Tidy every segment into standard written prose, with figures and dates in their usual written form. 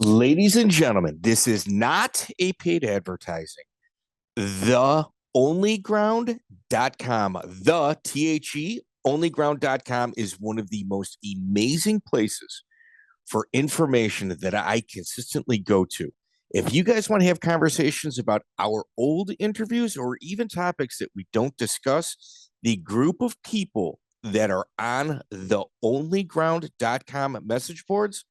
Ladies and gentlemen, this is not a paid advertising. TheOnlyGround.com, onlyground.com is one of the most amazing places for information that I consistently go to. If you guys want to have conversations about our old interviews or even topics that we don't discuss, the group of people that are on the onlyground.com message boards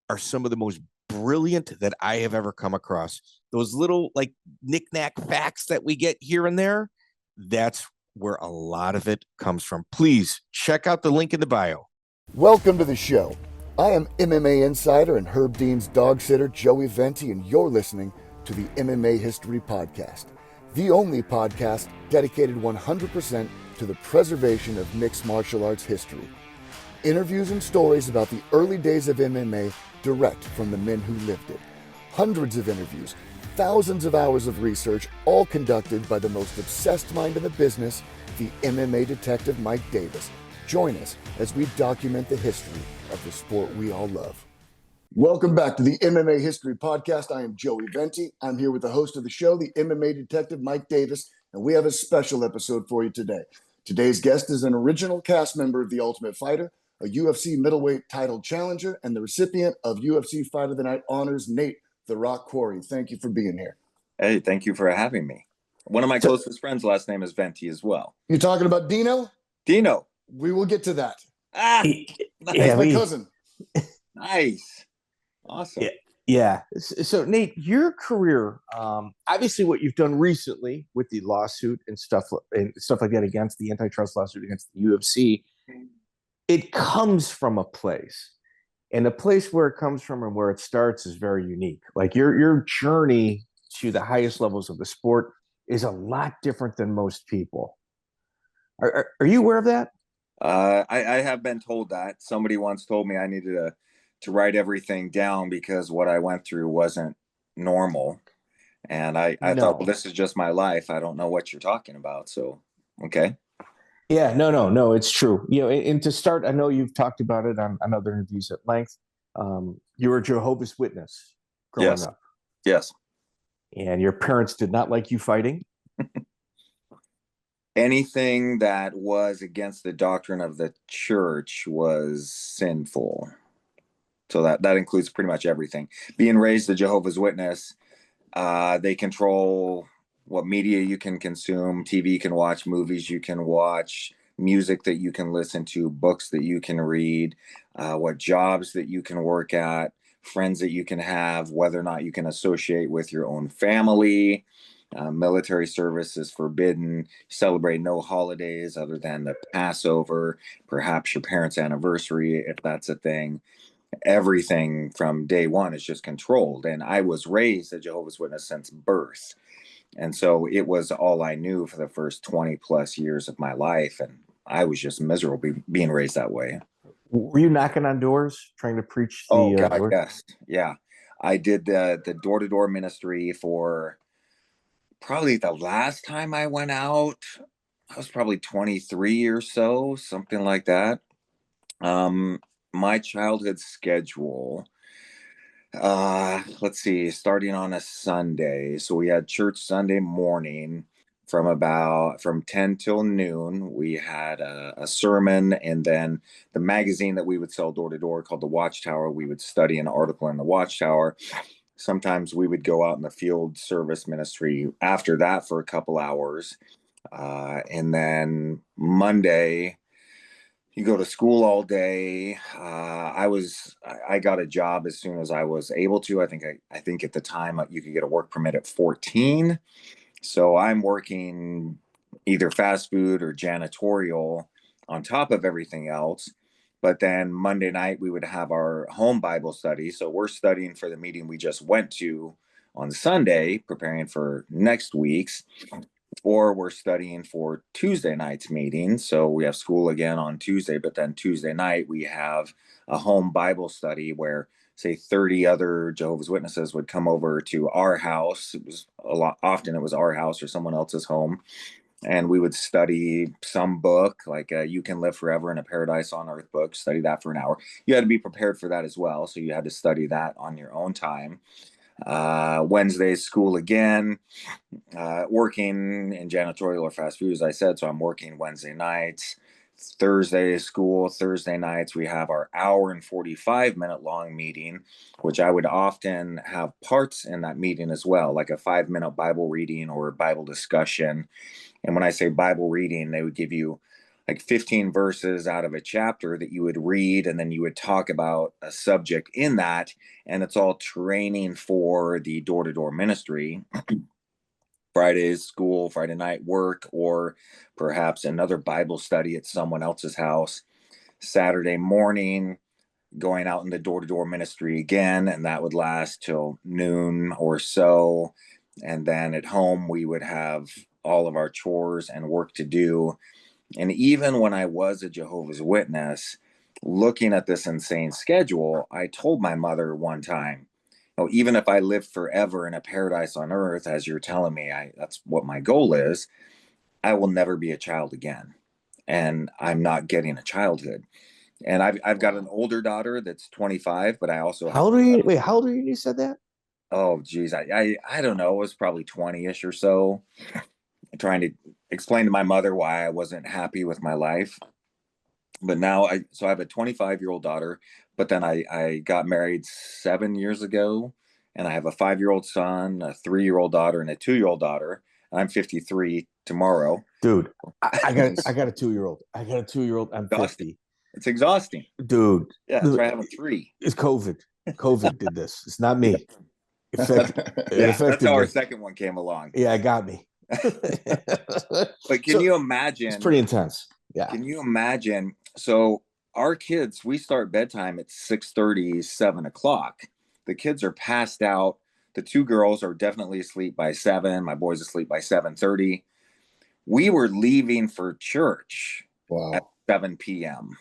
are some of the most brilliant that I have ever come across. Those little like knickknack facts that we get here and there, that's where a lot of it comes from. Please check out the link in the bio. Welcome to the show. I am MMA insider and Herb Dean's dog sitter, Joey Venti, and you're listening to the MMA History Podcast, the only podcast dedicated 100% to the preservation of mixed martial arts history. Interviews and stories about the early days of MMA direct from the men who lived it. Hundreds of interviews, thousands of hours of research, all conducted by the most obsessed mind in the business, the MMA detective Mike Davis. Join us as we document the history of the sport we all love. Welcome back to the MMA History Podcast. I am Joey Venti. I'm here with the host of the show, the MMA detective Mike Davis, and we have a special episode for you today. Today's guest is an original cast member of The Ultimate Fighter, a UFC middleweight title challenger, and the recipient of UFC Fight of the Night honors, Nate "The Rock" Quarry. Thank you for being here. Hey, thank you for having me. One of my closest friends' last name is Venti as well. You talking about Dino? Dino. We will get to that. Nice. That's my cousin. Nice. Awesome. Yeah. So, Nate, your career, obviously what you've done recently with the lawsuit and stuff like that against the antitrust lawsuit against the UFC, it comes from a place. And the place where it comes from and where it starts is very unique. Like your journey to the highest levels of the sport is a lot different than most people. Are you aware of that? I have been told that. Somebody once told me I needed to write everything down because what I went through wasn't normal. And I thought, well, this is just my life. I don't know what you're talking about. So, okay. Yeah, no, it's true. You know, and to start, I know you've talked about it on other interviews at length. You were a Jehovah's Witness growing up. Yes. And your parents did not like you fighting? Anything that was against the doctrine of the church was sinful. So that includes pretty much everything. Being raised a Jehovah's Witness, they control what media you can consume, TV you can watch, movies you can watch, music that you can listen to, books that you can read, what jobs that you can work at, friends that you can have, whether or not you can associate with your own family. Military service is forbidden. Celebrate no holidays other than the Passover, perhaps your parents' anniversary, if that's a thing. Everything from day one is just controlled. And I was raised a Jehovah's Witness since birth. And so it was all I knew for the first 20 plus years of my life. And I was just miserable being raised that way. Were you knocking on doors trying to preach the Oh, God, word? yes. Yeah. I did the door-to-door ministry for probably the last time I went out. I was probably 23 or so, something like that. My childhood schedule, let's see, starting on a Sunday. So we had church Sunday morning from 10 till noon. We had a sermon, and then the magazine that we would sell door to door called the Watchtower. We would study an article in the Watchtower. Sometimes we would go out in the field service ministry after that for a couple hours. And then Monday, you go to school all day. I got a job as soon as I was able to. I think at the time you could get a work permit at 14. So I'm working either fast food or janitorial on top of everything else. But then Monday night we would have our home Bible study. So we're studying for the meeting we just went to on Sunday, preparing for next week's. Or we're studying for Tuesday night's meeting. So we have school again on Tuesday, but then Tuesday night we have a home Bible study where, say, 30 other Jehovah's Witnesses would come over to our house. Often it was our house or someone else's home. and we would study some book like You Can Live Forever in a Paradise on Earth book, study that for an hour. You had to be prepared for that as well. So you had to study that on your own time. Wednesday, school again, working in janitorial or fast food, as I said. So I'm working Wednesday nights. Thursday is school. Thursday nights, we have our hour and 45-minute long meeting, which I would often have parts in that meeting as well, like a 5-minute Bible reading or Bible discussion. And when I say Bible reading, they would give you like 15 verses out of a chapter that you would read, and then you would talk about a subject in that. And it's all training for the door-to-door ministry. Fridays, school, Friday night, work, or perhaps another Bible study at someone else's house. Saturday morning, going out in the door-to-door ministry again, and that would last till noon or so. And then at home, we would have all of our chores and work to do. And even when I was a Jehovah's Witness, looking at this insane schedule, I told my mother one time, oh, even if I live forever in a paradise on earth, as you're telling me, that's what my goal is, I will never be a child again. And I'm not getting a childhood. And I've got an older daughter that's 25, but I also How old are you? Wait, how old are you when you said that? oh geez, I don't know, it was probably 20-ish or so, trying to explain to my mother why I wasn't happy with my life. But now I have a 25-year-old daughter, but then I got married 7 years ago, and I have a 5-year-old son, a 3-year-old daughter, and a 2-year-old daughter. And I'm 53 tomorrow. Dude, I got a 2-year-old. I got a 2-year-old. I'm Exhausting. 50. It's exhausting. Dude, Yeah, that's why I have a 3. it's COVID. COVID did this. It's not Yeah. me. It Yeah, that's how our me. second one came along. Yeah, it got me. But can you imagine? It's pretty intense. Yeah. Can you imagine? So our kids, we start bedtime at 6:30, 7 o'clock. The kids are passed out. The 2 girls are definitely asleep by 7. My boy's asleep by 7:30. We were leaving for church at 7 p.m.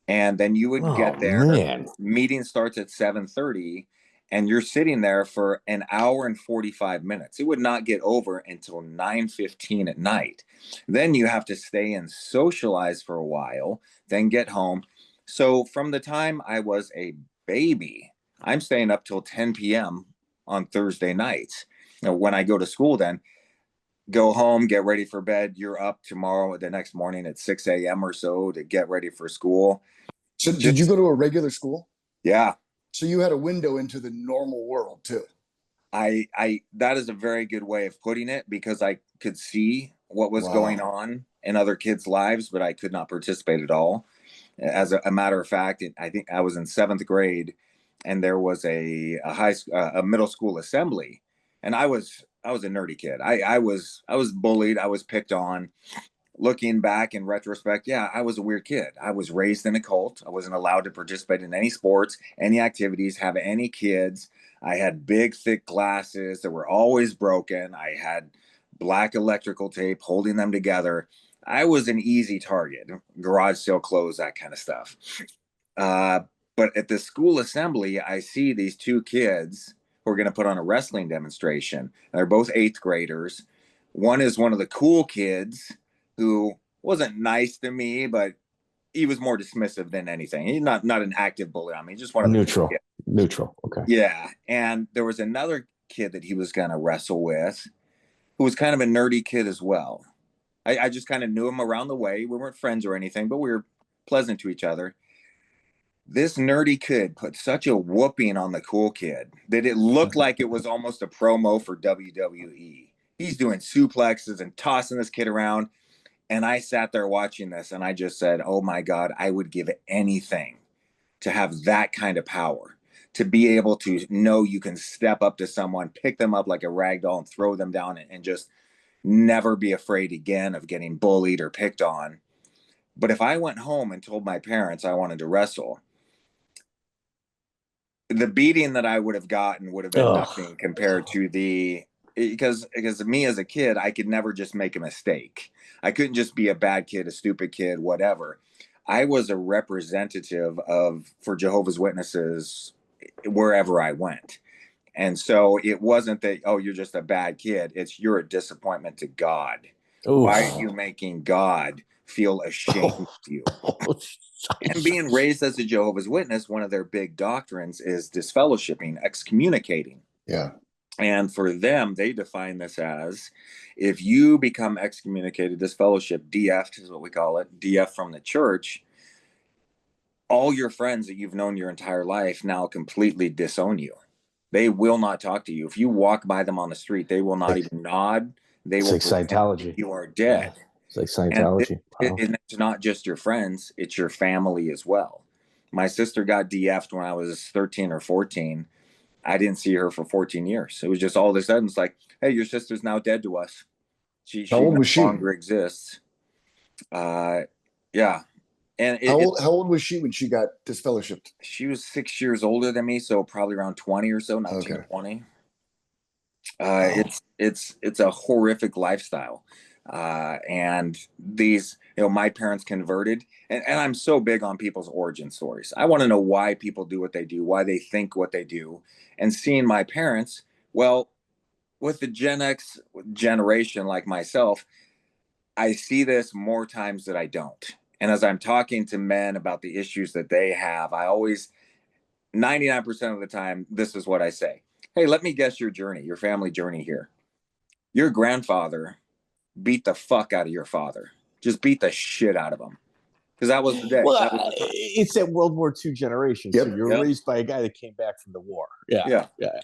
And then you would get there. Man. Meeting starts at 7:30, and you're sitting there for an hour and 45 minutes. It would not get over until 9:15 at night. Then you have to stay and socialize for a while, then get home. So from the time I was a baby, I'm staying up till 10 p.m. on Thursday nights. When I go to school, then go home, get ready for bed. You're up tomorrow, the next morning at 6 a.m. or so to get ready for school. So did you go to a regular school? Yeah. So you had a window into the normal world too. I that is a very good way of putting it, because I could see what was going on in other kids' lives, but I could not participate at all. As a matter of fact, I think I was in 7th grade, and there was a middle school assembly, and I was a nerdy kid. I was bullied. I was picked on. Looking back in retrospect, yeah, I was a weird kid. I was raised in a cult. I wasn't allowed to participate in any sports, any activities, have any kids. I had big, thick glasses that were always broken. I had black electrical tape holding them together. I was an easy target. Garage sale clothes, that kind of stuff. Uh, but at the school assembly, I see these 2 kids who are going to put on a wrestling demonstration. They're both 8th graders. One is one of the cool kids who wasn't nice to me, but he was more dismissive than anything. He's not an active bully on me. Just one of neutral. Neutral. Okay. Yeah. And there was another kid that he was going to wrestle with, who was kind of a nerdy kid as well. I just kind of knew him around the way. We weren't friends or anything, but we were pleasant to each other. This nerdy kid put such a whooping on the cool kid that it looked like it was almost a promo for WWE. He's doing suplexes and tossing this kid around. And I sat there watching this, and I just said, oh my God, I would give anything to have that kind of power, to be able to know you can step up to someone, pick them up like a rag doll and throw them down, and just never be afraid again of getting bullied or picked on. But if I went home and told my parents I wanted to wrestle, the beating that I would have gotten would have been nothing compared to because me as a kid, I could never just make a mistake. I couldn't just be a bad kid, a stupid kid, whatever. I was a representative for Jehovah's Witnesses wherever I went. And so it wasn't that, oh, you're just a bad kid. It's you're a disappointment to God. Why are Oh, you making God feel ashamed of you? And being raised as a Jehovah's Witness, one of their big doctrines is disfellowshipping, excommunicating. Yeah. And for them, they define this as if you become excommunicated, disfellowship, DF is what we call it, DF from the church, all your friends that you've known your entire life now completely disown you. They will not talk to you. If you walk by them on the street, they will not even nod. They It's will like pretend Scientology. you are dead. Yeah. It's like And Scientology. Wow. it's not just your friends, it's your family as well. My sister got DF'd when I was 13 or 14. I didn't see her for 14 years. It was just all of a sudden, it's like, hey, your sister's now dead to us. She How old no was she? longer exists. Yeah. And How old was she when she got disfellowshipped? she was 6 years older than me, so probably around 20 or so, 19, Okay. 20. Wow. It's a horrific lifestyle. And these, my parents converted, and I'm so big on people's origin stories. I want to know why people do what they do, why they think what they do. And seeing my parents, well, with the Gen X generation like myself, I see this more times than I don't. And as I'm talking to men about the issues that they have, I always, 99% of the time, this is what I say. Hey, let me guess your journey, your family journey here. Your grandfather beat the fuck out of your father. Just beat the shit out of him. Because that was the day. Well, That was the time. it's that World War II generation. Yep. So you're Yep. raised by a guy that came back from the war. Yeah. Yeah. Yeah.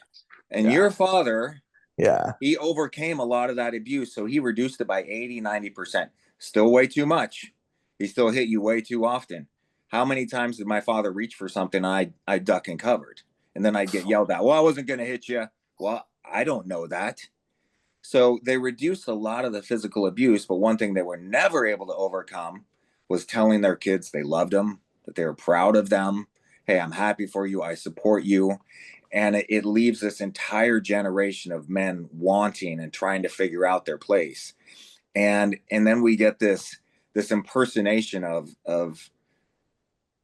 And Yeah. your father, Yeah. he overcame a lot of that abuse. So he reduced it by 80, 90%. Still way too much. He still hit you way too often. How many times did my father reach for something I duck and covered? And then I'd get yelled at. Well, I wasn't going to hit you. Well, I don't know that. So they reduced a lot of the physical abuse, but one thing they were never able to overcome was telling their kids they loved them, that they were proud of them. Hey, I'm happy for you. I support you. And it leaves this entire generation of men wanting and trying to figure out their place. And then we get this impersonation of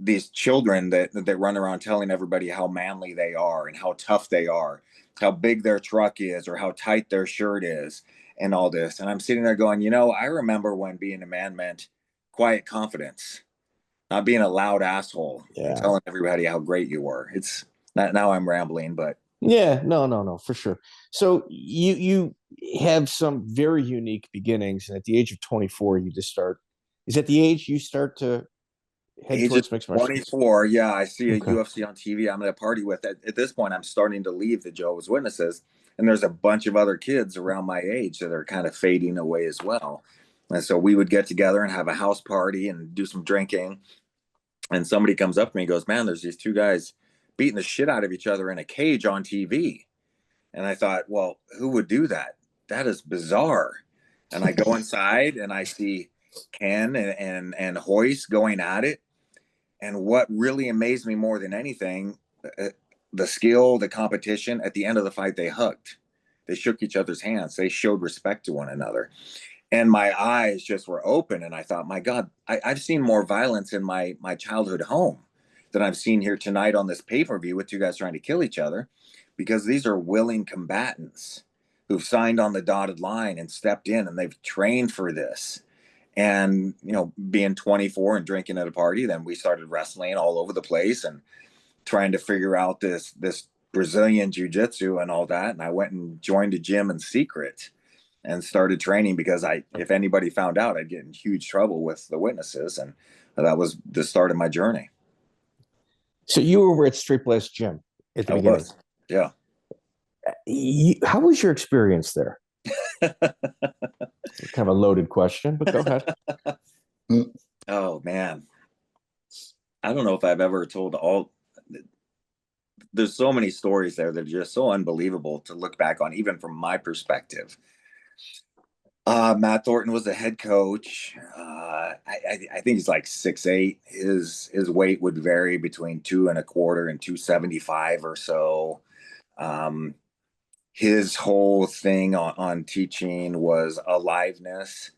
these children that run around telling everybody how manly they are and how tough they are, how big their truck is or how tight their shirt is and all this. And I'm sitting there going, I remember when being a man meant quiet confidence, not being a loud asshole and telling everybody how great you were. It's not, now I'm rambling, but Yeah, no, for sure. So you have some very unique beginnings, and at the age of 24, you just start. Is that the age you start to head age of towards mixed martial arts? 24, yeah, I see a Okay. UFC on TV. I'm at a party with. At this point, I'm starting to leave the Jehovah's Witnesses, and there's a bunch of other kids around my age that are kind of fading away as well. And so we would get together and have a house party and do some drinking. And somebody comes up to me and goes, "Man, there's these two guys beating the shit out of each other in a cage on TV." And I thought, well, who would do that? That is bizarre. And I go inside and I see Ken and Hoist going at it. And what really amazed me more than anything, the skill, the competition, at the end of the fight, they hugged. They shook each other's hands. They showed respect to one another. And my eyes just were open. And I thought, my God, I've seen more violence in my childhood home than I've seen here tonight on this pay-per-view with two guys trying to kill each other, because these are willing combatants who've signed on the dotted line and stepped in and they've trained for this. And being 24 and drinking at a party, then we started wrestling all over the place and trying to figure out this Brazilian jiu-jitsu and all that. And I went and joined a gym in secret and started training because if anybody found out, I'd get in huge trouble with the witnesses. And that was the start of my journey. So you were at Straight Blast Gym at the beginning. Yeah. How was your experience there? Kind of a loaded question, but go ahead. Oh man, I don't know if I've ever told all. There's so many stories there that are just so unbelievable to look back on, even from my perspective. Matt Thornton was the head coach. I think he's like 6'8". His weight would vary between 225 and 275 or so. His whole thing on teaching was aliveness,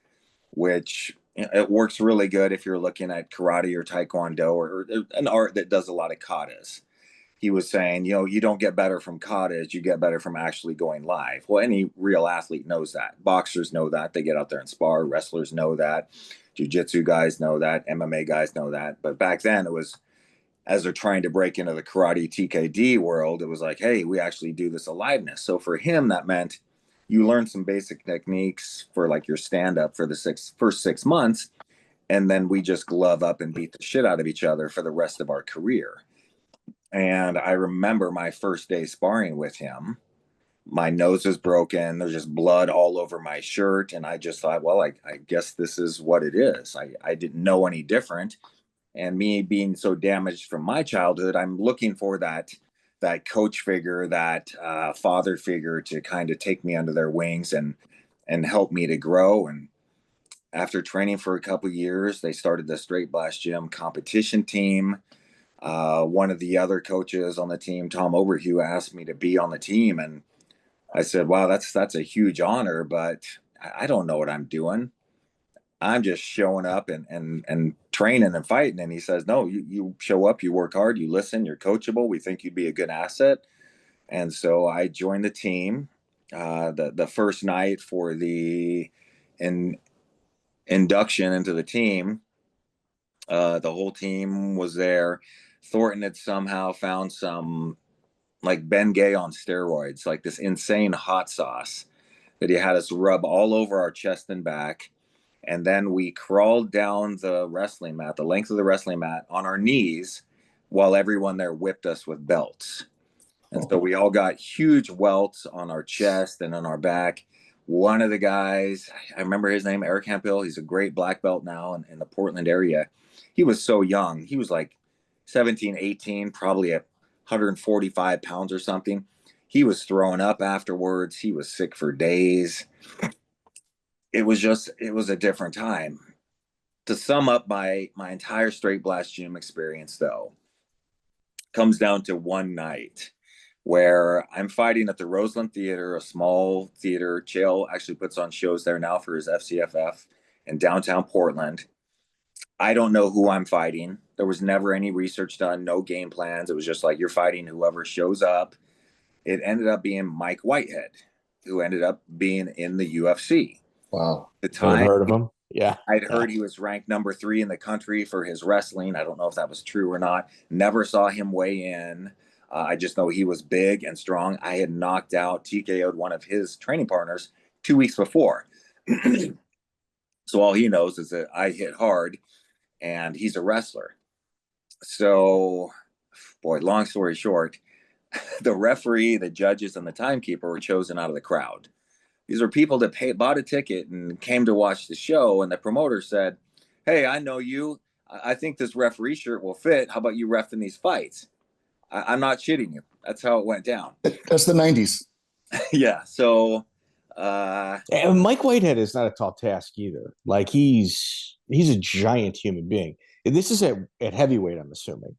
which it works really good if you're looking at karate or taekwondo or an art that does a lot of katas. he was saying, you don't get better from cottage, you get better from actually going live. Well, any real athlete knows that. Boxers know that. They get out there and spar. Wrestlers know that. Jiu-jitsu guys know that. MMA guys know that. But back then it was, as they're trying to break into the karate TKD world, it was like, hey, we actually do this aliveness. So for him, that meant you learn some basic techniques for like your stand-up for the first 6 months, and then we just glove up and beat the shit out of each other for the rest of our career. And I remember my first day sparring with him. My nose was broken. There's just blood all over my shirt. And I just thought, well, I guess this is what it is. I didn't know any different. And me being so damaged from my childhood, I'm looking for that coach figure, that father figure to kind of take me under their wings and help me to grow. And after training for a couple of years, they started the Straight Blast Gym competition team. One of the other coaches on the team, Tom Oberhue, asked me to be on the team. And I said, wow, that's a huge honor, but I don't know what I'm doing. I'm just showing up and training and fighting. And he says, no, you show up, you work hard, you listen, you're coachable. We think you'd be a good asset. And so I joined the team. The first night for the induction into the team, the whole team was there. Thornton had somehow found some like Ben Gay on steroids, like this insane hot sauce that he had us rub all over our chest and back. And then we crawled down the wrestling mat, the length of the wrestling mat, on our knees while everyone there whipped us with belts. And so we all got huge welts on our chest and on our back. One of the guys, I remember his name, Eric Hemphill. He's a great black belt now in the Portland area. He was so young. He was like 17, 18, probably at 145 pounds or something. He was throwing up afterwards. He was sick for days. It was a different time. To sum up my entire Straight Blast Gym experience, though, comes down to one night where I'm fighting at the Roseland Theater, a small theater. Chael actually puts on shows there now for his FCFF in downtown Portland. I don't know who I'm fighting. There was never any research done, no game plans. It was just like, you're fighting whoever shows up. It ended up being Mike Whitehead, who ended up being in the UFC. Wow. The time I've heard of him. Yeah. I'd heard he was ranked number 3 in the country for his wrestling. I don't know if that was true or not. Never saw him weigh in. I just know he was big and strong. I had knocked out, TKO'd one of his training partners 2 weeks before. So all he knows is that I hit hard, and he's a wrestler. So, boy, long story short, the referee, the judges, and the timekeeper were chosen out of the crowd. These are people that bought a ticket and came to watch the show, and the promoter said, hey, I know you. I think this referee shirt will fit. How about you ref in these fights? I'm not shitting you. That's how it went down. That's the 90s. Yeah. So And Mike Whitehead is not a tall task either. Like he's a giant human being. This is at heavyweight, I'm assuming.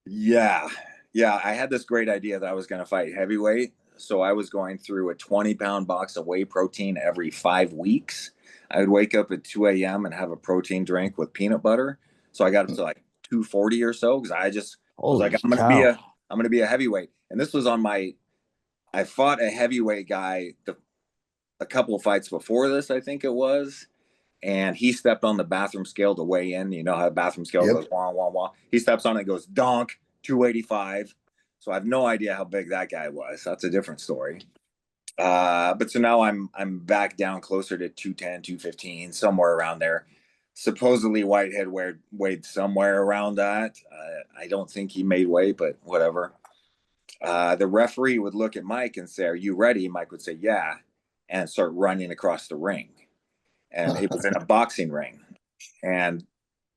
yeah. I had this great idea that I was going to fight heavyweight. So I was going through a 20-pound box of whey protein every 5 weeks. I would wake up at 2 a.m. and have a protein drink with peanut butter. So I got up to like 240 or so, because I was like, I'm going to be a heavyweight. And this was I fought a heavyweight guy a couple of fights before this, I think it was. And he stepped on the bathroom scale to weigh in. You know how the bathroom scale goes, wah, wah, wah. He steps on it and goes, donk, 285. So I have no idea how big that guy was. That's a different story. But so now I'm back down closer to 210, 215, somewhere around there. Supposedly Whitehead weighed somewhere around that. I don't think he made weight, but whatever. The referee would look at Mike and say, are you ready? Mike would say, yeah, and start running across the ring. And it was in a boxing ring. And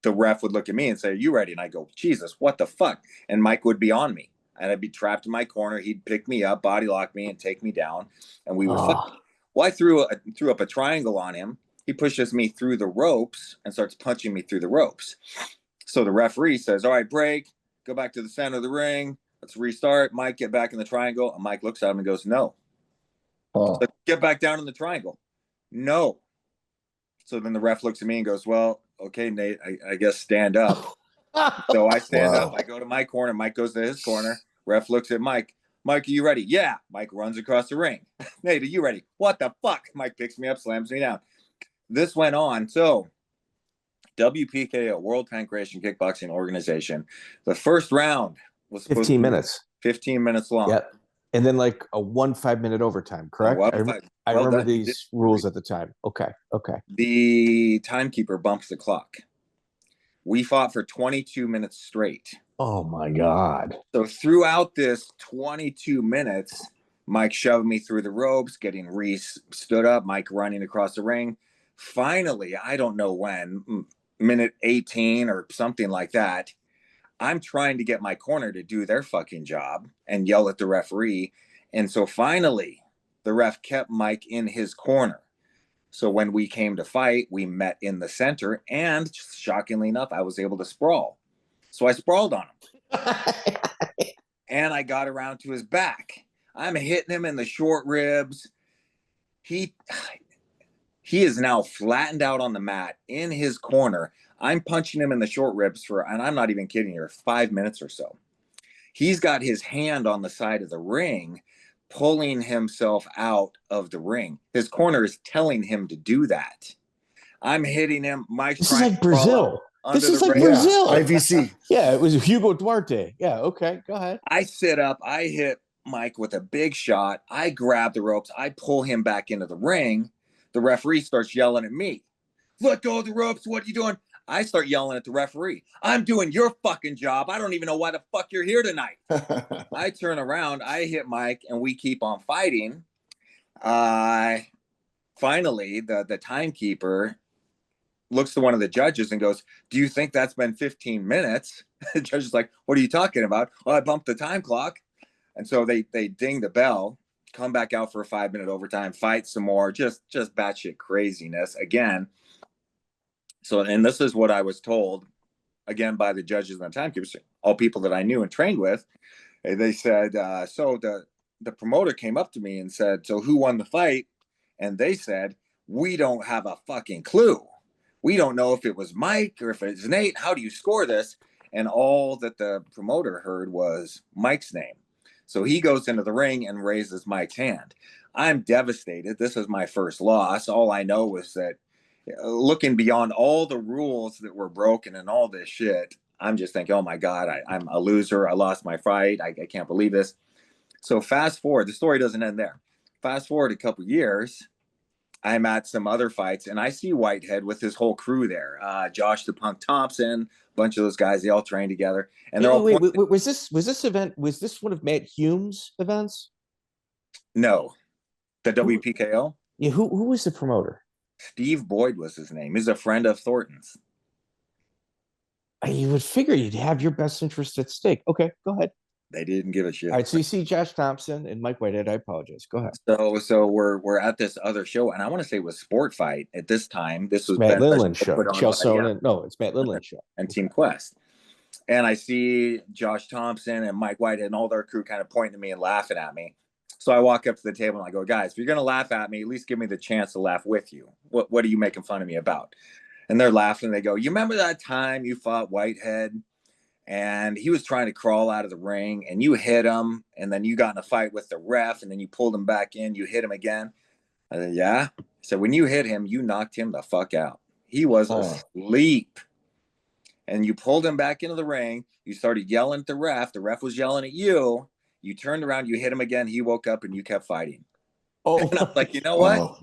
the ref would look at me and say, are you ready? And I go, Jesus, what the fuck? And Mike would be on me. And I'd be trapped in my corner. He'd pick me up, body lock me, and take me down. And we would fight. Well, I threw up a triangle on him. He pushes me through the ropes and starts punching me through the ropes. So the referee says, all right, break. Go back to the center of the ring. Let's restart. Mike, get back in the triangle. And Mike looks at him and goes, no. So get back down in the triangle. No. So then the ref looks at me and goes, well, okay, Nate, I guess stand up. So I stand up. I go to my corner. Mike goes to his corner. Ref looks at Mike. Mike, are you ready? Yeah. Mike runs across the ring. Nate, are you ready? What the fuck? Mike picks me up, slams me down. This went on. So WPKO, World Pancration Kickboxing Organization. The first round was 15 minutes. 15 minutes long. Yep. And then like a 5-minute overtime, correct? I remember these rules at the time. Okay. The timekeeper bumps the clock. We fought for 22 minutes straight. Oh my God. So throughout this 22 minutes, Mike shoved me through the ropes, getting Reese stood up, Mike running across the ring. Finally, I don't know when, minute 18 or something like that, I'm trying to get my corner to do their fucking job and yell at the referee. And so finally, the ref kept Mike in his corner. So when we came to fight, we met in the center, and shockingly enough, I was able to sprawl. So I sprawled on him. And I got around to his back. I'm hitting him in the short ribs. He is now flattened out on the mat in his corner. I'm punching him in the short ribs and I'm not even kidding you, 5 minutes or so. He's got his hand on the side of the ring, pulling himself out of the ring. His corner is telling him to do that. I'm hitting him. Mike's this is like Brazil. This is like ring. Brazil. Yeah, IVC. Yeah, it was Hugo Duarte. Yeah, okay, go ahead. I sit up. I hit Mike with a big shot. I grab the ropes. I pull him back into the ring. The referee starts yelling at me. Let go of the ropes. What are you doing? I start yelling at the referee. I'm doing your fucking job. I don't even know why the fuck you're here tonight. I turn around. I hit Mike, and we keep on fighting. Finally, the timekeeper looks to one of the judges and goes, do you think that's been 15 minutes? The judge is like, what are you talking about? Well, I bumped the time clock. And so they ding the bell, come back out for a 5-minute overtime, fight some more, just batshit craziness again. So, and this is what I was told, again, by the judges and the timekeepers, all people that I knew and trained with. They said, so the promoter came up to me and said, so who won the fight? And they said, we don't have a fucking clue. We don't know if it was Mike or if it's Nate. How do you score this? And all that the promoter heard was Mike's name. So he goes into the ring and raises Mike's hand. I'm devastated. This is my first loss. All I know was that looking beyond all the rules that were broken and all this shit, I'm just thinking, oh my God, I'm a loser. I lost my fight. I can't believe this. So fast forward, the story doesn't end there. Fast forward a couple years, I'm at some other fights and I see Whitehead with his whole crew there. Josh the Punk Thompson, a bunch of those guys, they all train together. And they're wait, was this event, was this one of Matt Hume's events? No. The WPKO? Yeah, who was the promoter? Steve Boyd was his name. He's a friend of Thornton's. You would figure you'd have your best interest at stake. Okay, go ahead. They didn't give a shit. All right, so you see Josh Thompson and Mike Whitehead. I apologize. Go ahead. So we're at this other show, and I want to say it was Sport Fight at this time. This was Matt Lindland show. No, it's Matt Lindland show. And Team Quest. And I see Josh Thompson and Mike Whitehead and all their crew kind of pointing at me and laughing at me. So I walk up to the table and I go, guys, if you're going to laugh at me, at least give me the chance to laugh with you. What are you making fun of me about? And they're laughing. They go, you remember that time you fought Whitehead and he was trying to crawl out of the ring and you hit him and then you got in a fight with the ref and then you pulled him back in, you hit him again. I said, yeah. So when you hit him, you knocked him the fuck out. He was asleep. And you pulled him back into the ring. You started yelling at the ref. The ref was yelling at you. You turned around, you hit him again. He woke up and you kept fighting. Oh, and I'm like, you know what? Oh.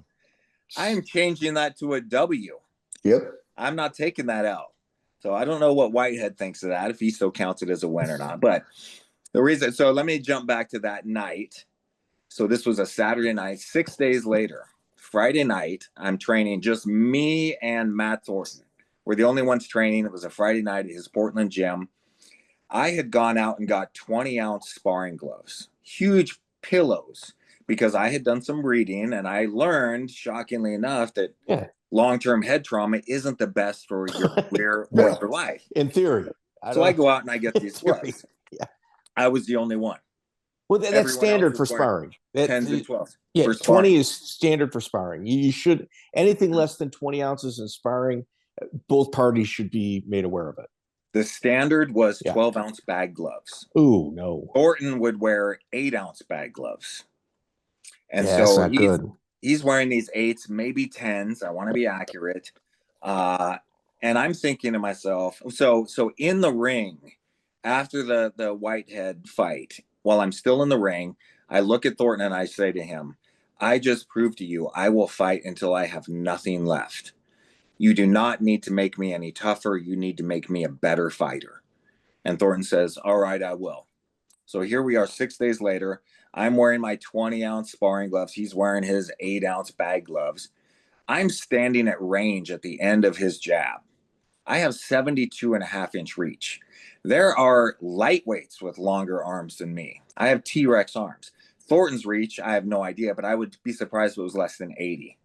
I am changing that to a W. Yep. I'm not taking that out. So I don't know what Whitehead thinks of that, if he still counts it as a win or not. But the reason, so let me jump back to that night. So this was a Saturday night. 6 days later, Friday night, I'm training, just me and Matt Thornton. We're the only ones training. It was a Friday night at his Portland gym. I had gone out and got 20-ounce sparring gloves, huge pillows, because I had done some reading and I learned, shockingly enough, that long-term head trauma isn't the best for your career or your life. In theory. I go out and I get these gloves. Yeah. I was the only one. Well, that's standard for sparring. 10 to 12. Yeah, 20 is standard for sparring. You should, anything less than 20 ounces in sparring, both parties should be made aware of it. The standard was Yeah. 12-ounce bag gloves. Ooh, no. Thornton would wear 8-ounce bag gloves. And Yeah, that's so not good. he's wearing these 8s, maybe 10s. I want to be accurate. And I'm thinking to myself, so in the ring, after the Whitehead fight, while I'm still in the ring, I look at Thornton and I say to him, I just proved to you I will fight until I have nothing left. You do not need to make me any tougher. You need to make me a better fighter. And Thornton says, all right, I will. So here we are 6 days later. I'm wearing my 20-ounce sparring gloves. He's wearing his 8-ounce bag gloves. I'm standing at range at the end of his jab. I have 72.5-inch reach. There are lightweights with longer arms than me. I have T-Rex arms. Thornton's reach, I have no idea, but I would be surprised if it was less than 80.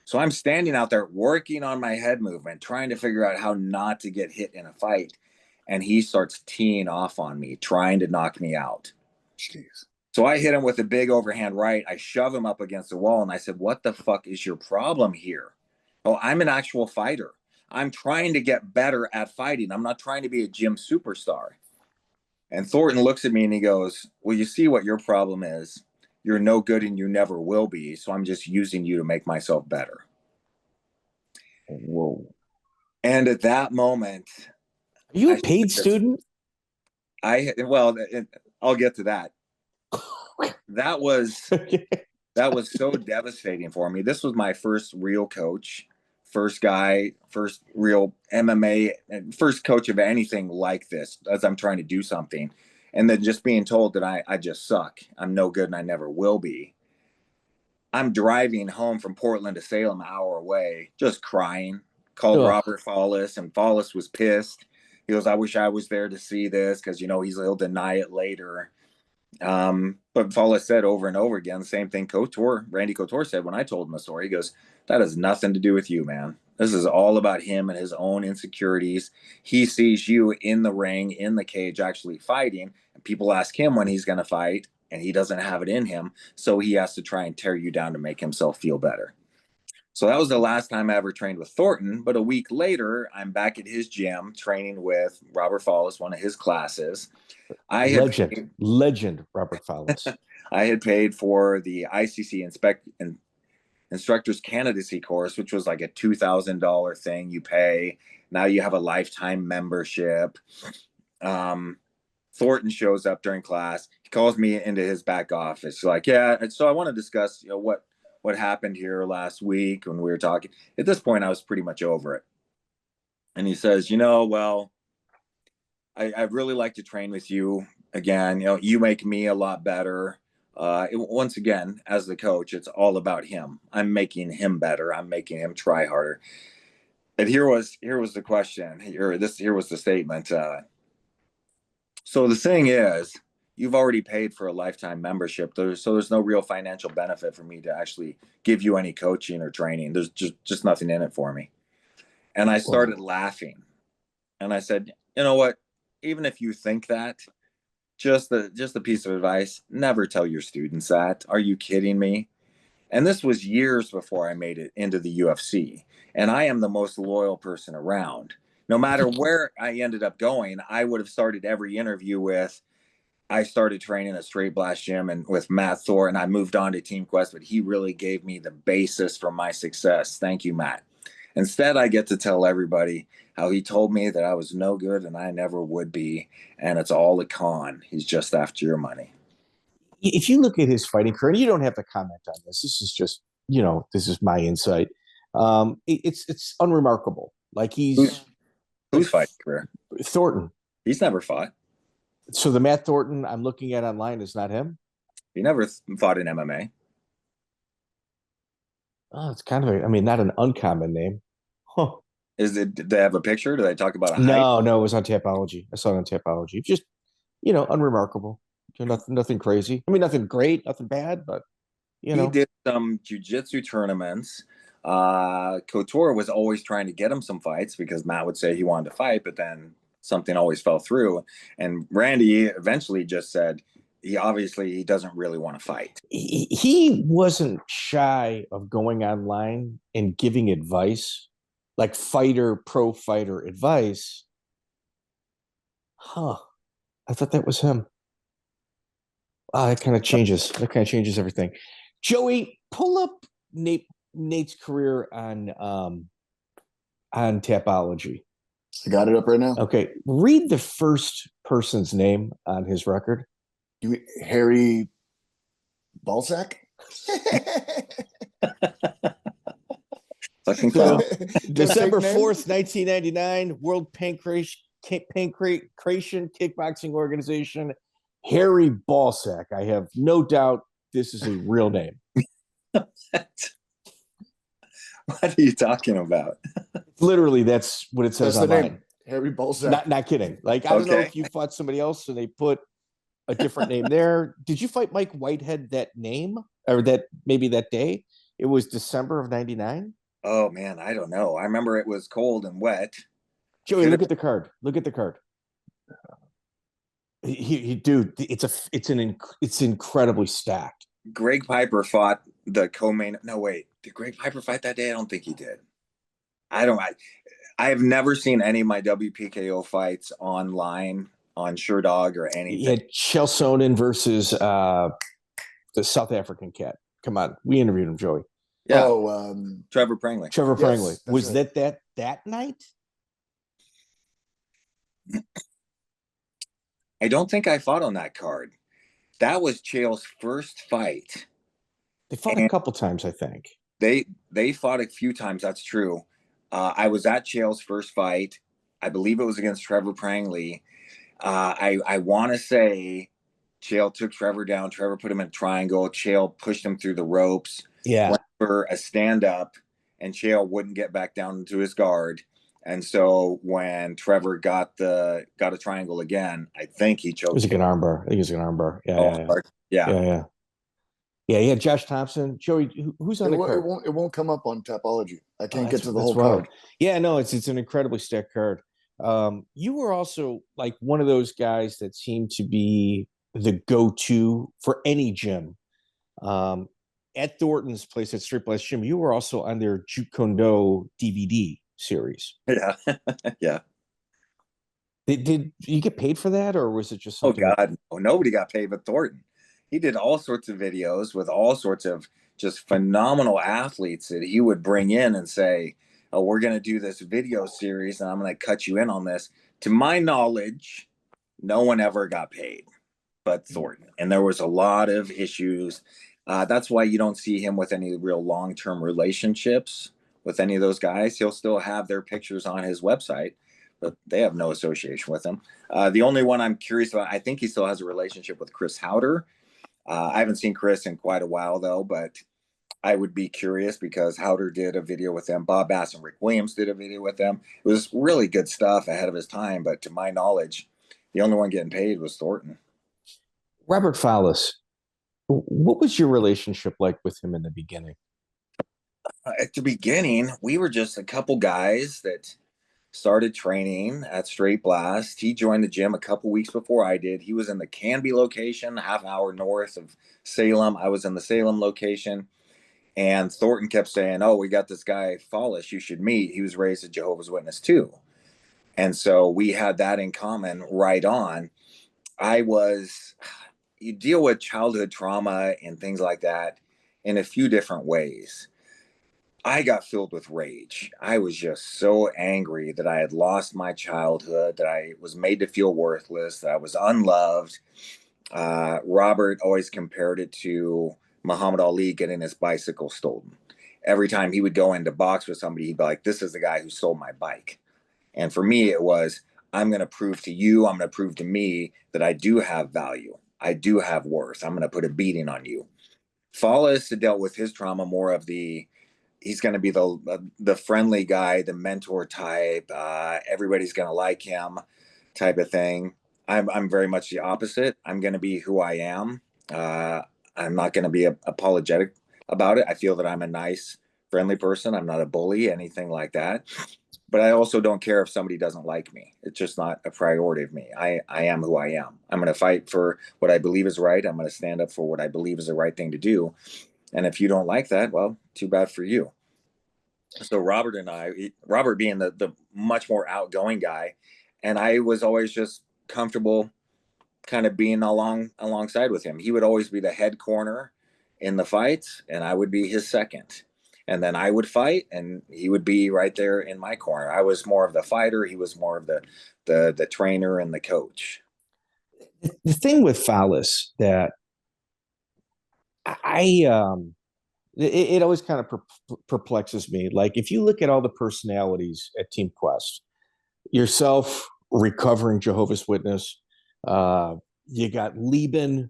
So I'm standing out there working on my head movement, trying to figure out how not to get hit in a fight. And he starts teeing off on me, trying to knock me out. Jeez. So I hit him with a big overhand right. I shove him up against the wall and I said, what the fuck is your problem here? Oh, I'm an actual fighter. I'm trying to get better at fighting. I'm not trying to be a gym superstar. And Thornton looks at me and he goes, well, you see what your problem is. You're no good and you never will be. So I'm just using you to make myself better. Whoa. And at that moment, Are you a paid student? I'll get to that. That was so devastating for me. This was my first real coach, first guy, first real MMA, and first coach of anything like this as I'm trying to do something. And then just being told that I just suck. I'm no good and I never will be. I'm driving home from Portland to Salem, an hour away, just crying. Called Robert Follis, and Follis was pissed. He goes, I wish I was there to see this because, he'll deny it later. But Follis said over and over again, the same thing Randy Couture said when I told him the story. He goes, that has nothing to do with you, man. This is all about him and his own insecurities. He sees you in the ring, in the cage, actually fighting. And people ask him when he's going to fight, and he doesn't have it in him. So he has to try and tear you down to make himself feel better. So that was the last time I ever trained with Thornton. But a week later, I'm back at his gym training with Robert Follis, one of his classes. Legend Robert Follis. I had paid for the ICC instructor's candidacy course, which was like a $2,000 thing you pay. Now you have a lifetime membership. Thornton shows up during class. He calls me into his back office. He's like, yeah, so I want to discuss, what happened here last week when we were talking. At this point, I was pretty much over it. And he says, well, I'd really like to train with you again. You make me a lot better. Once again, as the coach, it's all about him. I'm making him better. I'm making him try harder. And here was the question. Here was the statement. So the thing is, you've already paid for a lifetime membership. So there's no real financial benefit for me to actually give you any coaching or training. There's just nothing in it for me. And I started laughing. And I said, you know what? Even if you think that, just a piece of advice, never tell your students that. Are you kidding me? And this was years before I made it into the UFC. And I am the most loyal person around. No matter where I ended up going, I would have started every interview with, I started training at Straight Blast Gym and with Matt Thornton. I moved on to Team Quest, but he really gave me the basis for my success. Thank you, Matt. Instead, I get to tell everybody how he told me that I was no good and I never would be. And it's all a con. He's just after your money. If you look at his fighting career, and you don't have to comment on this. This is just, this is my insight. It's unremarkable. Like who's fighting career? Thornton. He's never fought. So the Matt Thornton I'm looking at online is not him? He never fought in MMA. Oh, it's kind of not an uncommon name. Huh. Did they have a picture? Do they talk about a height? No, it was on Tapology. I saw it on Tapology. Just, unremarkable. Nothing crazy. Nothing great, nothing bad, but, He did some jiu-jitsu tournaments. Couture was always trying to get him some fights because Matt would say he wanted to fight, but then something always fell through. And Randy eventually just said, he doesn't really want to fight. He wasn't shy of going online and giving advice, like pro fighter advice, Huh. I thought that was him. That kind of changes. That kind of changes everything. Joey, pull up Nate's career on Tapology. I got it up right now. Okay, read the first person's name on his record. Harry Balzac. Fucking So, clown. December 4th, 1999, World Pancreation Kickboxing Organization, Harry Balzac. I have no doubt this is a real name. What are you talking about? Literally, that's what it says That's the online. name. Harry Balzac. Not kidding. Like, I don't know if you fought somebody else and they put a different name there. Did you fight Mike Whitehead that name or that maybe that day? It was December of 99. Oh man, I don't know. I remember it was cold and wet. Joey, look at the card. Look at the card. Dude, it's incredibly stacked. Greg Piper fought the co-main. No, wait, did Greg Piper fight that day? I don't think he did. I have never seen any of my WPKO fights online on SureDog or anything. You had Chelsonen versus the South African cat. Come on, we interviewed him, Joey. Yeah. Oh, Trevor Prangley. Trevor Prangley. Yes, Was right. that night? I don't think I fought on that card. That was Chael's first fight. They fought a couple times, I think. They fought a few times. That's true. I was at Chael's first fight. I believe it was against Trevor Prangley. I want to say Chael took Trevor down. Trevor put him in a triangle. Chael pushed him through the ropes. Yeah. Went for a stand up, and Chael wouldn't get back down into his guard. And so when Trevor got a triangle again, I think he choked. It was like an armbar. I think it was an armbar. Yeah. Yeah. Josh Thompson. Joey, who's on the card? It won't come up on Tapology. I can't get to the whole card. Yeah, no, it's an incredibly stacked card. You were also like one of those guys that seemed to be the go-to for any gym. At Thornton's place at Straight Blast Gym, you were also on their Jeet Kun Do DVD series. Yeah. Yeah. Did you get paid for that, or was it just something? Oh God, no, nobody got paid but Thornton. He did all sorts of videos with all sorts of just phenomenal athletes that he would bring in and say, "Oh, we're going to do this video series, and I'm going to cut you in on this." To my knowledge, no one ever got paid but Thornton, and there was a lot of issues. That's why you don't see him with any real long-term relationships with any of those guys. He'll still have their pictures on his website, but they have no association with him. The only one I'm curious about, I think he still has a relationship with Chris Howder. I haven't seen Chris in quite a while, though, but I would be curious because Howder did a video with them. Bob Bass and Rick Williams did a video with them. It was really good stuff ahead of his time, but to my knowledge, the only one getting paid was Thornton. Robert Follis. What was your relationship like with him in the beginning? At the beginning, we were just a couple guys that started training at Straight Blast. He joined the gym a couple weeks before I did. He was in the Canby location, half hour north of Salem. I was in the Salem location. And Thornton kept saying, "Oh, we got this guy, Follis, you should meet. He was raised a Jehovah's Witness too." And so we had that in common right on. You deal with childhood trauma and things like that in a few different ways. I got filled with rage. I was just so angry that I had lost my childhood, that I was made to feel worthless, that I was unloved. Robert always compared it to Muhammad Ali getting his bicycle stolen. Every time he would go into box with somebody, he'd be like, "This is the guy who stole my bike." And for me, it was, I'm going to prove to you, I'm going to prove to me that I do have value. I do have worth. I'm going to put a beating on you. Follis dealt with his trauma more of he's going to be the friendly guy, the mentor type. Everybody's going to like him type of thing. I'm very much the opposite. I'm going to be who I am. I'm not going to be apologetic about it. I feel that I'm a nice, friendly person. I'm not a bully, anything like that. But I also don't care if somebody doesn't like me. It's just not a priority of me. I am who I am. I'm going to fight for what I believe is right. I'm going to stand up for what I believe is the right thing to do. And if you don't like that, well, too bad for you. So Robert being the much more outgoing guy, and I was always just comfortable kind of being alongside with him. He would always be the head corner in the fights, and I would be his second. And then I would fight, and he would be right there in my corner. I was more of the fighter. He was more of the trainer and the coach. The thing with Follis that it always kind of perplexes me. Like, if you look at all the personalities at Team Quest, yourself, recovering Jehovah's Witness, you got Leben.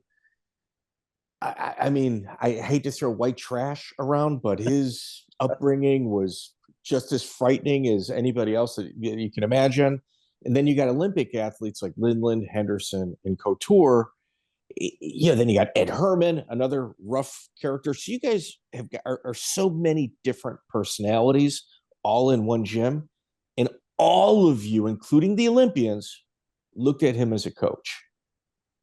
I mean, I hate to throw white trash around, but his upbringing was just as frightening as anybody else that you can imagine. And then you got Olympic athletes like Lindland, Henderson, and Couture. Yeah, then you got Ed Herman, another rough character. So you guys are so many different personalities all in one gym. And all of you, including the Olympians, looked at him as a coach.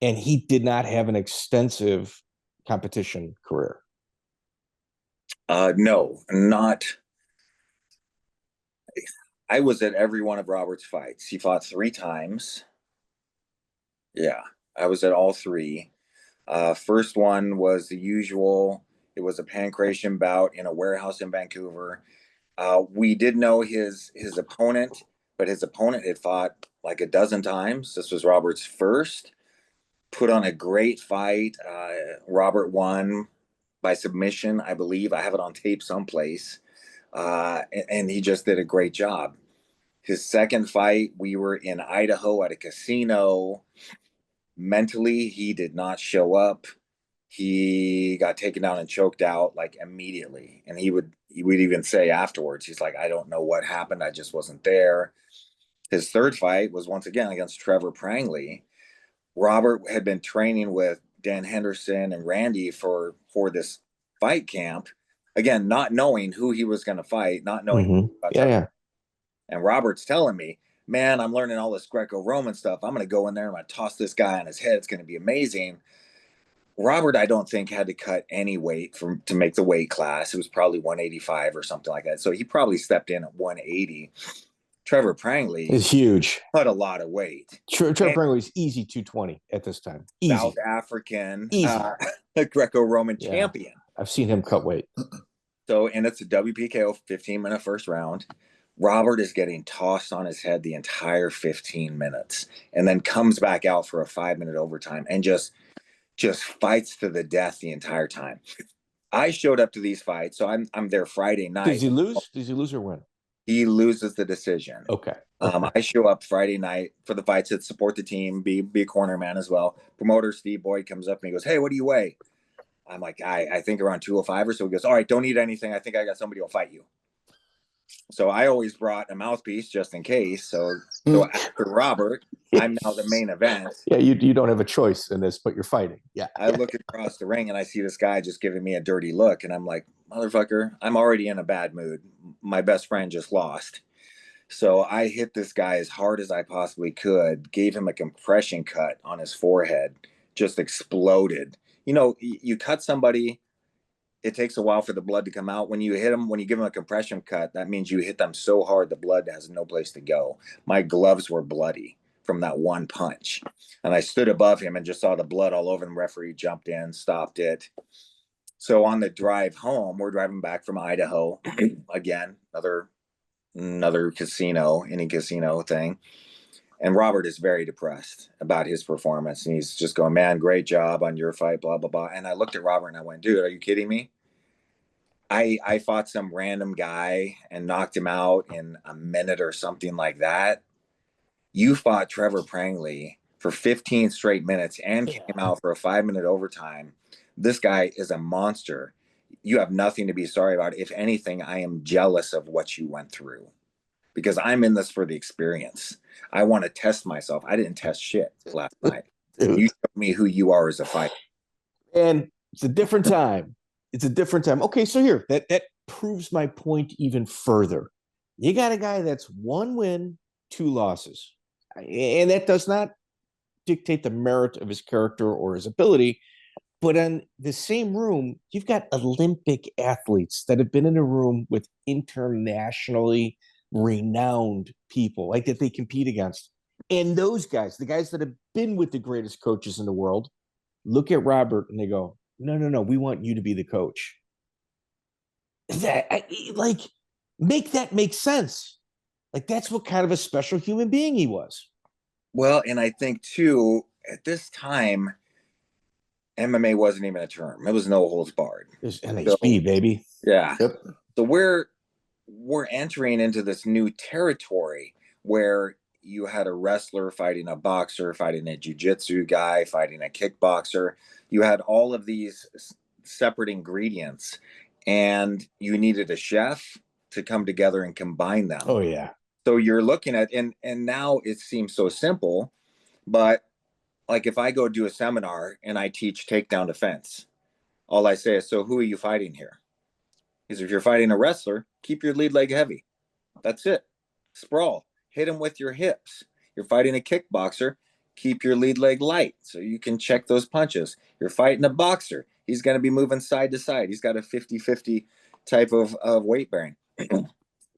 And he did not have an extensive competition career. No, not. I was at every one of Robert's fights. He fought 3 times. Yeah, I was at all 3. First one was the usual. It was a pancration bout in a warehouse in Vancouver. We did know his opponent, but his opponent had fought like a dozen times. This was Robert's first. Put on a great fight. Robert won by submission, I believe. I have it on tape someplace. And he just did a great job. His second fight, we were in Idaho at a casino. Mentally, he did not show up. He got taken down and choked out like immediately. And he would even say afterwards, he's like, I don't know what happened. I just wasn't there. His third fight was once again against Trevor Prangley. Robert had been training with Dan Henderson and Randy for this fight camp. Again, not knowing who he was going to fight, not knowing. Yeah. And Robert's telling me, man, I'm learning all this Greco-Roman stuff. I'm going to go in there and I'm going to toss this guy on his head. It's going to be amazing. Robert, I don't think, had to cut any weight to make the weight class. It was probably 185 or something like that. So he probably stepped in at 180. Trevor Prangley is huge. Cut a lot of weight. Trevor Prangley is easy 220 at this time. Easy. South African, Greco-Roman champion. I've seen him cut weight. So, and it's a WPKO 15-minute first round. Robert is getting tossed on his head the entire 15 minutes and then comes back out for a 5-minute overtime and just fights to the death the entire time. I showed up to these fights, so I'm there Friday night. Does he lose? Does he lose or win? He loses the decision. Okay. I show up Friday night for the fights that support the team, be a corner man as well. Promoter Steve Boyd comes up and he goes, hey, what do you weigh? I'm like, I think around 205 or so. He goes, all right, don't eat anything. I think I got somebody who'll fight you. So I always brought a mouthpiece just in case. So after Robert, I'm now the main event. Yeah, you don't have a choice in this, but you're fighting. Yeah. I look across the ring and I see this guy just giving me a dirty look. And I'm like, motherfucker, I'm already in a bad mood. My best friend just lost. So I hit this guy as hard as I possibly could, gave him a compression cut on his forehead, just exploded. You know, you cut somebody, it takes a while for the blood to come out. When you hit them, when you give them a compression cut, that means you hit them so hard the blood has no place to go. My gloves were bloody from that one punch. And I stood above him and just saw the blood all over him. Referee jumped in, stopped it. So on the drive home, we're driving back from Idaho. Again, another casino, any casino thing. And Robert is very depressed about his performance. And he's just going, man, great job on your fight, blah, blah, blah. And I looked at Robert and I went, dude, are you kidding me? I fought some random guy and knocked him out in a minute or something like that. You fought Trevor Prangley for 15 straight minutes and came out for a 5-minute overtime. This guy is a monster. You have nothing to be sorry about. If anything, I am jealous of what you went through because I'm in this for the experience. I want to test myself. I didn't test shit last night. You showed me who you are as a fighter. And it's a different time. It's a different time. Okay, so here, that proves my point even further. You got a guy that's 1 win, 2 losses. And that does not dictate the merit of his character or his ability. But in the same room, you've got Olympic athletes that have been in a room with internationally renowned people like that they compete against. And those guys, the guys that have been with the greatest coaches in the world, look at Robert and they go, no, we want you to be the coach. Like, make that make sense. Like, that's what kind of a special human being he was. Well, and I think too, at this time, MMA wasn't even a term. It was no holds barred. It's NHB, so, baby. Yeah. Yep. So we're entering into this new territory where you had a wrestler fighting a boxer, fighting a jiu-jitsu guy, fighting a kickboxer. You had all of these separate ingredients, and you needed a chef to come together and combine them. Oh, yeah. So you're looking at, and now it seems so simple, but like if I go do a seminar and I teach takedown defense, all I say is, so who are you fighting here? Because if you're fighting a wrestler, keep your lead leg heavy. That's it. Sprawl. Hit him with your hips. You're fighting a kickboxer, keep your lead leg light so you can check those punches. You're fighting a boxer. He's going to be moving side to side. He's got a 50-50 type of weight bearing.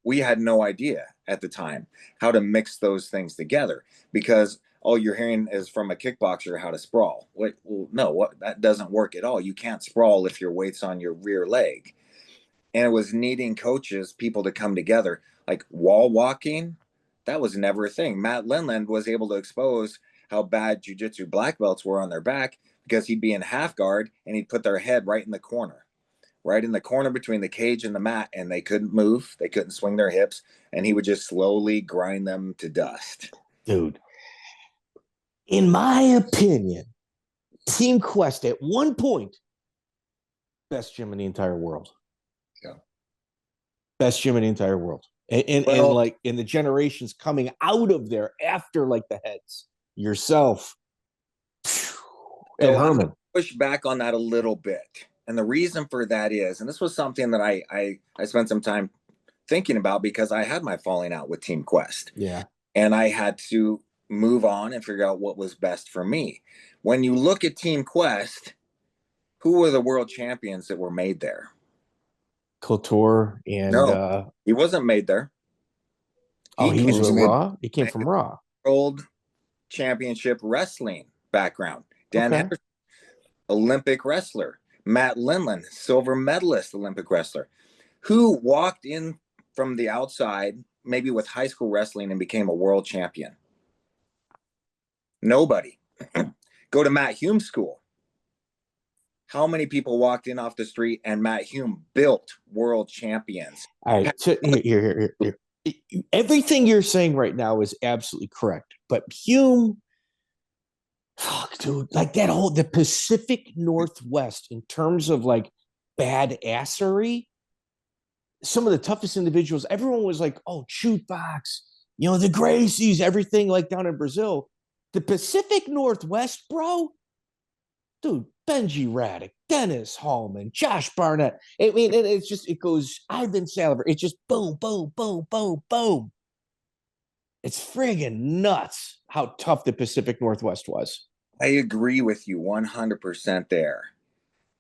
We had no idea at the time how to mix those things together because all you're hearing is from a kickboxer how to sprawl. That doesn't work at all. You can't sprawl if your weight's on your rear leg. And it was needing coaches, people to come together. Like wall walking, that was never a thing. Matt Lindland was able to expose how bad jiu-jitsu black belts were on their back because he'd be in half guard and he'd put their head right in the corner between the cage and the mat, and they couldn't move. They couldn't swing their hips, and he would just slowly grind them to dust. Dude, in my opinion, Team Quest at one point, best gym in the entire world. Yeah. Best gym in the entire world. And like in the generations coming out of there after like the heads, yourself, and Herman. Push back on that a little bit. And the reason for that is, and this was something that I spent some time thinking about because I had my falling out with Team Quest. Yeah. And I had to move on and figure out what was best for me. When you look at Team Quest, who were the world champions that were made there? Couture and no, he wasn't made there. He was with Raw? He came from Raw. World Championship Wrestling background. Dan Henderson, Olympic wrestler. Matt Lindland, silver medalist Olympic wrestler, who walked in from the outside, maybe with high school wrestling, and became a world champion. Nobody. Go to Matt Hume's school. How many people walked in off the street and Matt Hume built world champions? All right. So here. Everything you're saying right now is absolutely correct. But Hume, fuck, dude, like the Pacific Northwest in terms of like badassery, some of the toughest individuals, everyone was like, oh, shoot box, the Gracies, everything like down in Brazil. The Pacific Northwest, bro, dude, Benji Raddick, Dennis Hallman, Josh Barnett. I mean, it's just, it goes, Ivan Saliver. It's just boom, boom, boom, boom, boom. It's friggin' nuts how tough the Pacific Northwest was. I agree with you 100% there.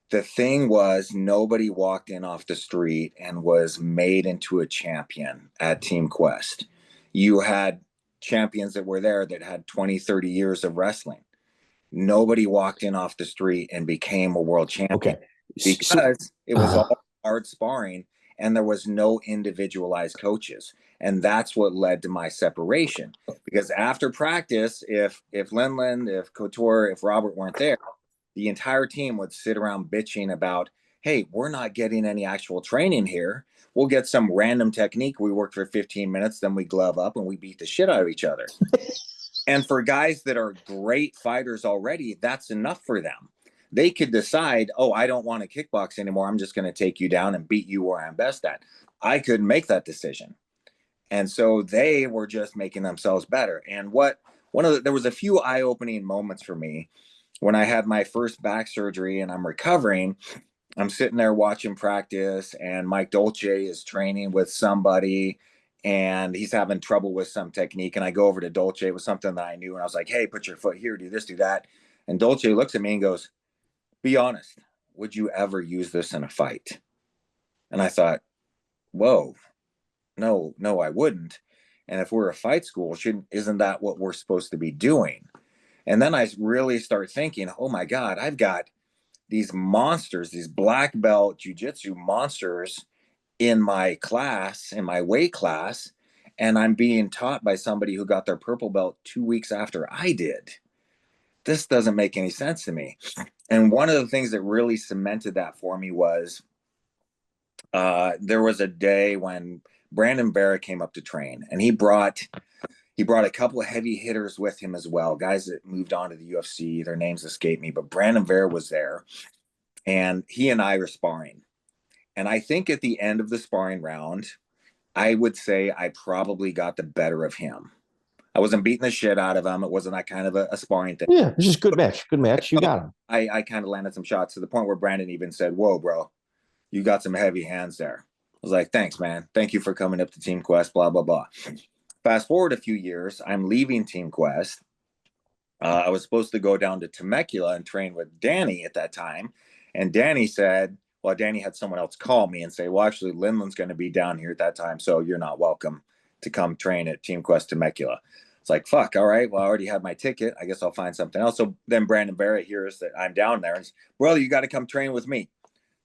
The thing was, nobody walked in off the street and was made into a champion at Team Quest. You had champions that were there that had 20, 30 years of wrestling. Nobody walked in off the street and became a world champion. Okay. Because it was all hard sparring and there was no individualized coaches. And that's what led to my separation. Because after practice, if Lindland, if Couture, if Robert weren't there, the entire team would sit around bitching about, hey, we're not getting any actual training here. We'll get some random technique. We work for 15 minutes, then we glove up and we beat the shit out of each other. And for guys that are great fighters already, that's enough for them. They could decide, oh, I don't want to kickbox anymore. I'm just going to take you down and beat you where I'm best at. I couldn't make that decision. And so they were just making themselves better. And there was a few eye-opening moments for me when I had my first back surgery and I'm recovering. I'm sitting there watching practice and Mike Dolce is training with somebody and he's having trouble with some technique. And I go over to Dolce with something that I knew. And I was like, hey, put your foot here, do this, do that. And Dolce looks at me and goes, be honest, would you ever use this in a fight? And I thought, whoa, no, I wouldn't. And if we're a fight school, isn't that what we're supposed to be doing? And then I really start thinking, oh my God, I've got these monsters, these black belt jujitsu monsters in my class, in my weight class, and I'm being taught by somebody who got their purple belt 2 weeks after I did. This doesn't make any sense to me. And one of the things that really cemented that for me was there was a day when Brandon Vera came up to train, and he brought a couple of heavy hitters with him as well, guys that moved on to the UFC. Their names escape me, but Brandon Vera was there, and he and I were sparring. And I think at the end of the sparring round, I would say I probably got the better of him. I wasn't beating the shit out of him. It wasn't that kind of a sparring thing. Yeah, it's just good match. Good match. You got him. I kind of landed some shots to the point where Brandon even said, "Whoa, bro, you got some heavy hands there." I was like, "Thanks, man. Thank you for coming up to Team Quest, blah, blah, blah." Fast forward a few years, I'm leaving Team Quest. I was supposed to go down to Temecula and train with Danny at that time. And Danny said, well, Danny had someone else call me and say, well, actually, Lindland's going to be down here at that time, so you're not welcome to come train at Team Quest Temecula. It's like, fuck, all right, well, I already had my ticket. I guess I'll find something else. So then Brandon Vera hears that I'm down there and says, brother, you got to come train with me.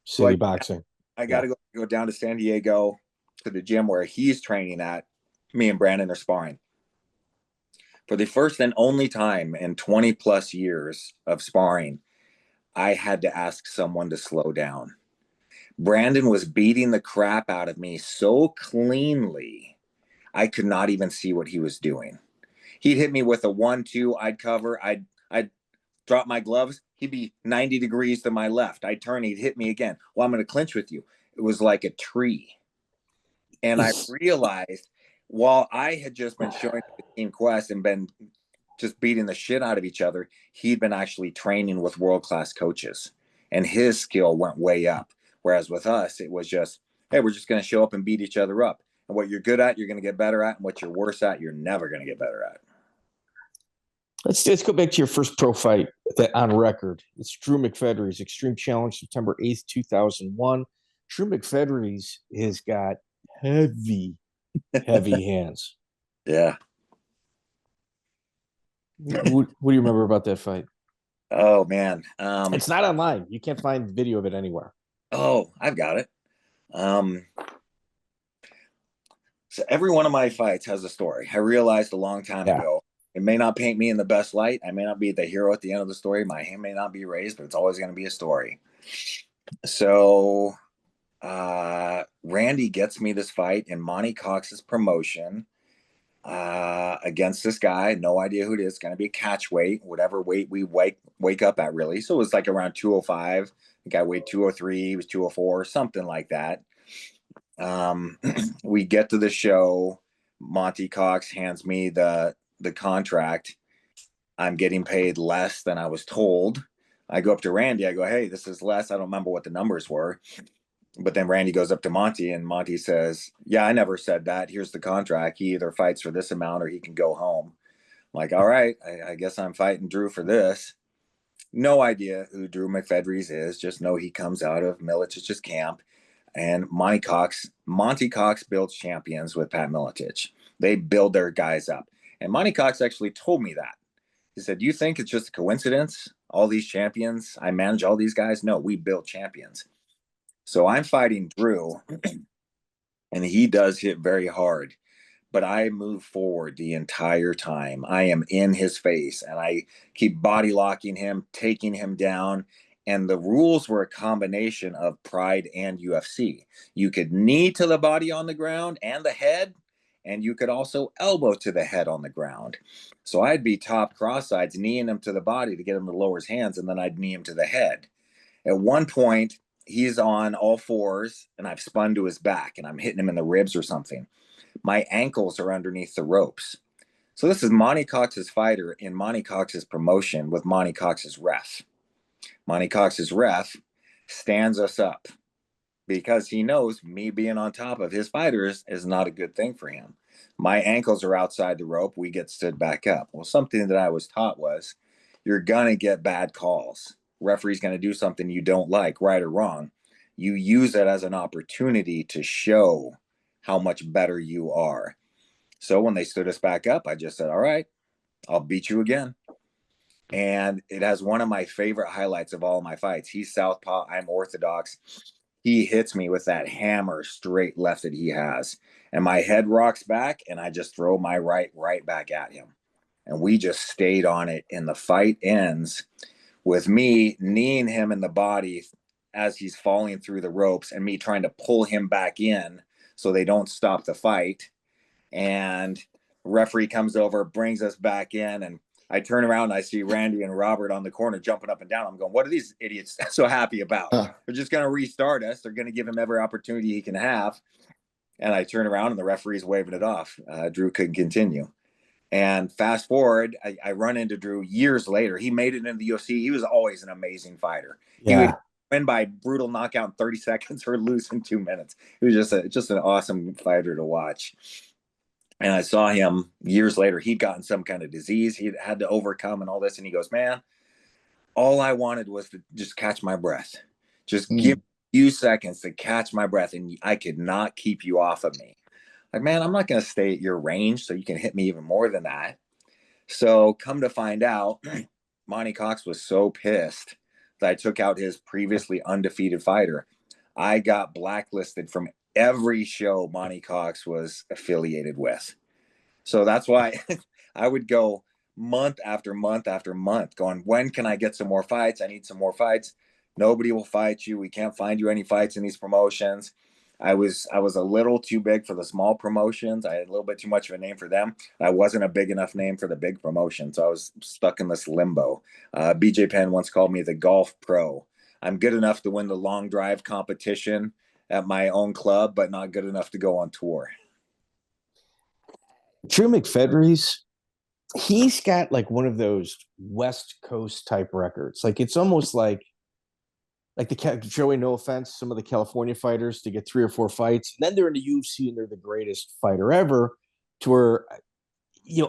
City boxing. I got to go down to San Diego to the gym where he's training at. Me and Brandon are sparring. For the first and only time in 20 plus years of sparring, I had to ask someone to slow down. Brandon was beating the crap out of me so cleanly, I could not even see what he was doing. He'd hit me with a 1-2, I'd cover, I'd drop my gloves, he'd be 90 degrees to my left. I'd turn, he'd hit me again. Well, I'm going to clinch with you. It was like a tree. And I realized while I had just been showing the Team Quest and been just beating the shit out of each other, he'd been actually training with world-class coaches, and his skill went way up. Whereas with us, it was just, hey, we're just going to show up and beat each other up. And what you're good at, you're going to get better at. And what you're worse at, you're never going to get better at. Let's go back to your first pro fight that on record. It's Drew McFedries, Extreme Challenge, September 8th, 2001. Drew McFedries has got heavy hands. Yeah. What do you remember about that fight? Oh, man. It's not online. You can't find video of it anywhere. Oh, I've got it. So every one of my fights has a story. I realized a long time ago, it may not paint me in the best light. I may not be the hero at the end of the story. My hand may not be raised, but it's always going to be a story. So Randy gets me this fight in Monty Cox's promotion against this guy. No idea who it is. It's going to be a catch weight, whatever weight we wake up at, really. So it was like around 205. The guy weighed 203. He was 204, something like that. We get to the show. Monty Cox hands me the contract. I'm getting paid less than I was told. I go up to Randy. I go, hey, this is less. I don't remember what the numbers were. But then Randy goes up to Monty, and Monty says, yeah, I never said that. Here's the contract. He either fights for this amount or he can go home. I'm like, all right, I guess I'm fighting Drew for this. No idea who Drew McFedries is. Just know he comes out of Militich's camp. And Monty Cox builds champions with Pat Militich. They build their guys up. And Monty Cox actually told me that. He said, you think it's just a coincidence? All these champions, I manage all these guys? No, we build champions. So I'm fighting Drew, and he does hit very hard. But I move forward the entire time. I am in his face, and I keep body locking him, taking him down. And the rules were a combination of Pride and UFC. You could knee to the body on the ground and the head, and you could also elbow to the head on the ground. So I'd be top cross-sides, kneeing him to the body to get him to lower his hands, and then I'd knee him to the head. At one point, he's on all fours, and I've spun to his back, and I'm hitting him in the ribs or something. My ankles are underneath the ropes. So this is Monty Cox's fighter in Monty Cox's promotion with Monty Cox's ref. Monty Cox's ref stands us up because he knows me being on top of his fighters is not a good thing for him. My ankles are outside the rope. We get stood back up. Well, something that I was taught was you're going to get bad calls. Referee's going to do something you don't like, right or wrong. You use it as an opportunity to show how much better you are. So when they stood us back up, I just said, all right, I'll beat you again. And it has one of my favorite highlights of all my fights. He's southpaw, I'm orthodox. He hits me with that hammer straight left that he has. And my head rocks back, and I just throw my right back at him. And we just stayed on it. And the fight ends with me kneeing him in the body as he's falling through the ropes and me trying to pull him back in so they don't stop the fight. And referee comes over, brings us back in, and I turn around and I see Randy and Robert on the corner jumping up and down. I'm going, what are these idiots so happy about? They're just going to restart us. They're going to give him every opportunity he can have. And I turn around and the referee's waving it off. Drew couldn't continue. And fast forward, I run into Drew years later. He made it into the UFC. He was always an amazing fighter. Yeah. He would win by brutal knockout in 30 seconds or lose in 2 minutes. He was just an awesome fighter to watch. And I saw him years later. He'd gotten some kind of disease he had to overcome and all this. And he goes, man, all I wanted was to just catch my breath. Just give me a few seconds to catch my breath. And I could not keep you off of me. Like, man, I'm not going to stay at your range so you can hit me even more than that. So come to find out, Monty Cox was so pissed that I took out his previously undefeated fighter. I got blacklisted from every show Monty Cox was affiliated with. So that's why I would go month after month after month going, when can I get some more fights? I need some more fights. Nobody will fight you. We can't find you any fights in these promotions. I was a little too big for the small promotions. I had a little bit too much of a name for them. I wasn't a big enough name for the big promotion. So I was stuck in this limbo. BJ Penn once called me the golf pro. I'm good enough to win the long drive competition at my own club, but not good enough to go on tour. Drew McFedries, he's got like one of those West Coast type records. Like it's almost like Joey, no offense, some of the California fighters to get 3 or 4 fights, and then they're in the UFC and they're the greatest fighter ever. To where,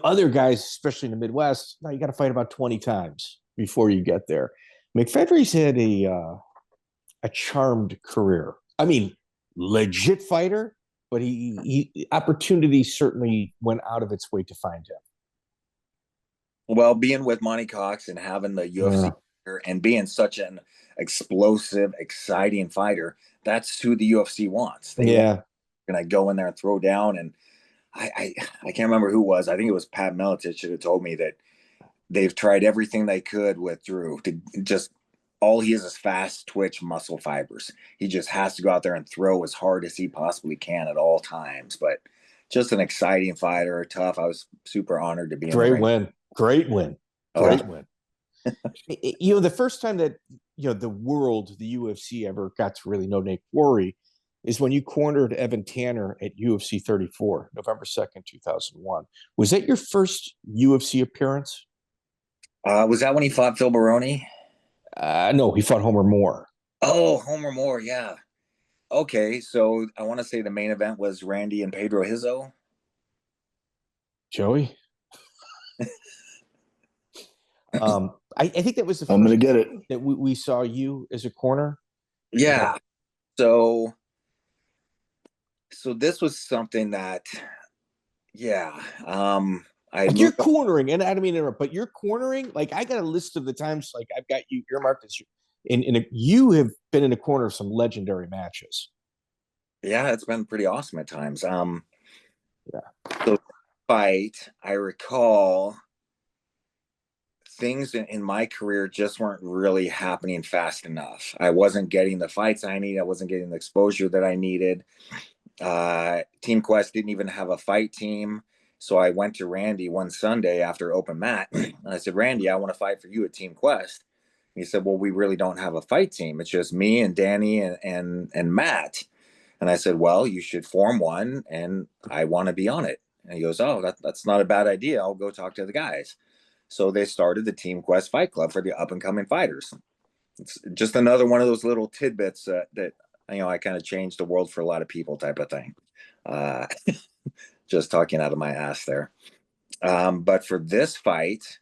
other guys, especially in the Midwest, now you got to fight about 20 times before you get there. McFedries had a charmed career. I mean, legit fighter, but he opportunity certainly went out of its way to find him. Well, being with Monty Cox and having the UFC and being such an explosive, exciting fighter, that's who the UFC wants. They want to go in there and throw down. And I can't remember who it was. I think it was Pat Miletich should have told me that they've tried everything they could with Drew to just all he is fast twitch muscle fibers. He just has to go out there and throw as hard as he possibly can at all times. But just an exciting fighter, tough. I was super honored to be in the ring. Great win. The first time that the world, the UFC ever got to really know Nate Quarry is when you cornered Evan Tanner at UFC 34, November 2nd, 2001. Was that your first UFC appearance? Was that when he fought Phil Baroni? No, he fought Homer Moore. Oh, Homer Moore, yeah. Okay, so I want to say the main event was Randy and Pedro Hizzo. Joey? I think that was the first I'm going to get it. That we saw you as a corner. Yeah. So this was something that, you're cornering, and I don't mean to interrupt, but you're cornering. Like I got a list of the times, like I've got you earmarked as you have been in a corner of some legendary matches. Yeah, it's been pretty awesome at times. So fight, I recall things in my career just weren't really happening fast enough. I wasn't getting the fights I needed. I wasn't getting the exposure that I needed. Team Quest didn't even have a fight team. So I went to Randy one Sunday after open mat and I said, Randy, I want to fight for you at Team Quest. And he said, well, we really don't have a fight team. It's just me and Danny and Matt. And I said, well, you should form one and I want to be on it. And he goes, oh, that's not a bad idea. I'll go talk to the guys. So they started the Team Quest Fight Club for the up and coming fighters. It's just another one of those little tidbits that I kind of changed the world for a lot of people type of thing. Just talking out of my ass there. But for this fight,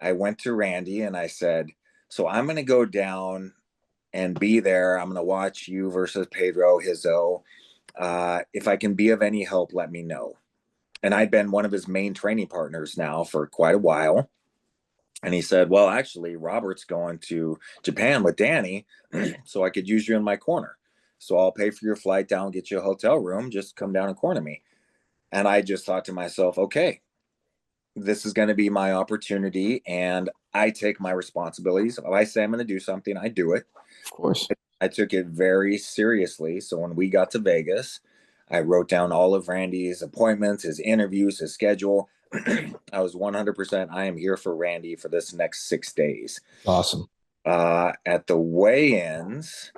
I went to Randy and I said, so I'm going to go down and be there. I'm going to watch you versus Pedro Hizzo. If I can be of any help, let me know. and I'd been one of his main training partners now for quite a while. And he said, well, actually, Robert's going to Japan with Danny, so I could use you in my corner. So I'll pay for your flight down, get you a hotel room, just come down and corner me. And I just thought to myself, okay, this is going to be my opportunity, and I take my responsibilities. If I say I'm going to do something, I do it. Of course. I took it very seriously. So when we got to Vegas, I wrote down all of Randy's appointments, his interviews, his schedule. I was 100%. I am here for Randy for this next 6 days. Awesome. At the weigh-ins,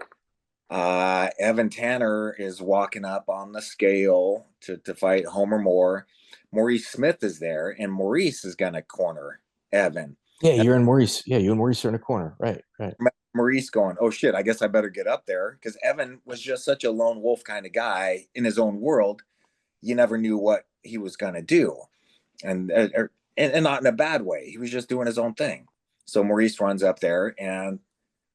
Evan Tanner is walking up on the scale to fight Homer Moore. Maurice Smith is there, and Maurice is going to corner Evan. Yeah, you're in Maurice. Yeah, you and Maurice are in a corner. Right. Maurice going, oh shit, I guess I better get up there, because Evan was just such a lone wolf kind of guy in his own world. You never knew what he was going to do, and not in a bad way. He was just doing his own thing. So Maurice runs up there, and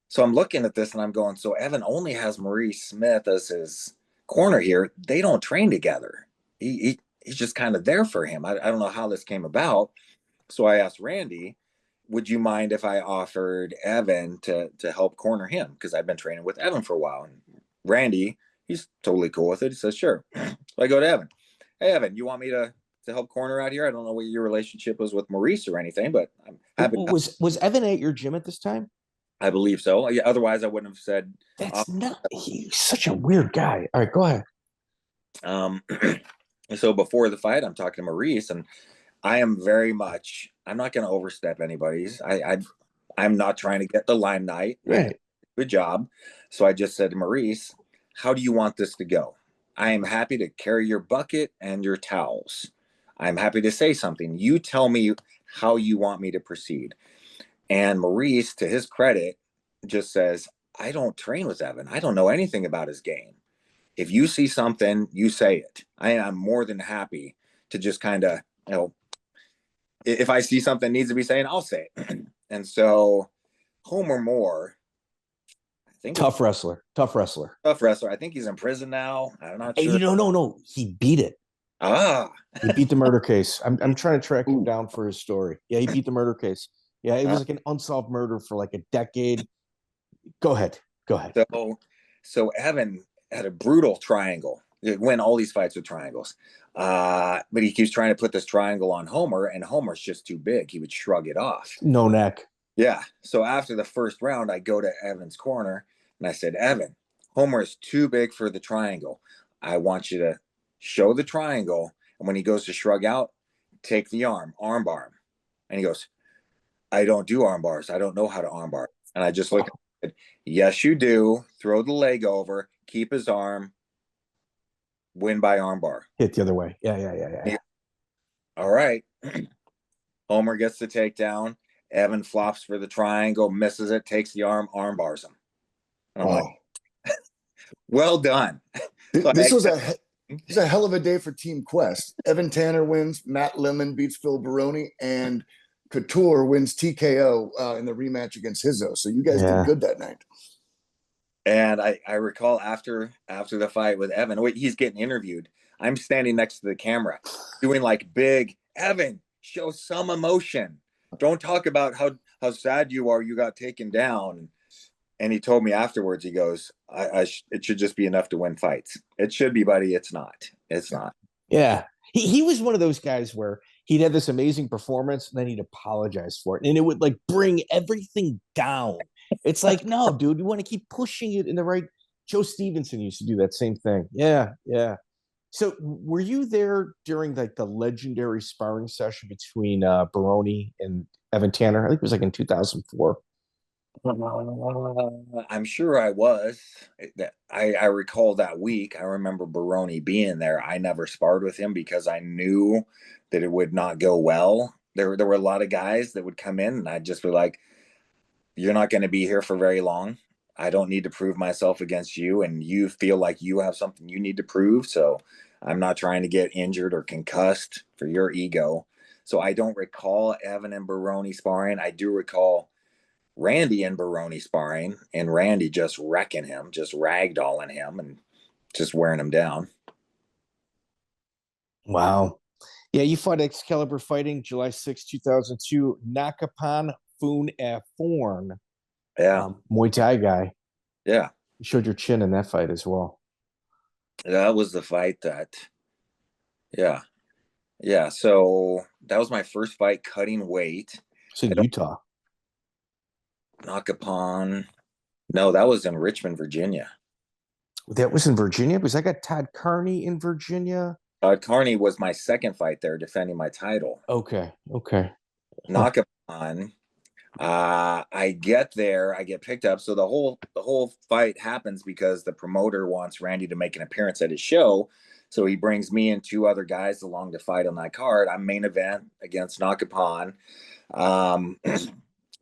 so I'm looking at this and I'm going, so Evan only has Maurice Smith as his corner here. They don't train together. He's just kind of there for him. I don't know how this came about. So I asked Randy, would you mind if I offered Evan to help corner him? Because I've been training with Evan for a while. And Randy, he's totally cool with it. He says, sure. So I go to Evan. Hey, Evan, you want me to help corner out here? I don't know what your relationship was with Maurice or anything, but I'm happy. Was Evan at your gym at this time? I believe so. Yeah, otherwise, I wouldn't have said. That's not. He's such a weird guy. All right, go ahead. So before the fight, I'm talking to Maurice, and I am very much. I'm not going to overstep anybody's. I'm not trying to get the limelight. Right. Good job. So I just said to Maurice, how do you want this to go? I am happy to carry your bucket and your towels. I'm happy to say something. You tell me how you want me to proceed. And Maurice, to his credit, just says, I don't train with Evan. I don't know anything about his game. If you see something, you say it. I am more than happy to just kind of, if I see something needs to be saying, I'll say it. And so Homer Moore, I think tough wrestler. I think he's in prison now. I'm not sure. Hey, no. He beat it. He beat the murder case. I'm trying to track him down for his story. Yeah, he beat the murder case. Yeah, it was like an unsolved murder for like a decade. Go ahead. So Evan had a brutal triangle. He'd win all these fights with triangles. But he keeps trying to put this triangle on Homer, and Homer's just too big. He would shrug it off. No neck. Yeah. So after the first round, I go to Evan's corner, and I said, Evan, Homer is too big for the triangle. I want you to show the triangle, and when he goes to shrug out, take the arm bar him. And he goes, I don't do arm bars. I don't know how to arm bar. And I just look at it. Yes, you do. Throw the leg over, keep his arm, win by arm bar. Hit the other way. Yeah. All right. Homer gets the takedown. Evan flops for the triangle, misses it, takes the arm bars him. And I'm like, well done. This was a hell of a day for Team Quest. Evan Tanner wins. Matt Lemon beats Phil Baroni, and Couture wins TKO in the rematch against Hizzo. So you guys did good that night. And I recall after the fight with Evan, he's getting interviewed. I'm standing next to the camera doing like big, Evan, show some emotion. Don't talk about how sad you are. You got taken down. And he told me afterwards, he goes, it should just be enough to win fights. It should be, buddy. It's not. Yeah. He was one of those guys where he'd have this amazing performance and then he'd apologize for it. And it would like bring everything down. It's like, no, dude, you want to keep pushing it in the right. Joe Stevenson used to do that same thing. Yeah. So were you there during like the legendary sparring session between Baroni and Evan Tanner? I think it was like in 2004. I'm sure I was. I recall that week. I remember Baroni being there. I never sparred with him because I knew that it would not go well. There were a lot of guys that would come in, and I'd just be like, you're not going to be here for very long. I don't need to prove myself against you, and you feel like you have something you need to prove. So I'm not trying to get injured or concussed for your ego. So I don't recall Evan and Baroni sparring. I do recall Randy and Baroni sparring, and Randy just wrecking him, just ragdolling him and just wearing him down. Wow. Yeah, you fought Excalibur Fighting July 6, 2002. Nakapan Phunhephorn, Yeah. Muay Thai guy. Yeah. You showed your chin in that fight as well. That was the fight that, yeah. Yeah. So that was my first fight cutting weight. It's in I don't Utah. knock upon. No, that was in Richmond, Virginia. That was in Virginia because I got Todd Carney in Virginia. Carney was my second fight there, defending my title. Okay. Huh. Knock upon. I get there, I get picked up. So the whole fight happens because the promoter wants Randy to make an appearance at his show. So he brings me and two other guys along to fight on that card. I'm main event against Nakapan. Um,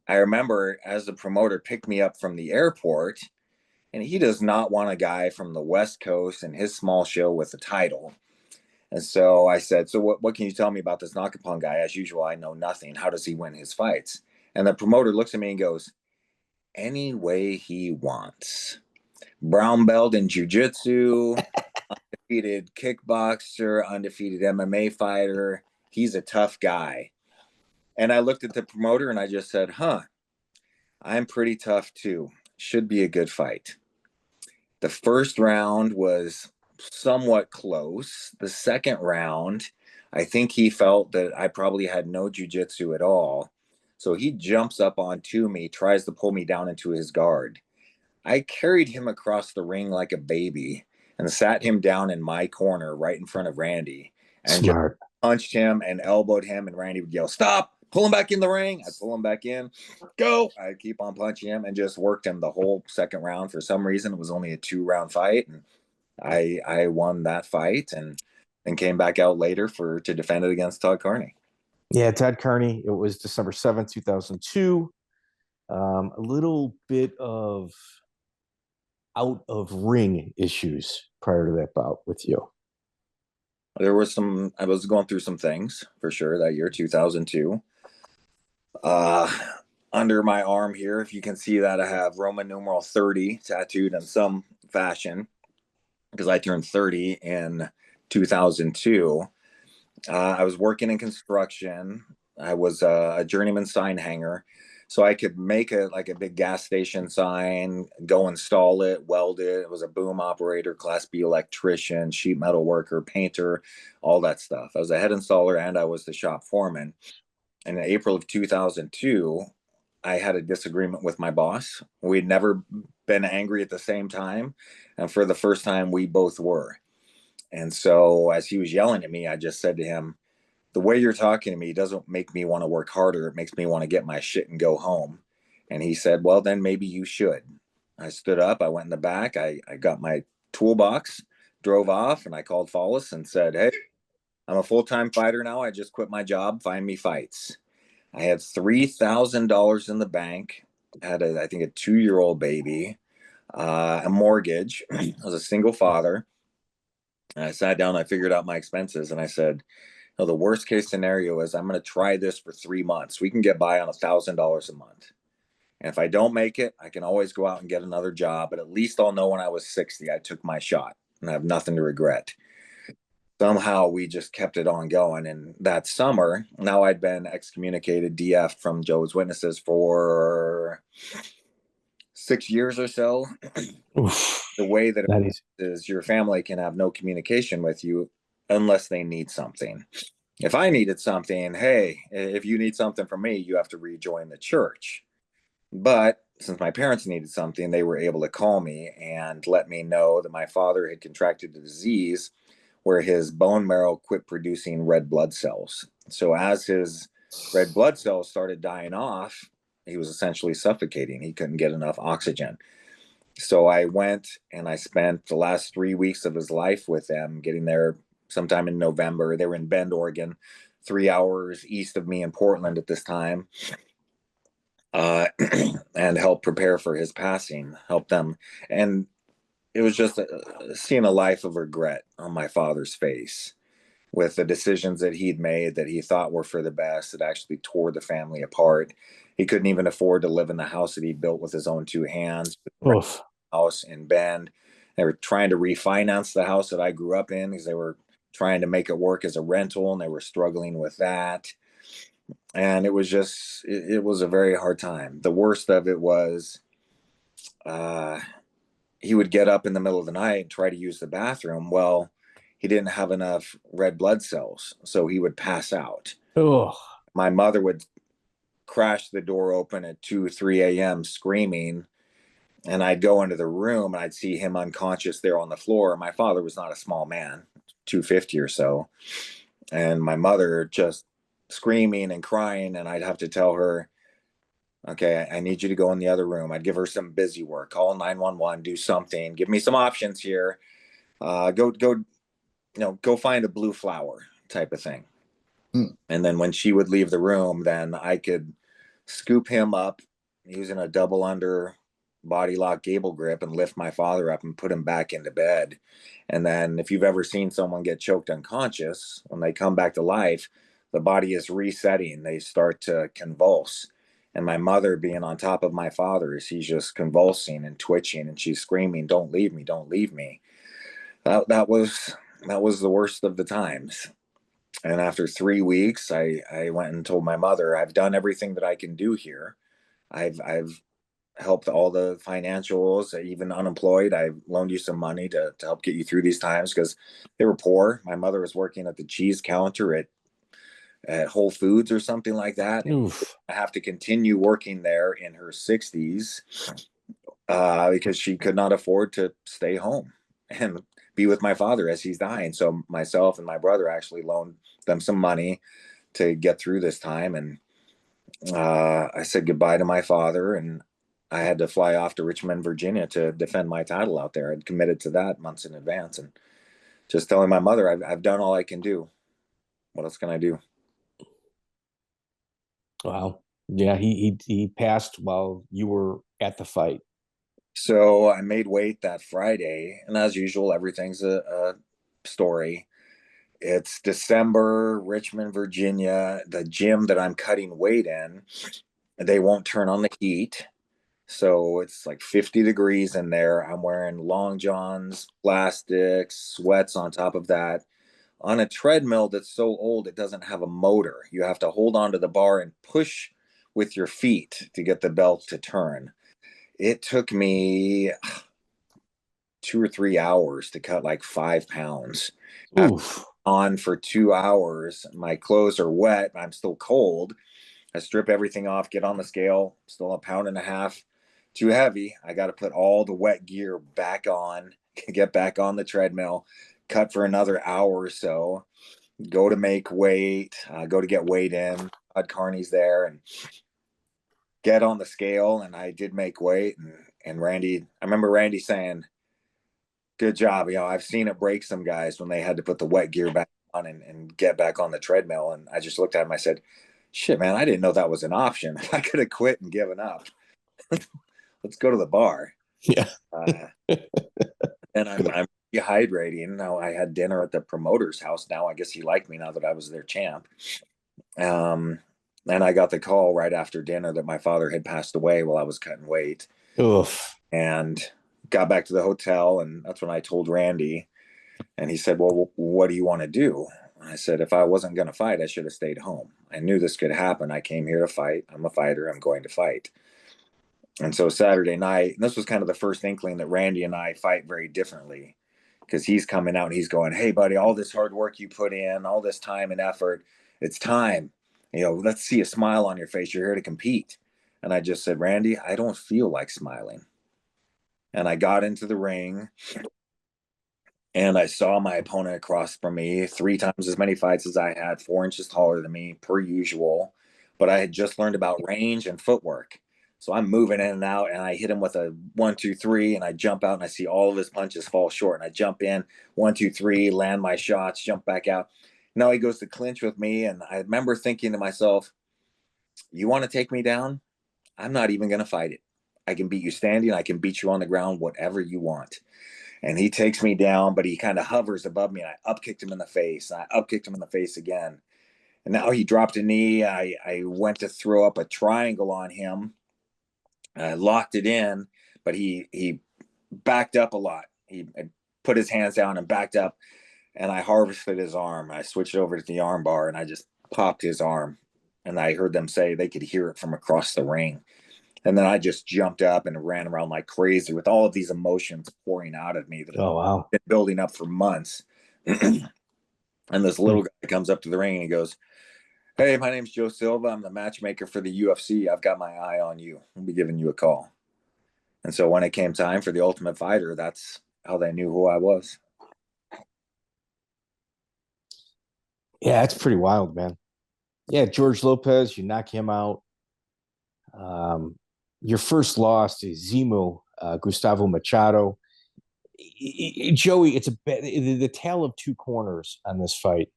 I remember as the promoter picked me up from the airport, and he does not want a guy from the West Coast and his small show with the title. And so I said, so what can you tell me about this Nakapan guy? As usual, I know nothing. How does he win his fights? And the promoter looks at me and goes, any way he wants. Brown belt in jiu-jitsu, undefeated kickboxer, undefeated MMA fighter. He's a tough guy. And I looked at the promoter and I just said, I'm pretty tough too. Should be a good fight. The first round was somewhat close. The second round, I think he felt that I probably had no jiu-jitsu at all. So he jumps up onto me, tries to pull me down into his guard. I carried him across the ring like a baby and sat him down in my corner right in front of Randy and just Smart. punched him and elbowed him. And Randy would yell, stop, pull him back in the ring. I'd pull him back in, go. I'd keep on punching him and just worked him the whole second round. For some reason, it was only a 2-round fight. And I won that fight and came back out later to defend it against Todd Carney. Yeah, Todd Carney. It was December 7th, 2002. A little bit of out of ring issues prior to that bout with you. There was I was going through some things for sure that year, 2002. Under my arm here, if you can see that, I have Roman numeral 30 tattooed in some fashion because I turned 30 in 2002. I was working in construction. I was a journeyman sign hanger. So I could make a big gas station sign, go install it, weld it. It was a boom operator, class B electrician, sheet metal worker, painter, all that stuff. I was a head installer and I was the shop foreman. And in April of 2002, I had a disagreement with my boss. We'd never been angry at the same time. And for the first time, we both were. And so as he was yelling at me, I just said to him, the way you're talking to me doesn't make me want to work harder. It makes me want to get my shit and go home. And he said, well, then maybe you should. I stood up. I went in the back. I got my toolbox, drove off, and I called Follis and said, hey, I'm a full-time fighter now. I just quit my job. Find me fights. I had $3,000 in the bank. I had, I think, a 2-year-old baby, a mortgage. I was a single father. And I sat down, I figured out my expenses, and I said, no, the worst case scenario is I'm going to try this for 3 months. We can get by on $1,000 a month. And if I don't make it, I can always go out and get another job. But at least I'll know when I was 60, I took my shot and I have nothing to regret. Somehow we just kept it on going. And that summer, now I'd been excommunicated, DF from Jehovah's Witnesses for 6 years or so. The way that it is, your family can have no communication with you unless they need something. If I needed something, hey, if you need something from me, you have to rejoin the church. But since my parents needed something, they were able to call me and let me know that my father had contracted a disease where his bone marrow quit producing red blood cells. So as his red blood cells started dying off, he was essentially suffocating. He couldn't get enough oxygen. So I went and I spent the last 3 weeks of his life with them, getting there sometime in November. They were in Bend, Oregon, 3 hours east of me in Portland at this time, and helped prepare for his passing, help them. And it was just seeing a life of regret on my father's face with the decisions that he'd made that he thought were for the best that actually tore the family apart. He couldn't even afford to live in the house that he built with his own 2 hands. House in Bend. They were trying to refinance the house that I grew up in because they were trying to make it work as a rental, and they were struggling with that. And it was just, it was a very hard time. The worst of it was, he would get up in the middle of the night and try to use the bathroom. Well, he didn't have enough red blood cells, so he would pass out. Oh, My mother would crash the door open at 2, 3 a.m. screaming, and I'd go into the room and I'd see him unconscious there on the floor. My father was not a small man, 250 or so. And my mother just screaming and crying, and I'd have to tell her, okay, I need you to go in the other room. I'd give her some busy work, call 911, do something, give me some options here. Go find a blue flower type of thing. And then when she would leave the room, then I could scoop him up using a double under body lock gable grip and lift my father up and put him back into bed. And then if you've ever seen someone get choked unconscious, when they come back to life, the body is resetting. They start to convulse. And my mother being on top of my father as he's just convulsing and twitching, and she's screaming, "Don't leave me, don't leave me." That was the worst of the times. And after 3 weeks, I went and told my mother, I've done everything that I can do here. I've helped all the financials, even unemployed. I loaned you some money to help get you through these times because they were poor. My mother was working at the cheese counter at Whole Foods or something like that. And I have to continue working there in her 60s because she could not afford to stay home and be with my father as he's dying. So myself and my brother actually loaned them some money to get through this time. And I said goodbye to my father, and I had to fly off to Richmond, Virginia to defend my title out there. I'd committed to that months in advance, and just telling my mother, I've done all I can do. What else can I do? wow. Yeah, he passed while you were at the fight. So I made weight that Friday, and as usual, everything's a story. It's December, Richmond, Virginia. The gym that I'm cutting weight in, they won't turn on the heat. So it's like 50 degrees in there. I'm wearing long johns, plastics, sweats on top of that. On a treadmill that's so old, it doesn't have a motor. You have to hold onto the bar and push with your feet to get the belt to turn. It took me 2 or 3 hours to cut like 5 pounds. Oof. On for 2 hours, my clothes are wet. I'm still cold. I strip everything off, get on the scale, still 1.5 pounds too heavy. I got to put all the wet gear back on, get back on the treadmill, cut for another hour or so, go to make weight, go to get weight in. Todd Carney's there, and get on the scale. And I did make weight. And Randy, I remember Randy saying, "Good job. I've seen it break some guys when they had to put the wet gear back on and get back on the treadmill." And I just looked at him. I said, "Shit, man, I didn't know that was an option. I could have quit and given up. Let's go to the bar." Yeah. And I'm dehydrating. Now I had dinner at the promoter's house. Now I guess he liked me now that I was their champ. And I got the call right after dinner that my father had passed away while I was cutting weight. Oof. And got back to the hotel, and that's when I told Randy, and he said, "Well, what do you want to do?" And I said, "If I wasn't going to fight, I should have stayed home. I knew this could happen. I came here to fight. I'm a fighter. I'm going to fight." And so Saturday night, and this was kind of the first inkling that Randy and I fight very differently, because he's coming out and he's going, "Hey, buddy, all this hard work you put in, all this time and effort, it's time. Let's see a smile on your face. You're here to compete." And I just said, "Randy, I don't feel like smiling." And I got into the ring, and I saw my opponent across from me, 3 times as many fights as I had, 4 inches taller than me, per usual. But I had just learned about range and footwork. So I'm moving in and out, and I hit him with a 1, 2, 3, and I jump out, and I see all of his punches fall short. And I jump in, 1, 2, 3, land my shots, jump back out. Now he goes to clinch with me, and I remember thinking to myself, "You want to take me down? I'm not even going to fight it. I can beat you standing. I can beat you on the ground, whatever you want." And he takes me down, but he kind of hovers above me, and I upkicked him in the face. And I upkicked him in the face again. And now he dropped a knee. I went to throw up a triangle on him. I locked it in, but he backed up a lot. He put his hands down and backed up. and I harvested his arm. I switched over to the arm bar and I just popped his arm. And I heard them say they could hear it from across the ring. And then I just jumped up and ran around like crazy with all of these emotions pouring out of me that Oh, wow. had been building up for months. And this little guy comes up to the ring and he goes, "Hey, my name's Joe Silva. I'm the matchmaker for the UFC. I've got my eye on you. I'll be giving you a call." And so when it came time for the Ultimate Fighter, that's how they knew who I was. Yeah, it's pretty wild, man. Yeah, George Lopez, you knock him out. Your first loss is Zemo, Gustavo Machado. Joey, it's the tale of two corners on this fight.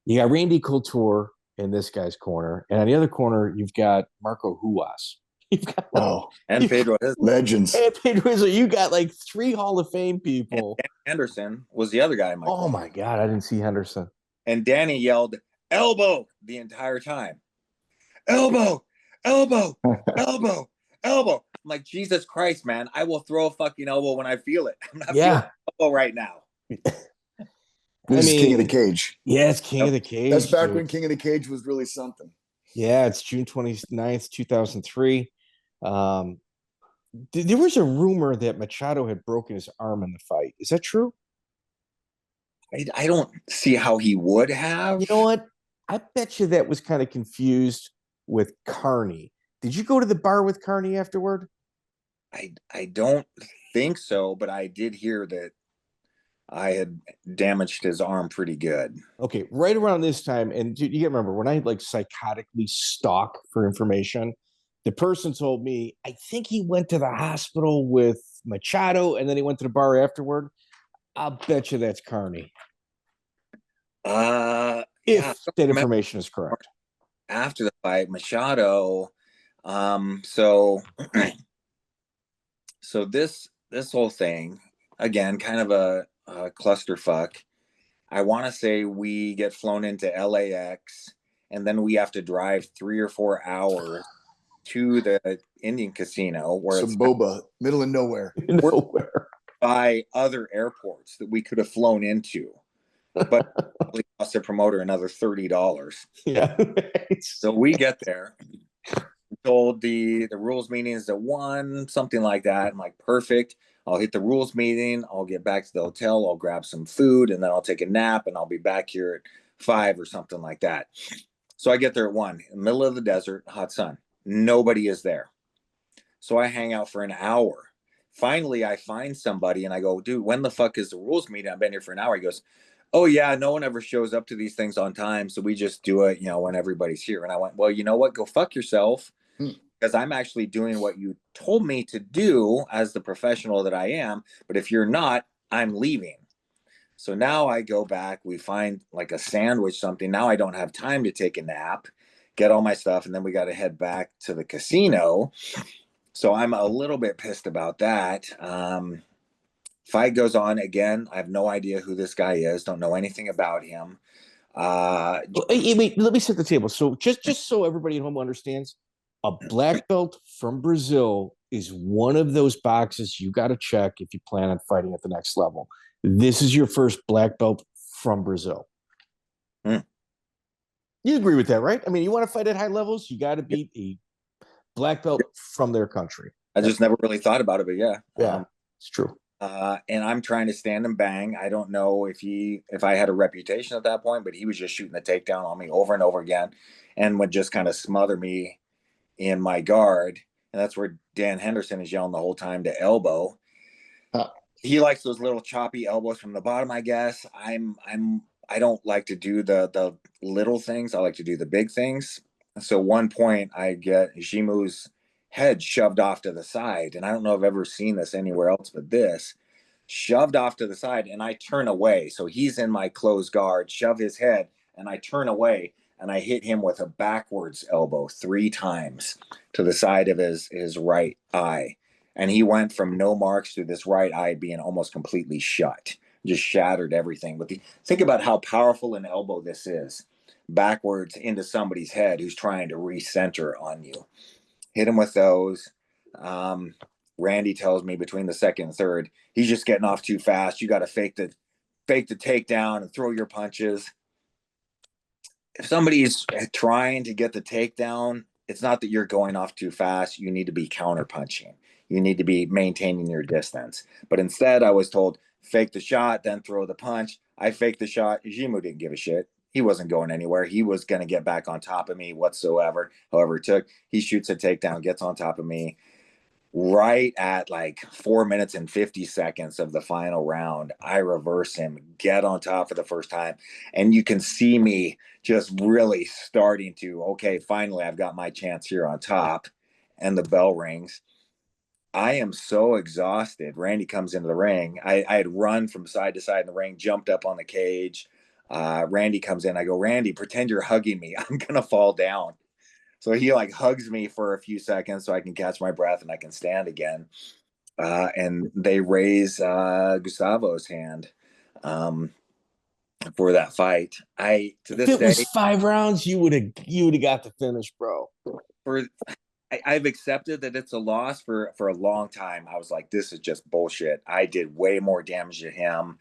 You got Randy Couture in this guy's corner, and on the other corner, you've got Marco Huas. You've got and Pedro legends. And Pedro, you got like 3 Hall of Fame people. And Dan Henderson was the other guy in my corner. My God, I didn't see Henderson. And Danny yelled, "Elbow," the entire time. Elbow, elbow, elbow, elbow. I'm like, Jesus Christ, man, I will throw a fucking elbow when I feel it. I'm not feeling elbow right now. This is King of the Cage. Yeah, it's King of the Cage. That's back when King of the Cage was really something. Yeah, it's June 29th, 2003. There was a rumor that Machado had broken his arm in the fight. Is that true? I don't see how he would have. You know what? I bet you that was kind of confused with Carney. Did you go to the bar with Carney afterward? I don't think so, but I did hear that I had damaged his arm pretty good. Okay, right around this time, and you gotta remember, when I like psychotically stalk for information, the person told me, I think he went to the hospital with Machado and then he went to the bar afterward. I'll bet you that's Carney. If that information is correct. After the fight, Machado, so this whole thing, again, kind of a clusterfuck. I want to say we get flown into LAX and then we have to drive 3 or 4 hours to the Indian casino where it's boba, middle of nowhere. By other airports that we could have flown into, but probably cost the promoter another $30. Yeah. So we get there. Told the rules meeting is at 1, something like that. I'm like, perfect. I'll hit the rules meeting. I'll get back to the hotel. I'll grab some food and then I'll take a nap and I'll be back here at 5 or something like that. So I get there at 1, in the middle of the desert, hot sun. Nobody is there. So I hang out for an hour. Finally, I find somebody and I go, "Dude, when the fuck is the rules meeting? I've been here for an hour." He goes, "Oh yeah, no one ever shows up to these things on time. So we just do it, when everybody's here." And I went, "Well, you know what? Go fuck yourself. Because I'm actually doing what you told me to do as the professional that I am. But if you're not, I'm leaving." So now I go back. We find like a sandwich, something. Now I don't have time to take a nap, get all my stuff. And then we got to head back to the casino. So I'm a little bit pissed about that. Fight goes on again. I have no idea who this guy is. Don't know anything about him. Wait, let me set the table. So just so everybody at home understands, a black belt from Brazil is one of those boxes you got to check if you plan on fighting at the next level. This is your first black belt from Brazil. You agree with that, right? I mean, you want to fight at high levels, you got to beat a black belt from their country. I just never really thought about it, but yeah. It's true. And I'm trying to stand and bang. I don't know if I had a reputation at that point, but he was just shooting the takedown on me over and over again and would just kind of smother me in my guard. And that's where Dan Henderson is yelling the whole time to elbow. He likes those little choppy elbows from the bottom, I guess. I don't like to do the little things. I like to do the big things. So one point I get Jimu's head shoved off to the side. And I don't know if I've ever seen this anywhere else but this. Shoved off to the side and I turn away. So he's in my closed guard, shove his head, and I turn away and I hit him with a backwards elbow 3 times to the side of his right eye. And he went from no marks to this right eye being almost completely shut. Just shattered everything. But think about how powerful an elbow this is. Backwards into somebody's head who's trying to recenter on you. Hit him with those. Randy tells me between the second and third, he's just getting off too fast. You got to fake fake the takedown and throw your punches. If somebody's trying to get the takedown, it's not that you're going off too fast. You need to be counter punching. You need to be maintaining your distance. But instead, I was told, fake the shot, then throw the punch. I faked the shot. Jimu didn't give a shit. He wasn't going anywhere. He was going to get back on top of me whatsoever, however it took. He shoots a takedown, gets on top of me. Right at like 4 minutes and 50 seconds of the final round, I reverse him, get on top for the first time. And you can see me just really starting to, okay, finally, I've got my chance here on top. And the bell rings. I am so exhausted. Randy comes into the ring. I had run from side to side in the ring, jumped up on the cage. Randy comes in. I go, Randy, pretend you're hugging me. I'm going to fall down. So he like hugs me for a few seconds so I can catch my breath and I can stand again. And they raise Gustavo's hand for that fight. To this if it day, was 5 rounds, you would have got the finish, bro. I've accepted that it's a loss for a long time. I was like, this is just bullshit. I did way more damage to him.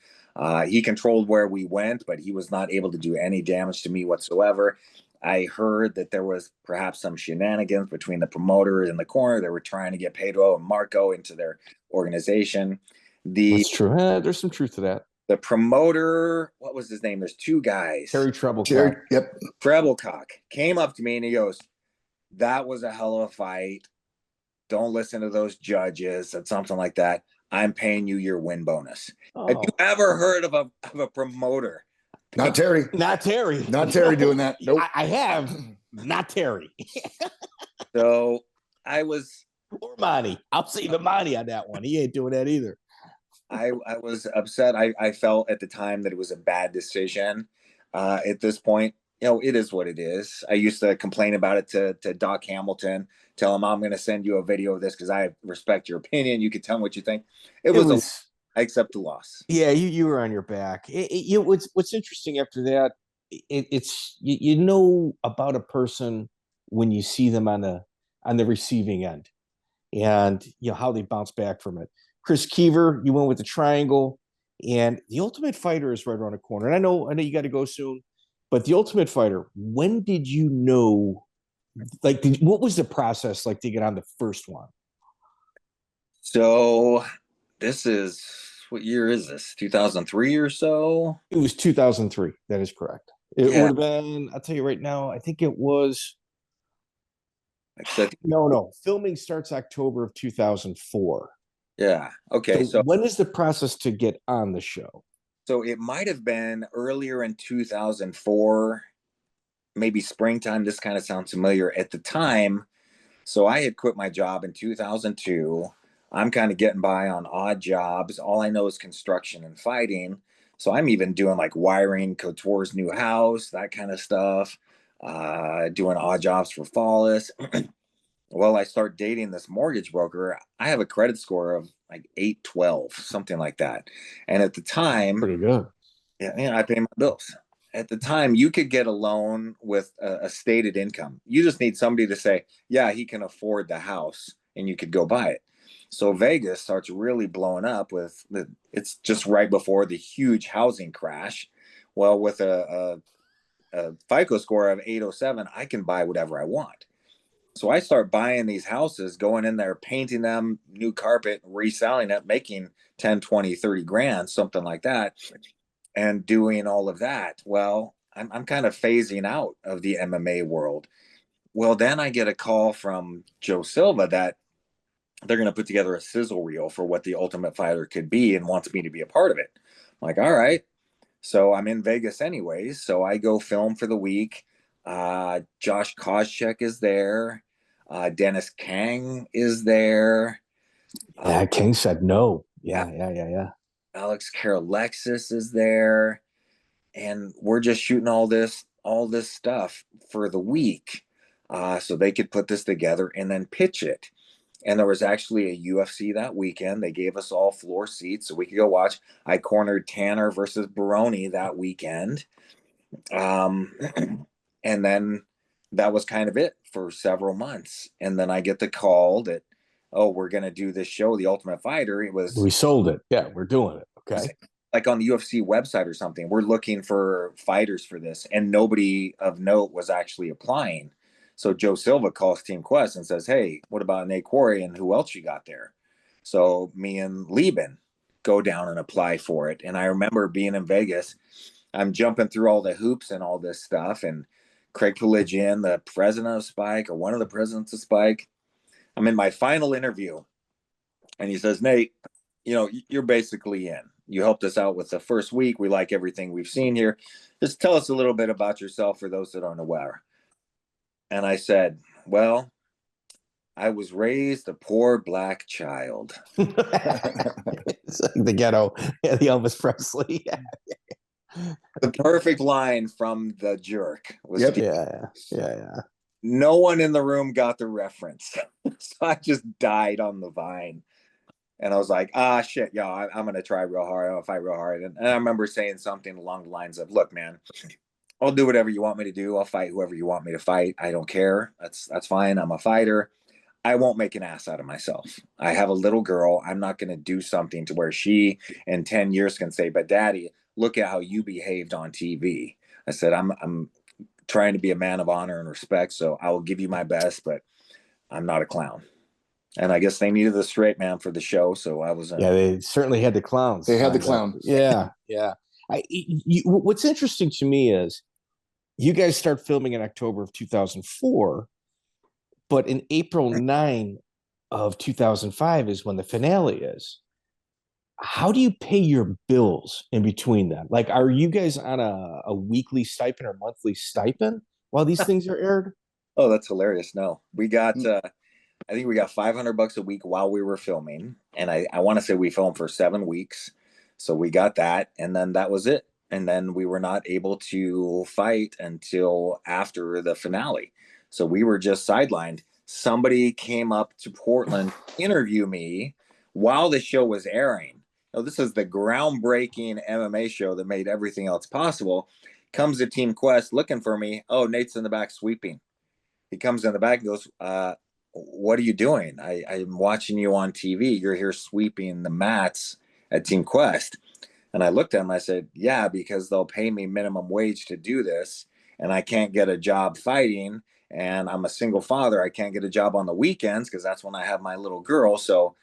He controlled where we went, but he was not able to do any damage to me whatsoever. I heard that there was perhaps some shenanigans between the promoter in the corner. They were trying to get Pedro and Marco into their organization. That's true. There's some truth to that. The promoter, what was his name? There's 2 guys. Terry Treblecock. Yep. Treblecock came up to me and he goes, that was a hell of a fight. Don't listen to those judges and something like that. I'm paying you your win bonus. Oh. Have you ever heard of a promoter? Not Terry. Not Terry. Not Terry doing that. Nope. I have. Not Terry. So I was. Or Monty. I'll say the Monty on that one. He ain't doing that either. I was upset. I felt at the time that it was a bad decision. At this point, it is what it is. I used to complain about it to Doc Hamilton, tell him I'm going to send you a video of this because I respect your opinion. You can tell me what you think. I accept the loss. Yeah, you were on your back. What's interesting after that, it's you know about a person when you see them on the receiving end, and how they bounce back from it. Chris Keever, you went with the triangle, and the Ultimate Fighter is right around the corner. And I know you got to go soon, but the Ultimate Fighter, when did you know? Like, what was the process like to get on the first one? So this is, what year is this? 2003 or so? It was 2003. That is correct. It would have been, I'll tell you right now, I think it was. No. Filming starts October of 2004. Yeah. Okay. So when is the process to get on the show? So it might have been earlier in 2004, maybe springtime. This kind of sounds familiar at the time. So I had quit my job in 2002. I'm kind of getting by on odd jobs. All I know is construction and fighting. So I'm even doing like wiring Couture's new house, that kind of stuff, doing odd jobs for Follis. Well, I start dating this mortgage broker. I have a credit score of like 812, something like that. And at the time, pretty good. Yeah, I pay my bills. At the time, you could get a loan with a stated income. You just need somebody to say, yeah, he can afford the house, and you could go buy it. So Vegas starts really blowing up it's just right before the huge housing crash. Well, with a FICO score of 807, I can buy whatever I want. So I start buying these houses, going in there, painting them, new carpet, reselling it, making 10, 20, 30 grand, something like that, and doing all of that. Well, I'm kind of phasing out of the MMA world. Well, then I get a call from Joe Silva that they're going to put together a sizzle reel for what the Ultimate Fighter could be and wants me to be a part of it. I'm like, all right. So I'm in Vegas anyways. So I go film for the week. Josh Koscheck is there. Dennis Kang is there. Yeah, King said no. Yeah. Alex Karalexis is there. And we're just shooting all this stuff for the week. So they could put this together and then pitch it. And there was actually a UFC that weekend. They gave us all floor seats so we could go watch. I cornered Tanner versus Baroni that weekend. And then that was kind of it for several months. And then I get the call that, oh, we're going to do this show, The Ultimate Fighter. We sold it. Yeah, we're doing it. Okay. like on the UFC website or something, we're looking for fighters for this, and nobody of note was actually applying. So Joe Silva calls Team Quest and says, "Hey, what about Nate Quarry and who else you got there?" So me and Leben go down and apply for it. And I remember being in Vegas, I'm jumping through all the hoops and all this stuff, and Craig Pelagian, the president of Spike, or one of the presidents of Spike, I'm in my final interview, and he says, "Nate, you're basically in. You helped us out with the first week. We like everything we've seen here. Just tell us a little bit about yourself for those that aren't aware." And I said, "Well, I was raised a poor black child." It's like the ghetto, yeah, the Elvis Presley. The perfect line from The Jerk was, Yep. Yeah. no one in the room got the reference. So I just died on the vine. And I was like, shit, I'm going to try real hard. I'm going to fight real hard. And I remember saying something along the lines of, "Look, man, I'll do whatever you want me to do. I'll fight whoever you want me to fight. I don't care. That's fine. I'm a fighter. I won't make an ass out of myself. I have a little girl. I'm not going to do something to where she in 10 years can say, 'But Daddy, look at how you behaved on TV.'" I said, I'm trying to be a man of honor and respect, so I will give you my best, but I'm not a clown." And I guess they needed the straight man for the show, so I was. Yeah, they certainly had the clowns. They had the clown. Yeah. What's interesting to me is you guys start filming in October of 2004, but in April 9 of 2005 is when the finale is. How do you pay your bills in between that? Like, are you guys on a weekly stipend or monthly stipend while these things are aired? Oh, that's hilarious. No, we got, I think we got $500 a week while we were filming. And I want to say we filmed for 7 weeks. So we got that. And then that was it. And then we were not able to fight until after the finale. So we were just sidelined. Somebody came up to Portland to interview me while the show was airing. Now, this is the groundbreaking MMA show that made everything else possible. Comes to Team Quest looking for me. Oh, Nate's in the back sweeping. He comes in the back and goes, "What are you doing? I'm watching you on TV. You're here sweeping the mats at Team Quest." And I looked at him. I said, "Yeah, because they'll pay me minimum wage to do this, and I can't get a job fighting. And I'm a single father. I can't get a job on the weekends because that's when I have my little girl. So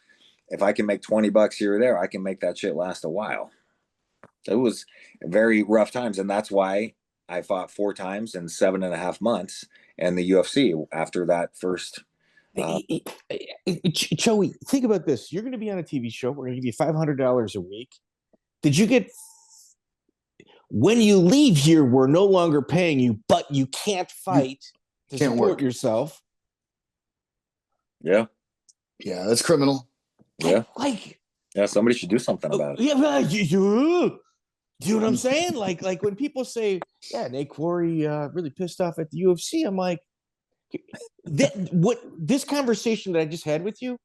if I can make $20 here or there, I can make that shit last a while." It was very rough times, and that's why I fought 4 times in 7.5 months in the UFC after that first. Joey, think about this. You're going to be on a TV show. We're going to give you $500 a week. Did you get, when you leave here, we're no longer paying you, but you can't fight to support yourself? Yeah. Yeah, that's criminal. Yeah. Like, yeah, somebody should do something about it. Yeah, you know what I'm saying? Like when people say, "Yeah, Nate Quarry really pissed off at the UFC," I'm like, what this conversation that I just had with you,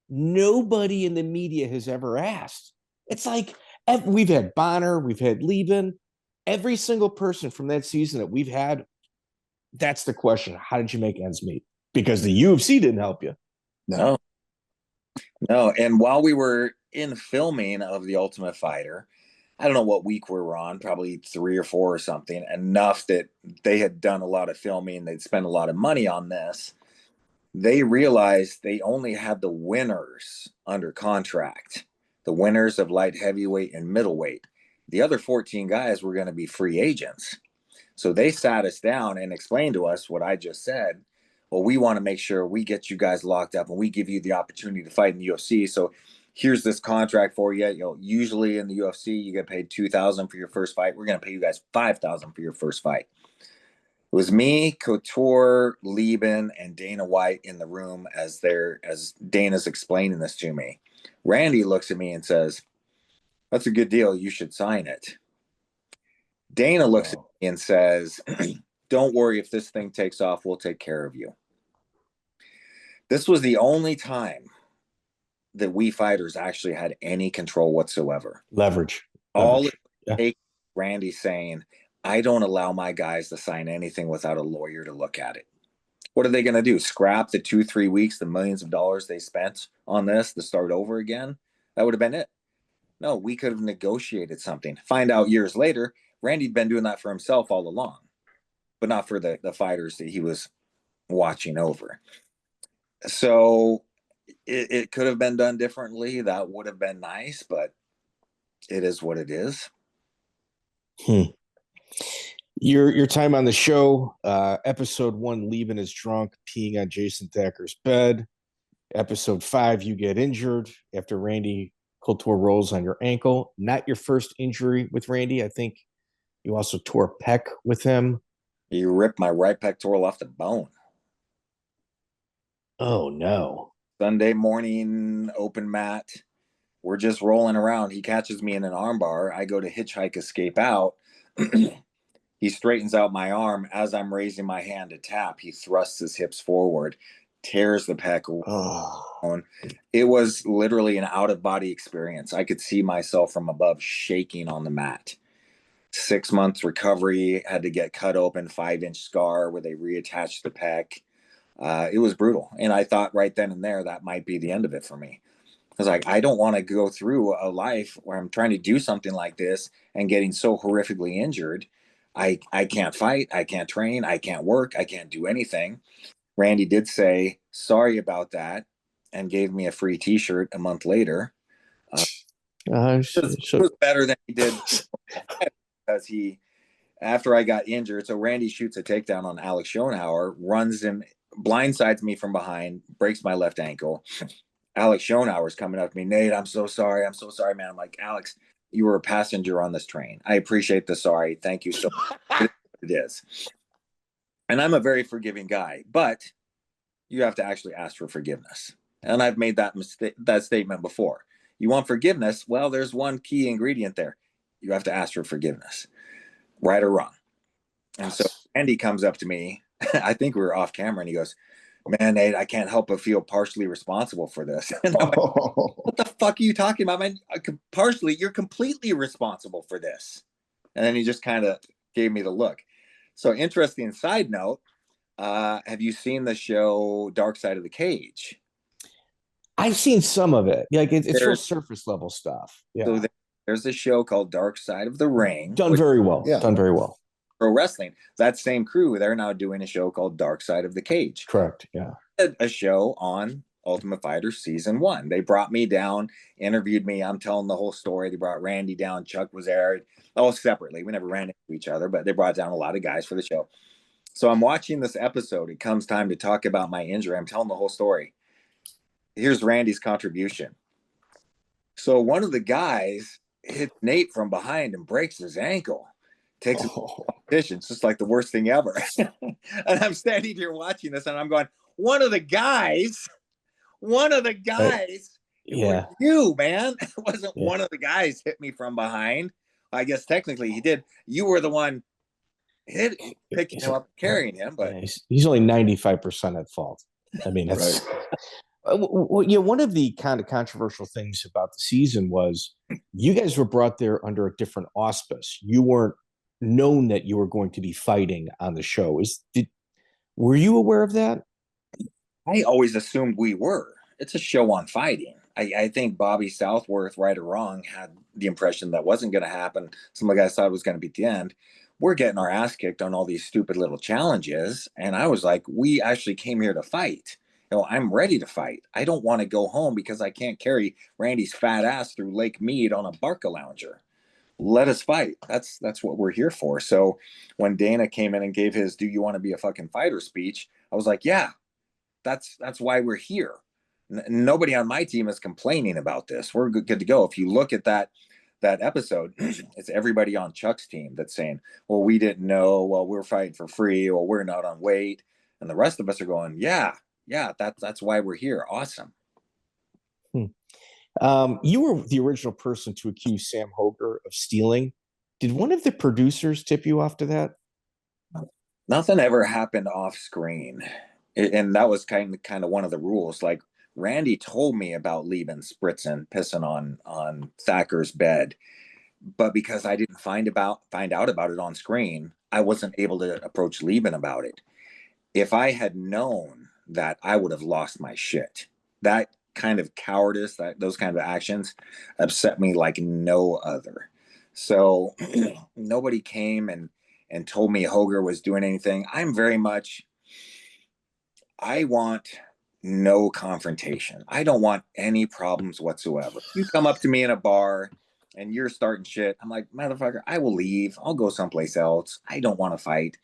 nobody in the media has ever asked. It's like we've had Bonner, we've had Leben, every single person from that season that we've had. That's the question: how did you make ends meet? Because the UFC didn't help you. No. And while we were in filming of The Ultimate Fighter, I don't know what week we were on, probably 3 or 4 or something, enough that they had done a lot of filming. They'd spent a lot of money on this. They realized they only had the winners under contract, the winners of light heavyweight and middleweight. The other 14 guys were going to be free agents. So they sat us down and explained to us what I just said. Well, we want to make sure we get you guys locked up and we give you the opportunity to fight in the UFC. So here's this contract for you. Usually in the UFC, you get paid $2,000 for your first fight. We're going to pay you guys $5,000 for your first fight. It was me, Couture, Leben, and Dana White in the room as Dana's explaining this to me. Randy looks at me and says, "That's a good deal. You should sign it." Dana looks at me and says, "Don't worry. If this thing takes off, we'll take care of you." This was the only time that we fighters actually had any control whatsoever. Leverage. All it takes, Randy saying, "I don't allow my guys to sign anything without a lawyer to look at it." What are they going to do? Scrap the 2-3 weeks, the millions of dollars they spent on this to start over again? That would have been it. No, we could have negotiated something. Find out years later, Randy'd been doing that for himself all along, but not for the fighters that he was watching over. So it could have been done differently. That would have been nice, but it is what it is. Your time on the show, episode 1, Leben is drunk, peeing on Jason Thacker's bed. Episode 5, you get injured after Randy Couture rolls on your ankle. Not your first injury with Randy. I think you also tore a pec with him. You ripped my right pectoral off the bone. Oh, no. Sunday morning, open mat. We're just rolling around. He catches me in an armbar. I go to hitchhike, escape out. He straightens out my arm. As I'm raising my hand to tap, he thrusts his hips forward, tears the pec. Oh. It was literally an out-of-body experience. I could see myself from above shaking on the mat. 6 months recovery, had to get cut open, 5-inch scar where they reattached the pec. It was brutal. And I thought right then and there that might be the end of it for me. I was like, I don't want to go through a life where I'm trying to do something like this and getting so horrifically injured. I can't fight. I can't train. I can't work. I can't do anything. Randy did say, sorry about that, and gave me a free t-shirt a month later. It was better than he did because after I got injured, so Randy shoots a takedown on Alex Schoenhauer, runs him, blindsides me from behind, breaks my left ankle. Alex Schoenhauer's coming up to me, Nate, I'm so sorry, man. I'm like, Alex, you were a passenger on this train. I appreciate the sorry. Thank you so much. It is. And I'm a very forgiving guy, but you have to actually ask for forgiveness. And I've made that statement before. You want forgiveness? Well, there's one key ingredient there. You have to ask for forgiveness, right or wrong. And so Andy comes up to me. I think we were off camera, and he goes, man, Nate, I can't help but feel partially responsible for this. And I'm like, what the fuck are you talking about, man? Partially, you're completely responsible for this. And then he just kind of gave me the look. So interesting side note, have you seen the show Dark Side of the Cage? I've seen some of it. Like it's real surface level stuff. Yeah. So there's a show called Dark Side of the Ring. Done very well. Yeah. Done very well. Pro wrestling. That same crew, they're now doing a show called Dark Side of the Cage. Correct. Yeah. A show on Ultimate Fighter season 1. They brought me down, interviewed me. I'm telling the whole story. They brought Randy down. Chuck was there, all separately. We never ran into each other, but they brought down a lot of guys for the show. So I'm watching this episode. It comes time to talk about my injury. I'm telling the whole story. Here's Randy's contribution. So one of the guys hits Nate from behind and breaks his ankle. Takes a competition. It's just like the worst thing ever. And I'm standing here watching this, and I'm going, one of the guys, yeah, you, man. It wasn't one of the guys hit me from behind. I guess technically he did. You were the one picking him up, carrying him, but he's only 95% at fault. I mean, that's one of the kind of controversial things about the season was you guys were brought there under a different auspice. You weren't known that you were going to be fighting on the show. Were you aware of that? I always assumed we were. It's a show on fighting. I think Bobby Southworth, right or wrong, had the impression that wasn't going to happen. Some of the guys thought it was going to be at the end. We're getting our ass kicked on all these stupid little challenges. And I was like, we actually came here to fight. I'm ready to fight. I don't want to go home because I can't carry Randy's fat ass through Lake Mead on a Barca lounger. Let us fight. That's what we're here for. So when Dana came in and gave his "Do you want to be a fucking fighter?" speech, I was like, yeah, that's why we're here. Nobody on my team is complaining about this. We're good to go. If you look at that episode, it's everybody on Chuck's team that's saying, well, we didn't know. Well, we're fighting for free. Well, we're not on weight. And the rest of us are going, yeah, that's why we're here. Awesome. You were the original person to accuse Sam Hoger of stealing. Did one of the producers tip you off to that? Nothing ever happened off screen. And that was kind of one of the rules. Like Randy told me about Leben pissing on Thacker's bed. But because I didn't find out about it on screen, I wasn't able to approach Leben about it. If I had known that, I would have lost my shit. That kind of cowardice, that those kind of actions upset me like no other. So nobody came and told me Hoger was doing anything. I'm very much, I want no confrontation. I don't want any problems whatsoever. You come up to me in a bar and you're starting shit, I'm like, motherfucker, I will leave. I'll go someplace else. I don't want to fight,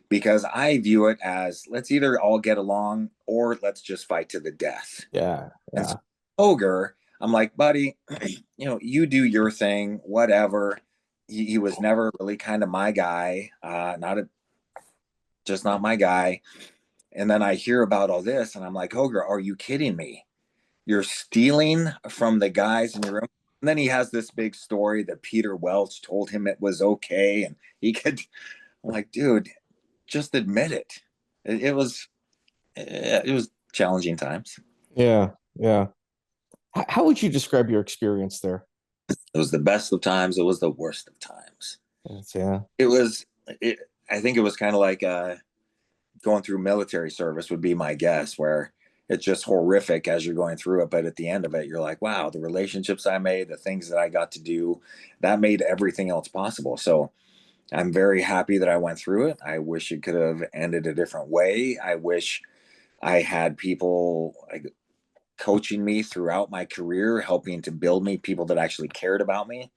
because I view it as, let's either all get along or let's just fight to the death. Yeah. And so, Ogre, I'm like, buddy, you do your thing, whatever. He was never really kind of my guy, just not my guy. And then I hear about all this, and I'm like, Ogre, are you kidding me? You're stealing from the guys in your room. And then he has this big story that Peter Welch told him it was okay, and he could. I'm like, dude, just admit it. It was challenging times. Yeah. How would you describe your experience there? It was the best of times. It was the worst of times. Yeah. I think it was kind of like going through military service would be my guess, where it's just horrific as you're going through it. But at the end of it, you're like, wow, the relationships I made, the things that I got to do, that made everything else possible. So I'm very happy that I went through it. I wish it could have ended a different way. I wish I had people like coaching me throughout my career, helping to build me, people that actually cared about me,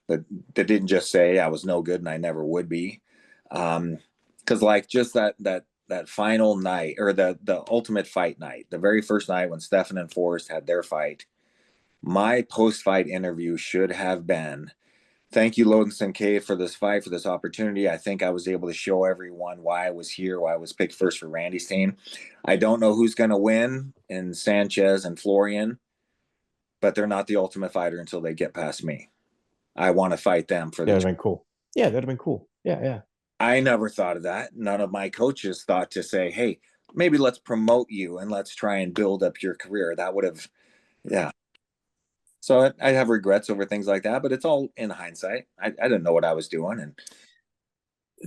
that didn't just say I was no good and I never would be. Because like just that final night, or the ultimate fight night, the very first night when Stefan and Forrest had their fight, my post-fight interview should have been, thank you, Lodenson Cave, for this fight, for this opportunity. I think I was able to show everyone why I was here, why I was picked first for Randy's team. I don't know who's going to win in Sanchez and Florian, but they're not the ultimate fighter until they get past me. I want to fight them for that'd have been cool. Yeah, that'd have been cool. Yeah. I never thought of that. None of my coaches thought to say, hey, maybe let's promote you and let's try and build up your career. That would have, yeah. So I have regrets over things like that, but it's all in hindsight. I didn't know what I was doing. And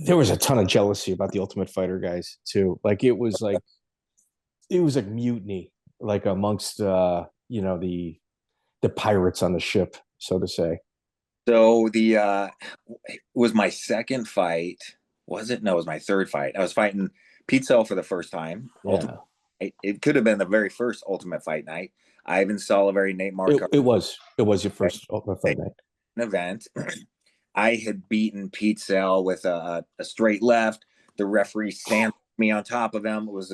there was a ton of jealousy about the Ultimate Fighter guys too. Like it was like mutiny, like amongst the pirates on the ship, so to say. So it was my second fight. Was it? No, it was my third fight. I was fighting Pete Sell for the first time. Yeah. It could have been the very first Ultimate Fight night. Ivan Solivari, Nate Markov. It was your first Ultimate Fight night. An event. I had beaten Pete Sell with a straight left. The referee sandwiched me on top of him. It was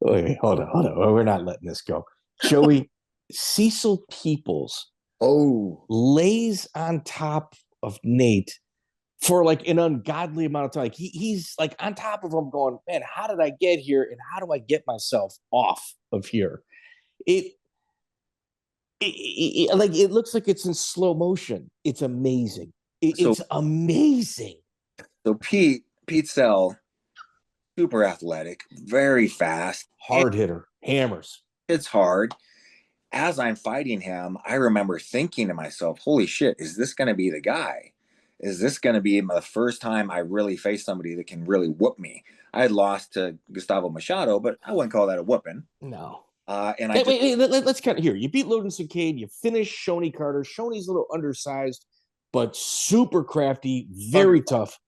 wait, hold on. We're not letting this go. Joey, Cecil Peoples lays on top of Nate for like an ungodly amount of time. Like he's like on top of him going, man, how did I get here? And how do I get myself off of here? It looks like it's in slow motion. It's amazing. It's amazing. So Pete Sell, super athletic, very fast, hard hitter, hammers. It's hard. As I'm fighting him, I remember thinking to myself, holy shit, is this going to be the guy? Is this going to be the first time I really face somebody that can really whoop me? I had lost to Gustavo Machado, but I wouldn't call that a whooping. No. Let's kind of here. You beat Lodenson Cade. You finished Shoney Carter. Shoney's a little undersized, but super crafty, very tough.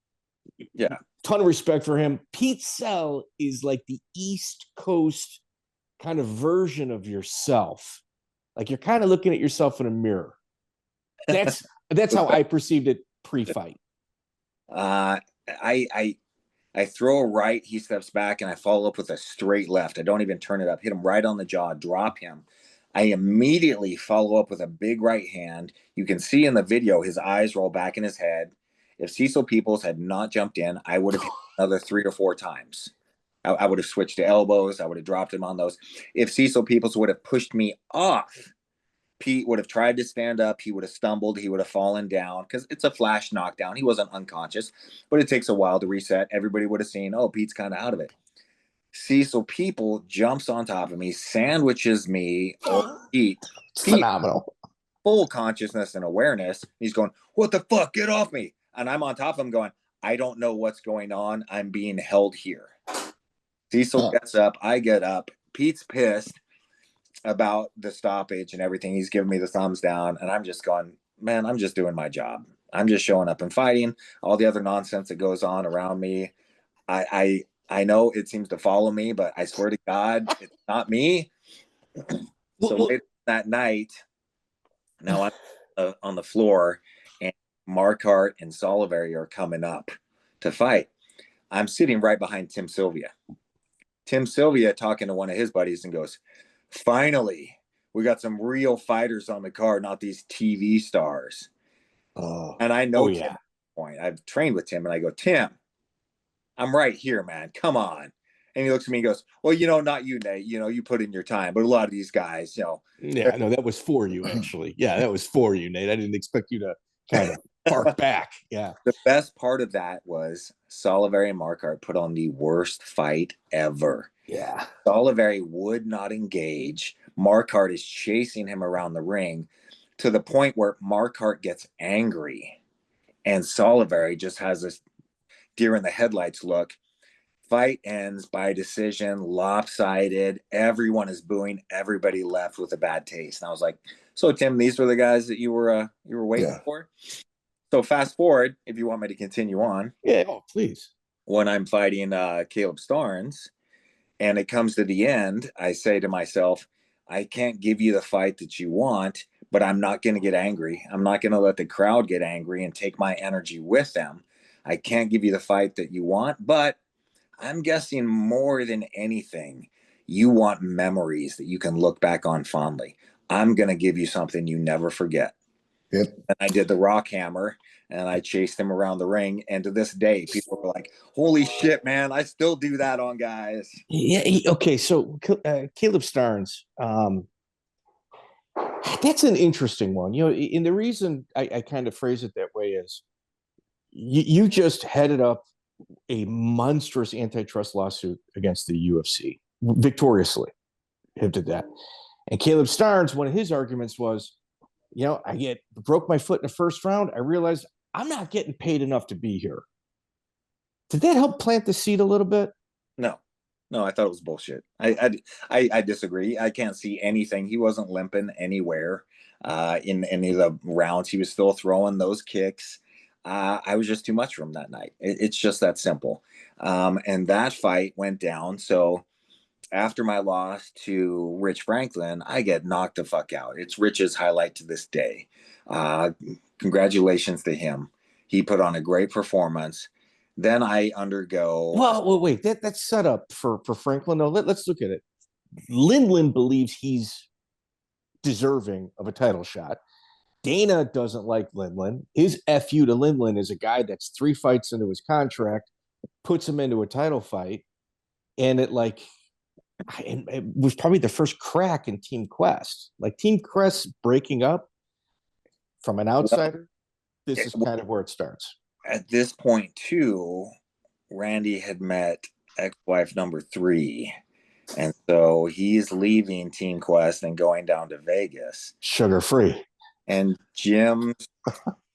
Yeah. Ton of respect for him. Pete Sell is like the East Coast kind of version of yourself. Like you're kind of looking at yourself in a mirror. That's how I perceived it pre-fight. I throw a right, he steps back, and I follow up with a straight left. I don't even turn it up. Hit him right on the jaw, drop him. I immediately follow up with a big right hand. You can see in the video his eyes roll back in his head. If Cecil Peoples had not jumped in, I would have hit another 3 or 4 times. I would have switched to elbows. I would have dropped him on those. If Cecil Peoples would have pushed me off, Pete would have tried to stand up. He would have stumbled. He would have fallen down because it's a flash knockdown. He wasn't unconscious, but it takes a while to reset. Everybody would have seen, oh, Pete's kind of out of it. Cecil People jumps on top of me, sandwiches me. Pete, phenomenal. Full consciousness and awareness. He's going, what the fuck? Get off me. And I'm on top of him going, I don't know what's going on. I'm being held here. Cecil gets up. I get up. Pete's pissed. about the stoppage and everything. He's giving me the thumbs down, and I'm just going, man, I'm just doing my job. I'm just showing up and fighting. All the other nonsense that goes on around me, I know it seems to follow me, but I swear to God, it's not me. So later that night, now I'm on the floor, and Marquardt and Solivari are coming up to fight. I'm sitting right behind Tim Sylvia. Tim Sylvia talking to one of his buddies and goes, finally, we got some real fighters on the card, not these TV stars. And I know Tim at that point. I've trained with Tim, and I go, Tim, I'm right here, man. Come on. And he looks at me and goes, well, not you, Nate. You put in your time. But a lot of these guys, Yeah, no, that was for you, actually. Yeah, that was for you, Nate. I didn't expect you to kind of bark back. Yeah. The best part of that was Solivari and Marquardt put on the worst fight ever. Yeah. Solivari would not engage. Marquardt is chasing him around the ring to the point where Marquardt gets angry. And Solivari just has this deer in the headlights look. Fight ends by decision, lopsided. Everyone is booing. Everybody left with a bad taste. And I was like, so Tim, these were the guys that you were waiting for? So fast forward, if you want me to continue on. Yeah, please. When I'm fighting Kalib Starnes, and it comes to the end, I say to myself, I can't give you the fight that you want, but I'm not going to get angry. I'm not going to let the crowd get angry and take my energy with them. I can't give you the fight that you want, but I'm guessing more than anything, you want memories that you can look back on fondly. I'm going to give you something you never forget. Yep. And I did the rock hammer, and I chased him around the ring. And to this day, people are like, holy shit, man, I still do that on guys. Yeah. Okay. So Kalib Starnes, that's an interesting one. And the reason I kind of phrase it that way is you just headed up a monstrous antitrust lawsuit against the UFC victoriously. Him did that. And Kalib Starnes, one of his arguments was, I broke my foot in the first round. I realized I'm not getting paid enough to be here. Did that help plant the seed a little bit? No, I thought it was bullshit. I disagree. I can't see anything. He wasn't limping anywhere in any of the rounds. He was still throwing those kicks. I was just too much for him that night. It's just that simple. And that fight went down. So after my loss to Rich Franklin, I get knocked the fuck out. It's Rich's highlight to this day. Congratulations to him. He put on a great performance. Then I undergo. Well, wait. That's set up for Franklin. No, let's look at it. Lindland believes he's deserving of a title shot. Dana doesn't like Lindland. His FU to Lindland is a guy that's 3 fights into his contract, puts him into a title fight, and it was probably the first crack in Team Quest. Like Team Quest breaking up from an outsider, this is kind of where it starts. At this point, too, Randy had met ex-wife number 3. And so he's leaving Team Quest and going down to Vegas. Sugar-free. And gyms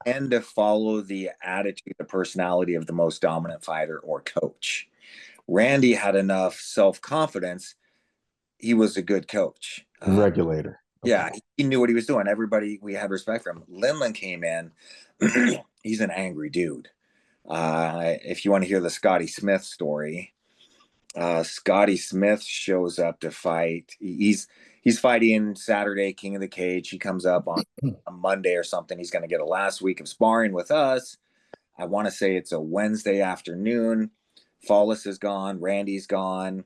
tend to follow the attitude, the personality of the most dominant fighter or coach. Randy had enough self-confidence. He was a good coach. Regulator. Okay. Yeah, he knew what he was doing. Everybody, we had respect for him. Lindland came in. He's an angry dude. If you want to hear the Scotty Smith story, Scotty Smith shows up to fight. He's fighting Saturday, King of the Cage. He comes up on a Monday or something. He's going to get a last week of sparring with us. I want to say it's a Wednesday afternoon. Follis is gone. Randy's gone.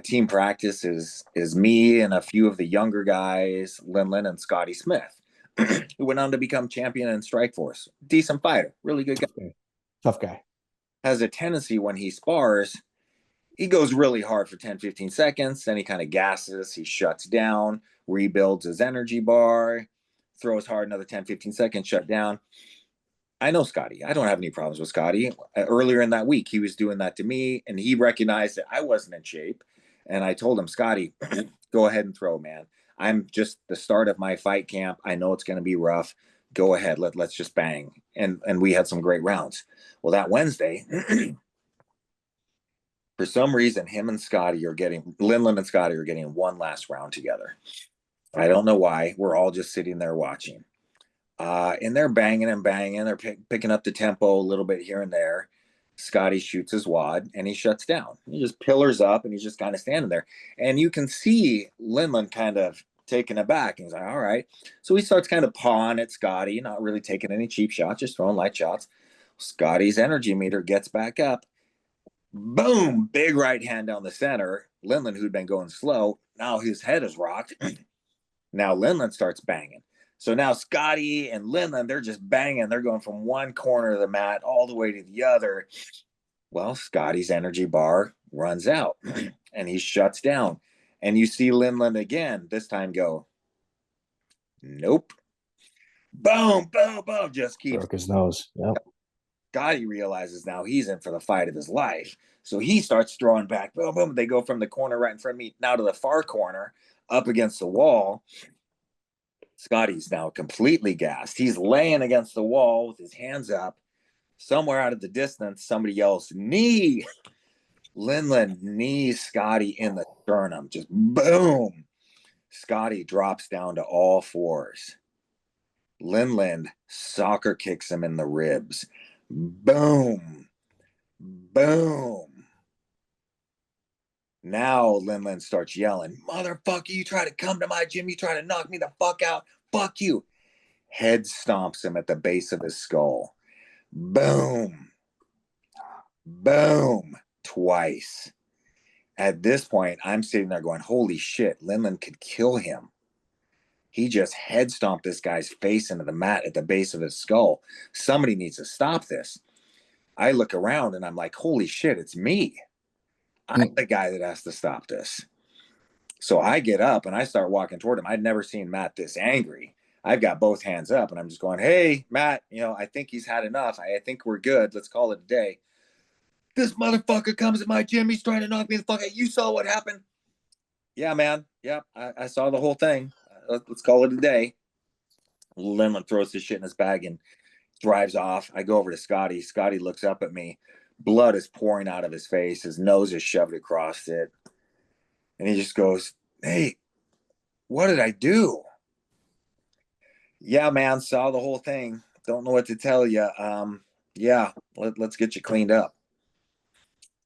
Team practice is me and a few of the younger guys, Lindland and Scotty Smith, who went on to become champion in Strikeforce. Decent fighter. Really good guy. Tough guy. Has a tendency when he spars, he goes really hard for 10, 15 seconds. Then he kind of gasses. He shuts down, rebuilds his energy bar, throws hard another 10, 15 seconds, shut down. I know Scotty. I don't have any problems with Scotty. Earlier in that week, he was doing that to me, and he recognized that I wasn't in shape. And I told him, Scotty, go ahead and throw, man. I'm just the start of my fight camp. I know it's going to be rough. Go ahead. Let's just bang. And we had some great rounds. Well, that Wednesday, For some reason, Lindland and Scotty are getting one last round together. I don't know why. We're all just sitting there watching. And they're banging and banging. They're picking up the tempo a little bit here and there. Scotty shoots his wad and he shuts down. He just pillars up and he's just kind of standing there. And you can see Lindland kind of taken aback. And he's like, all right. So he starts kind of pawing at Scotty, not really taking any cheap shots, just throwing light shots. Scotty's energy meter gets back up. Boom! Big right hand down the center. Lindland, who'd been going slow, now his head is rocked. Now Lindland starts banging. So now Scotty and Lindland, they're just banging. They're going from one corner of the mat all the way to the other. Well, Scotty's energy bar runs out and he shuts down. And you see Lindland again, this time go, nope. Boom, boom, boom. Just keeps. Broke his nose. Yep. Scotty realizes now he's in for the fight of his life. So he starts throwing back. Boom, boom. They go from the corner right in front of me now to the far corner up against the wall. Scotty's now completely gassed. He's laying against the wall with his hands up. Somewhere out of the distance, somebody yells, knee. Lindland knees Scotty in the sternum. Just boom. Scotty drops down to all fours. Lindland soccer kicks him in the ribs. Boom. Boom. Now Lindland starts yelling, motherfucker, you try to come to my gym, you try to knock me the fuck out, fuck you. Head stomps him at the base of his skull. Boom. Boom. Twice. At this point, I'm sitting there going, holy shit, Lindland could kill him. He just head stomped this guy's face into the mat at the base of his skull. Somebody needs to stop this. I look around and I'm like, holy shit, it's me. I'm the guy that has to stop this. So I get up and I start walking toward him. I'd never seen Matt this angry. I've got both hands up and I'm just going, hey, Matt, I think he's had enough. I think we're good. Let's call it a day. This motherfucker comes at my gym. He's trying to knock me the fuck out. You saw what happened? Yeah, man. Yeah, I saw the whole thing. Let's call it a day. Lindland throws his shit in his bag and drives off. I go over to Scotty. Scotty looks up at me. Blood is pouring out of his face. His nose is shoved across it. And he just goes, hey, what did I do? Yeah, man, saw the whole thing. Don't know what to tell you. Yeah, let's get you cleaned up.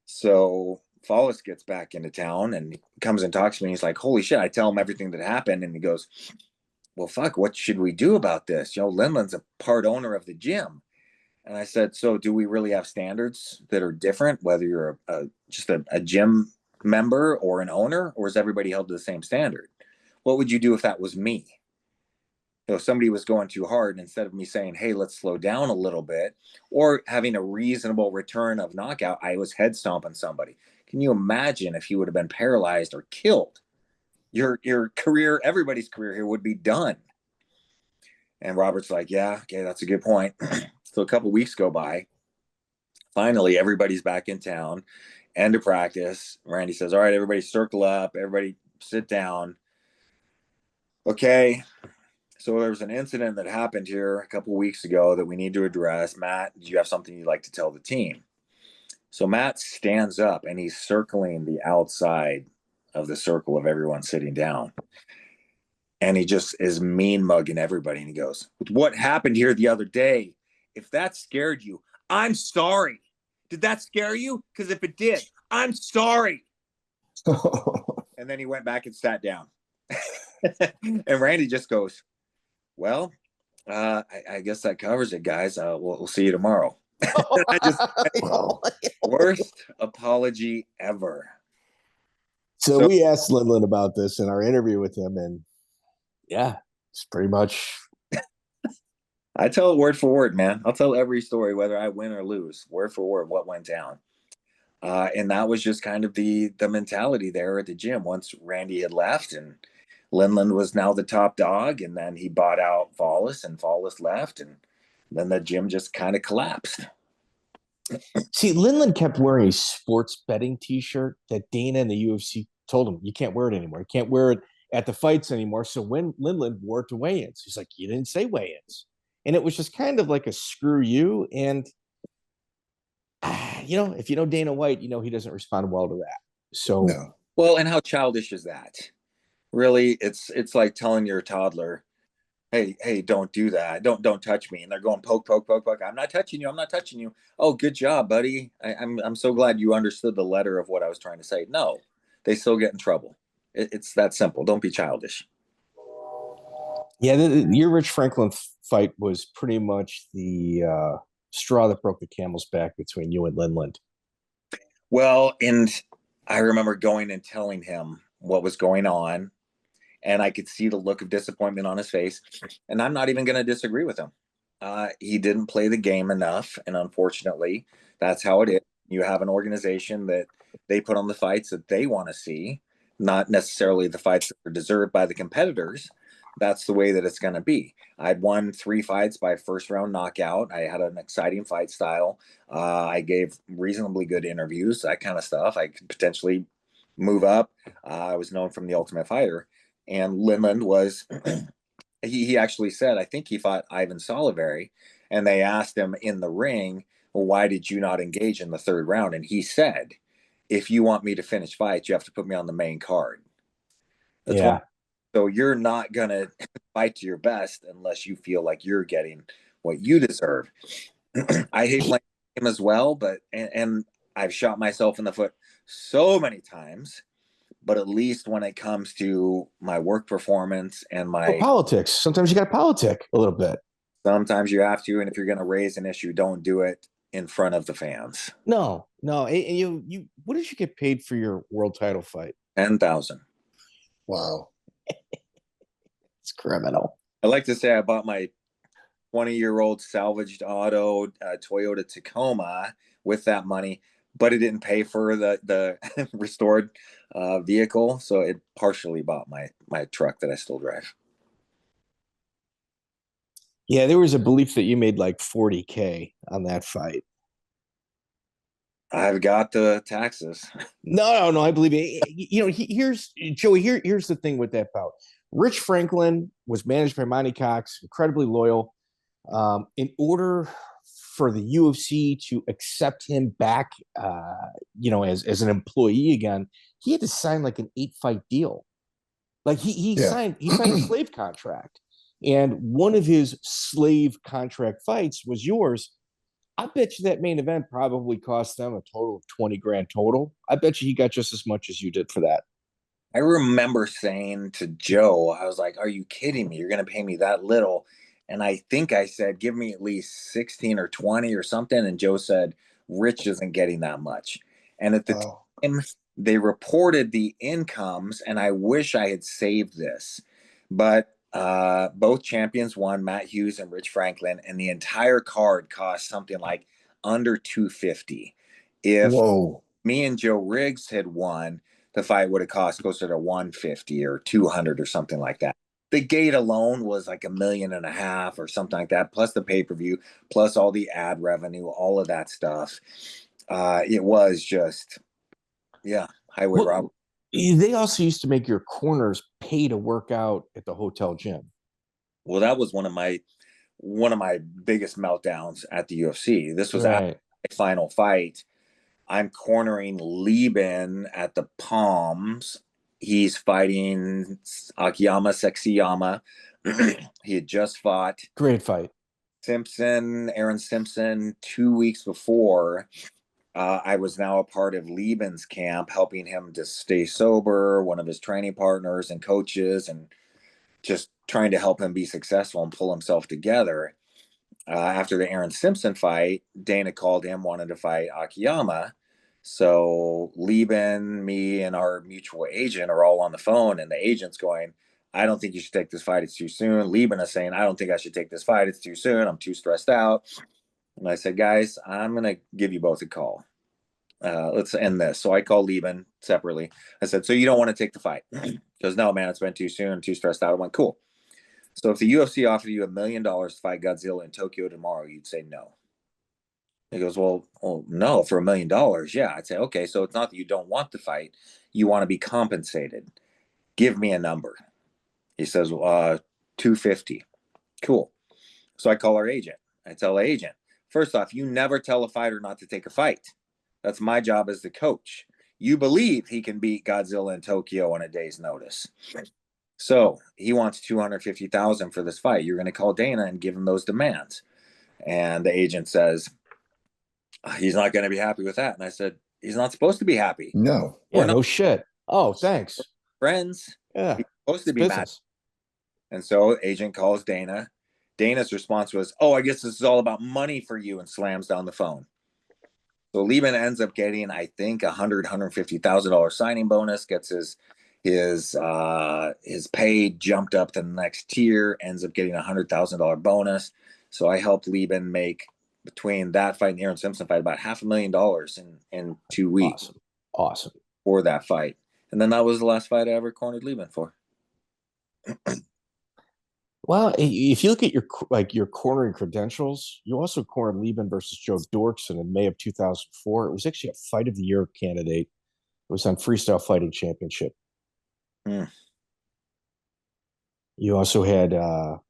So Follis gets back into town and comes and talks to me. He's like, holy shit. I tell him everything that happened. And he goes, well, fuck, what should we do about this? Lindland's a part owner of the gym. And I said, so do we really have standards that are different, whether you're just a gym member or an owner, or is everybody held to the same standard? What would you do if that was me? If somebody was going too hard, and instead of me saying, hey, let's slow down a little bit, or having a reasonable return of knockout, I was head stomping somebody. Can you imagine if he would have been paralyzed or killed? Your career, everybody's career here would be done. And Robert's like, yeah, okay, that's a good point. So a couple weeks go by. Finally, everybody's back in town. End of practice. Randy says, all right, everybody circle up. Everybody sit down. Okay. So there was an incident that happened here a couple weeks ago that we need to address. Matt, do you have something you'd like to tell the team? So Matt stands up and he's circling the outside of the circle of everyone sitting down. And he just is mean mugging everybody. And he goes, with what happened here the other day, if that scared you, I'm sorry. Did that scare you? Because if it did, I'm sorry. And then he went back and sat down. And Randy just goes, well, I guess that covers it, guys. We'll see you tomorrow. Worst apology ever. So we asked Lindland about this in our interview with him, and yeah, it's pretty much. I tell it word for word, man. I'll tell every story, whether I win or lose, word for word, what went down. And that was just kind of the mentality there at the gym once Randy had left, and Lindland was now the top dog, and then he bought out Follis, and Follis left, and then the gym just kind of collapsed. See, Lindland kept wearing a sports betting T-shirt that Dana and the UFC told him you can't wear it anymore. You can't wear it at the fights anymore. So when Lindland wore it to weigh-ins, he's like, you didn't say weigh-ins. And it was just kind of like a screw you. And if you know Dana White, he doesn't respond well to that. So, No. Well, and how childish is that? Really, it's like telling your toddler, hey, don't do that. Don't touch me. And they're going poke, poke, poke, poke. I'm not touching you. I'm not touching you. Oh, good job, buddy. I'm so glad you understood the letter of what I was trying to say. No, they still get in trouble. It's that simple. Don't be childish. yeah, your Rich Franklin fight was pretty much the straw that broke the camel's back between you and Lindland. Well, and I remember going and telling him what was going on, and I could see the look of disappointment on his face. And I'm not even going to disagree with him. He didn't play the game enough, and unfortunately, that's how it is. You have an organization that they put on the fights that they want to see, not necessarily the fights that are deserved by the competitors. That's the way that it's going to be. I'd won 3 fights by first round knockout. I had an exciting fight style. I gave reasonably good interviews, that kind of stuff. I could potentially move up. I was known from the Ultimate Fighter. And Lindland was, he actually said, I think he fought Ivan Solivari. And they asked him in the ring, well, why did you not engage in the 3rd round? And he said, if you want me to finish fights, you have to put me on the main card. That's Yeah. So you're not going to fight to your best unless you feel like you're getting what you deserve. I hate playing the game as well, but and I've shot myself in the foot so many times. But at least when it comes to my work performance and my politics, sometimes you got to politic a little bit. Sometimes you have to, and if you're going to raise an issue, don't do it in front of the fans. No. And you what did you get paid for your world title fight? 10,000. Wow. It's criminal. I like to say I bought my 20-year-old salvaged auto Toyota Tacoma with that money, but it didn't pay for the restored vehicle, so it partially bought my truck that I still drive. Yeah, there was a belief that you made like 40K on that fight. I've got the taxes. No, I believe it. Here's Joey. Here's the thing with that bout. Rich Franklin was managed by Monty Cox, incredibly loyal. In order for the UFC to accept him back, as an employee again, he had to sign like an 8-fight deal. Like he signed a slave contract, and one of his slave contract fights was yours. I bet you that main event probably cost them a total of 20 grand total. I bet you he got just as much as you did for that. I remember saying to Joe, I was like, are you kidding me? You're going to pay me that little? And I think I said, give me at least 16 or 20 or something. And Joe said, Rich isn't getting that much. And at the time, they reported the incomes, and I wish I had saved this. But both champions won, Matt Hughes and Rich Franklin, and the entire card cost something like under 250. If me and Joe Riggs had won, the fight would have cost closer to 150 or 200 or something like that. The gate alone was like $1.5 million or something like that, plus the pay-per-view, plus all the ad revenue, all of that stuff. It was just, highway robbery. They also used to make your corners pay to work out at the hotel gym. Well, that was one of my biggest meltdowns at the UFC. This was after my final fight. I'm cornering Leben at the Palms. He's fighting Akiyama Sexyama. He had just fought. Great fight. Aaron Simpson 2 weeks before. I was now a part of Leben's camp, helping him to stay sober, one of his training partners and coaches, and just trying to help him be successful and pull himself together. After the Aaron Simpson fight, Dana called him, wanted to fight Akiyama. So Leben, me, and our mutual agent are all on the phone, and the agent's going, I don't think you should take this fight. It's too soon. Leben is saying, I don't think I should take this fight. It's too soon. I'm too stressed out. And I said, guys, I'm going to give you both a call. Let's end this. So I called Leben separately. I said, so you don't want to take the fight? He goes, no, man, it's been too soon. I'm too stressed out. I went, cool. So if the UFC offered you $1 million to fight Godzilla in Tokyo tomorrow, you'd say no. He goes, well, no, for $1 million. Yeah. I'd say, okay, so it's not that you don't want the fight. You want to be compensated. Give me a number. He says, 250. Cool. So I call our agent. I tell the agent, First off, you never tell a fighter not to take a fight. That's my job as the coach. You believe he can beat Godzilla in Tokyo on a day's notice. So he wants $250,000 for this fight. You're going to call Dana and give him those demands. And the agent says, he's not going to be happy with that. And I said, he's not supposed to be happy. No. Yeah, no shit. Oh, thanks. Friends. Yeah. He's supposed to be business. mad. And so agent calls Dana. Dana's response was, oh, I guess this is all about money for you, and slams down the phone. So Leben ends up getting, I think, $150,000 signing bonus, gets his pay jumped up to the next tier, ends up getting $100,000 bonus. So I helped Leben make, between that fight and the Aaron Simpson fight, about $500,000 in 2 weeks. Awesome. For that fight. And then that was the last fight I ever cornered Leben for. Well, if you look at your cornering credentials, you also cornered Leben versus Joe Dorkson in May of 2004. It was actually a fight of the year candidate. It was on Freestyle Fighting Championship. You also had Chael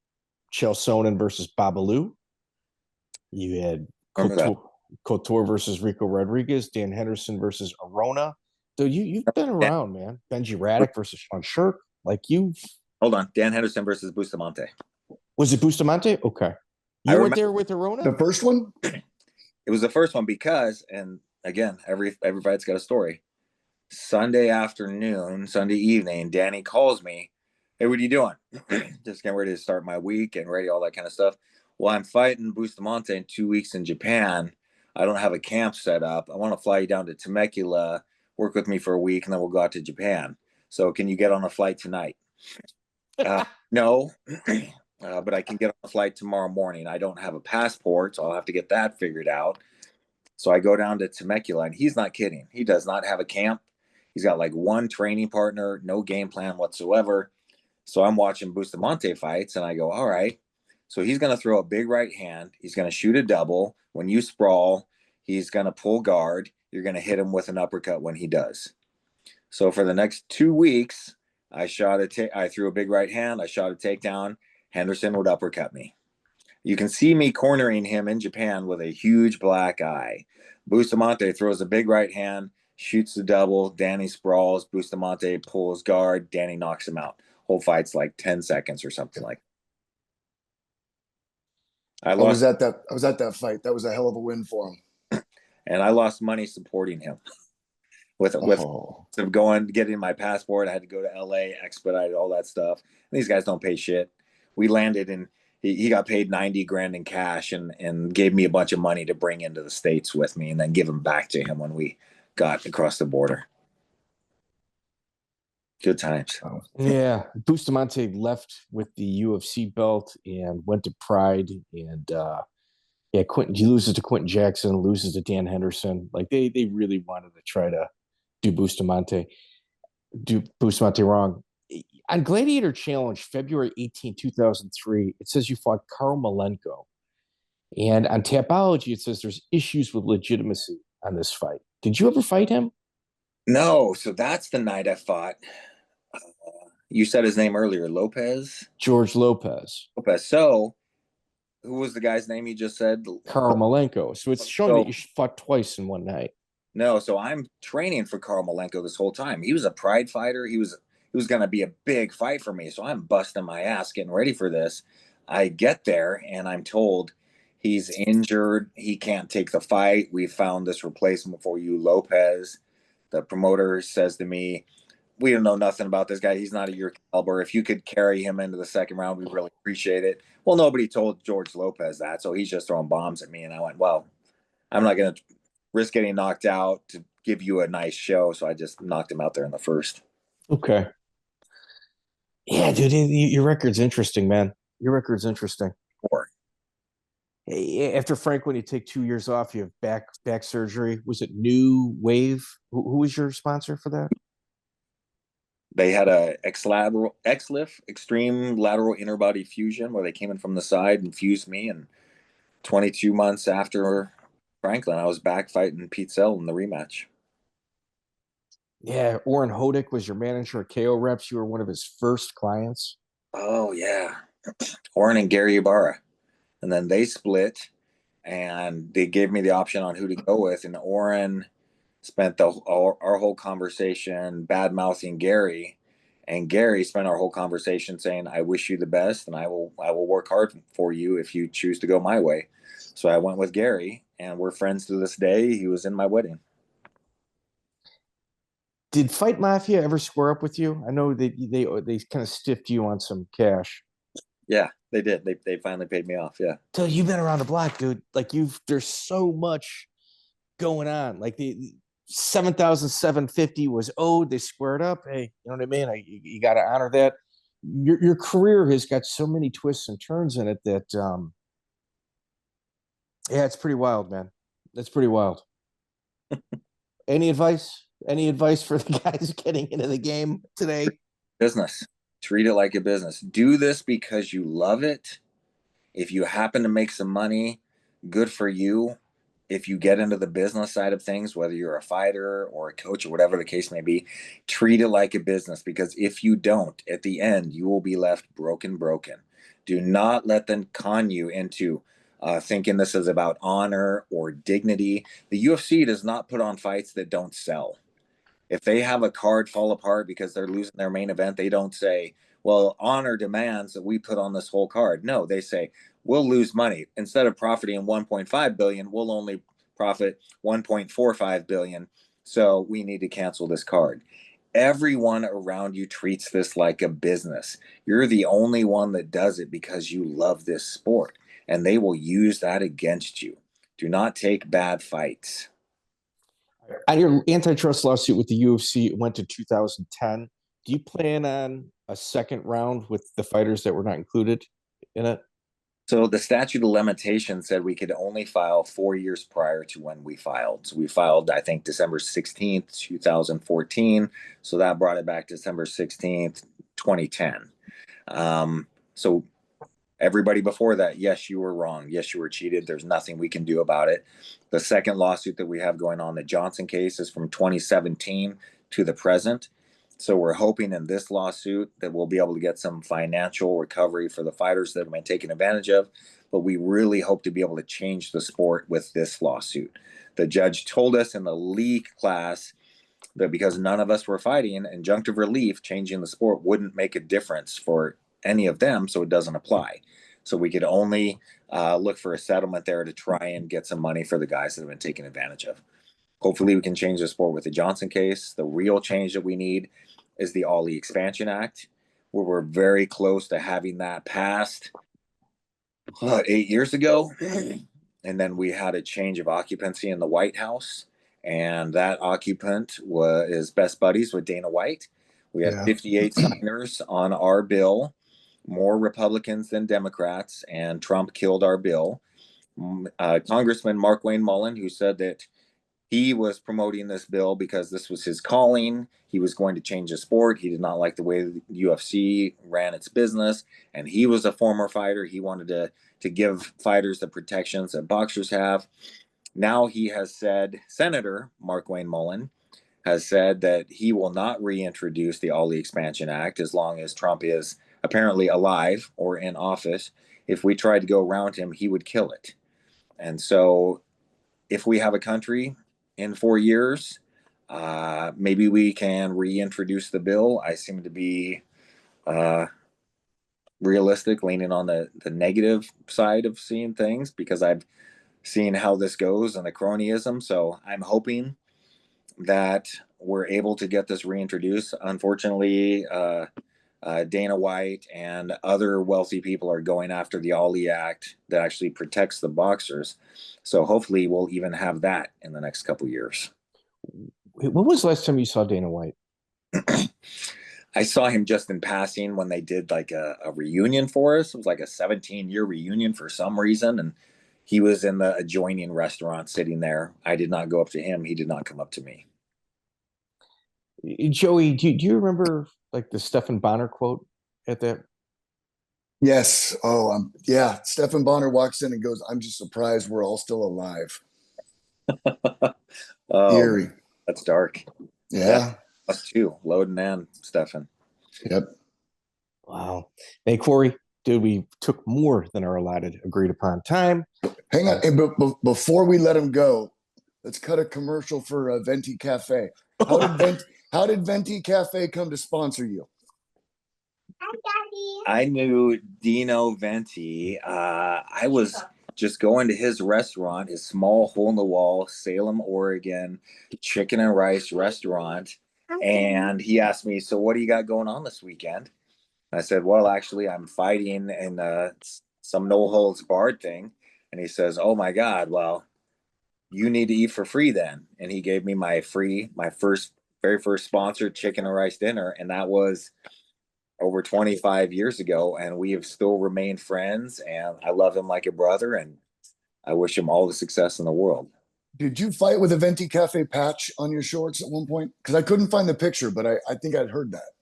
Sonnen versus Babalu. You had Couture versus Rico Rodriguez, Dan Henderson versus Arona. So you've been around, man. Benji Raddick versus Sean Shirk. Hold on. Dan Henderson versus Bustamante. Was it Bustamante? Okay. You weren't there with Arona? The first one? It was the first one because, and again, every fight's got a story. Sunday afternoon, Sunday evening, Danny calls me. Hey, what are you doing? Just getting ready to start my week and ready, all that kind of stuff. Well, I'm fighting Bustamante in 2 weeks in Japan. I don't have a camp set up. I want to fly you down to Temecula, work with me for a week, and then we'll go out to Japan. So can you get on a flight tonight? No, but I can get on a flight tomorrow morning. I don't have a passport, so I'll have to get that figured out. So I go down to Temecula, and he's not kidding. He does not have a camp. He's got like one training partner, no game plan whatsoever. So I'm watching Bustamante fights, and I go, all right. So he's going to throw a big right hand. He's going to shoot a double. When you sprawl, he's going to pull guard. You're going to hit him with an uppercut when he does. So for the next 2 weeks, I threw a big right hand. I shot a takedown. Henderson would uppercut me. You can see me cornering him in Japan with a huge black eye. Bustamante throws a big right hand, shoots the double. Danny sprawls. Bustamante pulls guard. Danny knocks him out. Whole fight's like 10 seconds or something like that. I was at that fight. That was a hell of a win for him. And I lost money supporting him. With getting my passport, I had to go to LA, expedite all that stuff. And these guys don't pay shit. We landed and he got paid $90,000 in cash and gave me a bunch of money to bring into the States with me and then give them back to him when we got across the border. Good times. Yeah. Bustamante left with the UFC belt and went to Pride, and he loses to Quentin Jackson, loses to Dan Henderson. Like they really wanted to try to do Bustamante wrong. On Gladiator Challenge, February 18, 2003, it says you fought Karl Malenko. And on Tapology, it says there's issues with legitimacy on this fight. Did you ever fight him? No. So that's the night I fought. You said his name earlier, Lopez? George Lopez. So who was the guy's name you just said? Karl Malenko. So it's showing that you fought twice in one night. No, so I'm training for Karl Malenko this whole time. He was a Pride fighter. He was going to be a big fight for me. So I'm busting my ass getting ready for this. I get there and I'm told he's injured. He can't take the fight. We found this replacement for you, Lopez. The promoter says to me, we don't know nothing about this guy. He's not at your caliber. If you could carry him into the second round, we'd really appreciate it. Well, nobody told George Lopez that. So he's just throwing bombs at me. And I went, well, I'm not going to risk getting knocked out to give you a nice show. So I just knocked him out there in the first. Okay. Yeah, dude, your record's interesting, man. Your record's interesting. Sure. After Franklin, you take 2 years off. You have back surgery. Was it New Wave? Who was your sponsor for that? They had a XLIF, extreme lateral interbody fusion, where they came in from the side and fused me. And 22 months after Franklin, I was back fighting Pete Sell in the rematch. Yeah, Oren Hodick was your manager at KO Reps. You were one of his first clients. Oh, yeah. Oren and Gary Ibarra. And then they split. and they gave me the option on who to go with. And Oren spent our whole conversation bad mouthing Gary, and Gary spent our whole conversation saying, "I wish you the best, and I will work hard for you if you choose to go my way." So I went with Gary, and we're friends to this day. He was in my wedding. Did Fight Mafia ever square up with you? I know they kind of stiffed you on some cash. Yeah, they did. They finally paid me off. Yeah. So you've been around the block, dude. Like there's so much going on. Like the 7,750 was owed. They squared up. Hey, you know what I mean? You got to honor that. Your career has got so many twists and turns in it that yeah, it's pretty wild, man. That's pretty wild. Any advice? Any advice for the guys getting into the game today? Business. Treat it like a business. Do this because you love it. If you happen to make some money, good for you. If you get into the business side of things, whether you're a fighter or a coach or whatever the case may be, treat it like a business, because if you don't, at the end, you will be left broken. Do not let them con you into thinking this is about honor or dignity. The UFC does not put on fights that don't sell. If they have a card fall apart because they're losing their main event, they don't say, well, honor demands that we put on this whole card. No, they say, we'll lose money. Instead of profiting 1.5 billion, we'll only profit 1.45 billion. So we need to cancel this card. Everyone around you treats this like a business. You're the only one that does it because you love this sport, and they will use that against you. Do not take bad fights. On your antitrust lawsuit with the UFC, it went to 2010. Do you plan on a second round with the fighters that were not included in it? So the statute of limitations said we could only file 4 years prior to when we filed. So we filed, I think, December 16th, 2014. So that brought it back December 16th, 2010. So everybody before that, yes, you were wrong. Yes, you were cheated. There's nothing we can do about it. The second lawsuit that we have going on, the Johnson case, is from 2017 to the present. So we're hoping in this lawsuit that we'll be able to get some financial recovery for the fighters that have been taken advantage of. But we really hope to be able to change the sport with this lawsuit. The judge told us in the league class that because none of us were fighting, injunctive relief, changing the sport, wouldn't make a difference for any of them, so it doesn't apply. So we could only look for a settlement there to try and get some money for the guys that have been taken advantage of. Hopefully we can change the sport with the Johnson case. The real change that we need is the Ali Expansion Act, where we're very close to having that passed 8 years ago. And then we had a change of occupancy in the White House, and that occupant is best buddies with Dana White. We had 58 signers on our bill, more Republicans than Democrats, and Trump killed our bill. Congressman Mark Wayne Mullen, who said that he was promoting this bill because this was his calling. He was going to change the sport. He did not like the way the UFC ran its business, and he was a former fighter. He wanted to give fighters the protections that boxers have. Now he has said, Senator Mark Wayne Mullen has said that he will not reintroduce the Ali Expansion Act as long as Trump is apparently alive or in office. If we tried to go around him, he would kill it. And so if we have a country in 4 years, maybe we can reintroduce the bill. I seem to be realistic, leaning on the negative side of seeing things because I've seen how this goes and the cronyism. So I'm hoping that we're able to get this reintroduced. Unfortunately, Dana White and other wealthy people are going after the Ali Act that actually protects the boxers. So hopefully we'll even have that in the next couple of years. When was the last time you saw Dana White? I saw him just in passing when they did like a reunion for us. It was like a 17-year reunion for some reason. And he was in the adjoining restaurant sitting there. I did not go up to him. He did not come up to me. Joey, do you remember like the Stephan Bonnar quote at that? Yes. Oh, yeah. Stephan Bonnar walks in and goes, "I'm just surprised we're all still alive." Oh, Eerie. that's dark. Yeah. Us too, Loden and Stephan. Yep. Wow. Hey, Quarry, dude, we took more than our allotted agreed upon time. Hang on. And before we let him go, let's cut a commercial for Venti Cafe. How did Venti Cafe come to sponsor you? I knew Dino Venti. I was just going to his restaurant, his small hole in the wall, Salem, Oregon, chicken and rice restaurant. And he asked me, "So what do you got going on this weekend?" I said, "Well, actually, I'm fighting in some no holds barred thing." And he says, "Oh my God, well, you need to eat for free then." And he gave me my very first sponsored chicken and rice dinner. And that was over 25 years ago. And we have still remained friends. And I love him like a brother. And I wish him all the success in the world. Did you fight with a Venti Cafe patch on your shorts at one point? Because I couldn't find the picture, but I think I'd heard that.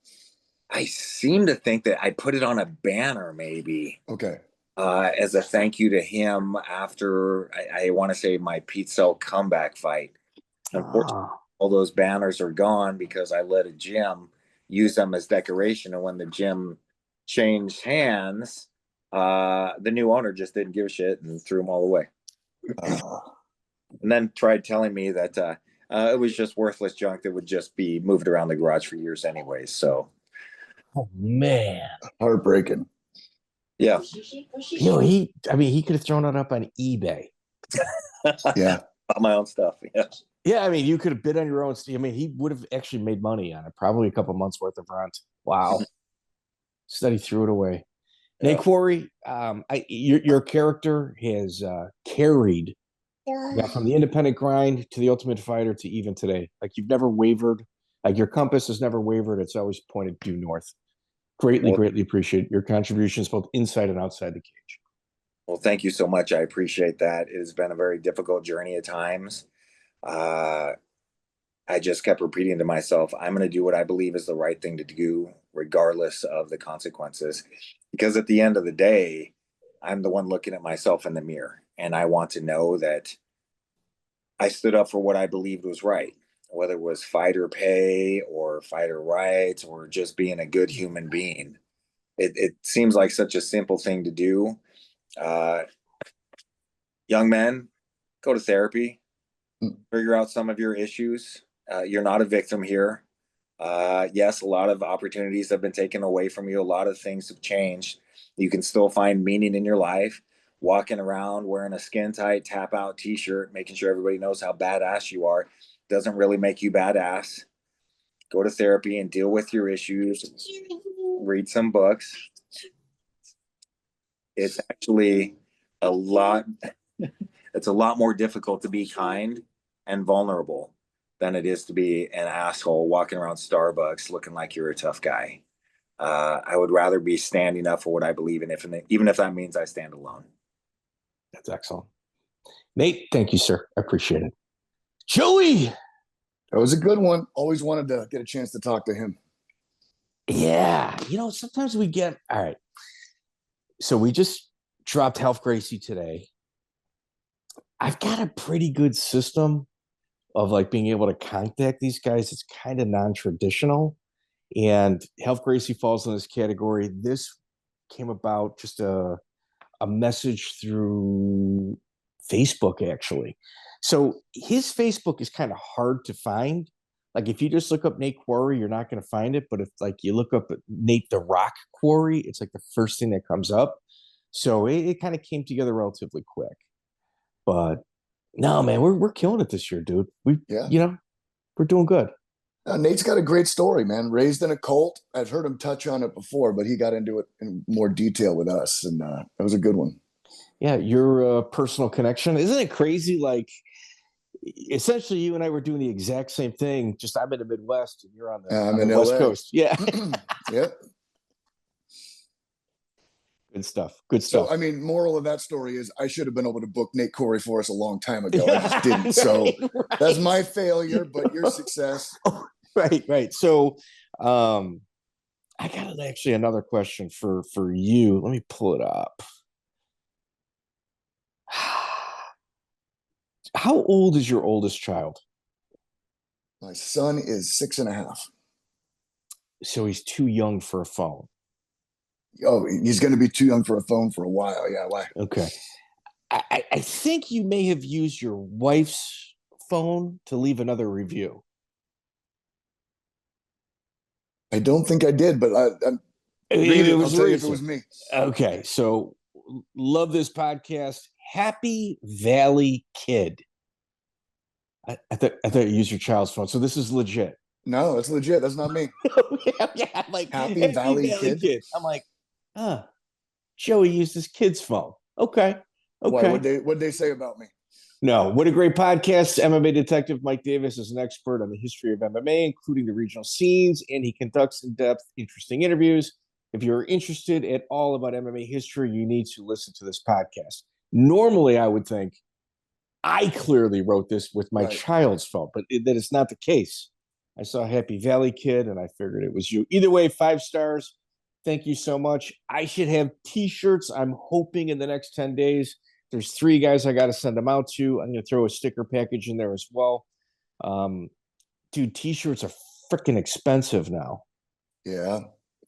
I seem to think that I put it on a banner, maybe. Okay. As a thank you to him after, I want to say, my Pete Cell comeback fight. Unfortunately, all those banners are gone because I let a gym use them as decoration. And when the gym changed hands, the new owner just didn't give a shit and threw them all away. And then tried telling me that it was just worthless junk that would just be moved around the garage for years anyways. So, oh man, heartbreaking. Yeah. He could have thrown it up on eBay. Yeah. My own stuff. Yeah. Yeah, I mean, you could have bid on your own. I mean, he would have actually made money on it, probably a couple months worth of rent. Wow. Instead, he threw it away. Yeah. Hey, Quarry, your character has carried from the independent grind to the Ultimate Fighter to even today. Like, you've never wavered. Like, your compass has never wavered. It's always pointed due north. Greatly appreciate your contributions both inside and outside the cage. Well, thank you so much. I appreciate that. It has been a very difficult journey at times. I just kept repeating to myself, I'm going to do what I believe is the right thing to do, regardless of the consequences. Because at the end of the day, I'm the one looking at myself in the mirror. And I want to know that I stood up for what I believed was right, whether it was fighter pay or fighter rights or just being a good human being. It seems like such a simple thing to do. Young men, go to therapy, figure out some of your issues. You're not a victim here. Yes, a lot of opportunities have been taken away from you. A lot of things have changed. You can still find meaning in your life. Walking around wearing a skin tight tap out t-shirt, making sure everybody knows how badass you are, doesn't really make you badass. Go to therapy and deal with your issues. Read some books. It's actually it's a lot more difficult to be kind and vulnerable than it is to be an asshole walking around Starbucks looking like you're a tough guy. I would rather be standing up for what I believe in, even if that means I stand alone. That's excellent. Nate, thank you, sir. I appreciate it. Joey! That was a good one. Always wanted to get a chance to talk to him. Yeah. Sometimes we get, all right. So we just dropped Health Gracie today. I've got a pretty good system of like being able to contact these guys. It's kind of non-traditional. And Health Gracie falls in this category. This came about just a message through Facebook, actually. So his Facebook is kind of hard to find. Like if you just look up Nate Quarry, you're not going to find it. But if like you look up Nate the Rock Quarry, it's like the first thing that comes up. So it kind of came together relatively quick. But no, man, we're killing it this year, dude. We're doing good. Nate's got a great story, man. Raised in a cult. I've heard him touch on it before, but he got into it in more detail with us, and that was a good one. Yeah, your personal connection. Isn't it crazy? Like, essentially, you and I were doing the exact same thing, just I'm in the Midwest, and you're on the West Coast. Yeah. Yep. Good stuff. Good stuff. So, I mean, moral of that story is I should have been able to book Nate Quarry for us a long time ago. I just didn't. So that's my failure, but your success. Right. So I got actually another question for you. Let me pull it up. How old is your oldest child? My son is 6.5. So he's too young for a phone. Oh, he's going to be too young for a phone for a while. Yeah, why? Okay. I think you may have used your wife's phone to leave another review. I don't think I did, but I'm read it. I'll tell you if it was me. Okay, so love this podcast. Happy Valley Kid. I thought you used your child's phone, so this is legit. No, it's legit. That's not me. Yeah, I'm like Happy Valley Kid. I'm like, Joey used his kid's phone. Okay. Why? What'd they say about me? No, what a great podcast. MMA detective Mike Davis is an expert on the history of MMA, including the regional scenes, and he conducts in-depth, interesting interviews. If you're interested at all about MMA history, you need to listen to this podcast. Normally, I would think I clearly wrote this with my child's phone, but that is not the case. I saw Happy Valley Kid, and I figured it was you. Either way, 5 stars. Thank you so much. I should have T-shirts. I'm hoping in the next 10 days. There's 3 guys I got to send them out to. I'm going to throw a sticker package in there as well. Dude, T-shirts are freaking expensive now. Yeah.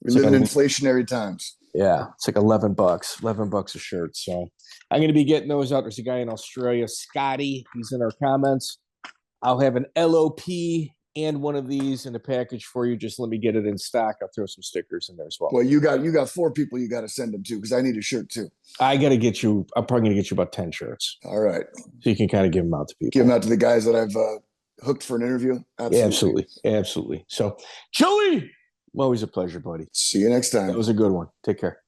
We live in inflationary times. Yeah. It's like $11 a shirt. So I'm going to be getting those out. There's a guy in Australia, Scotty. He's in our comments. I'll have an LOP and one of these in the package for you. Just let me get it in stock. I'll throw some stickers in there as well. Well, you got 4 people you got to send them to because I need a shirt too. I got to get you. I'm probably going to get you about 10 shirts. All right. So you can kind of give them out to people. Give them out to the guys that I've hooked for an interview. Absolutely. So, Joey, always a pleasure, buddy. See you next time. That was a good one. Take care.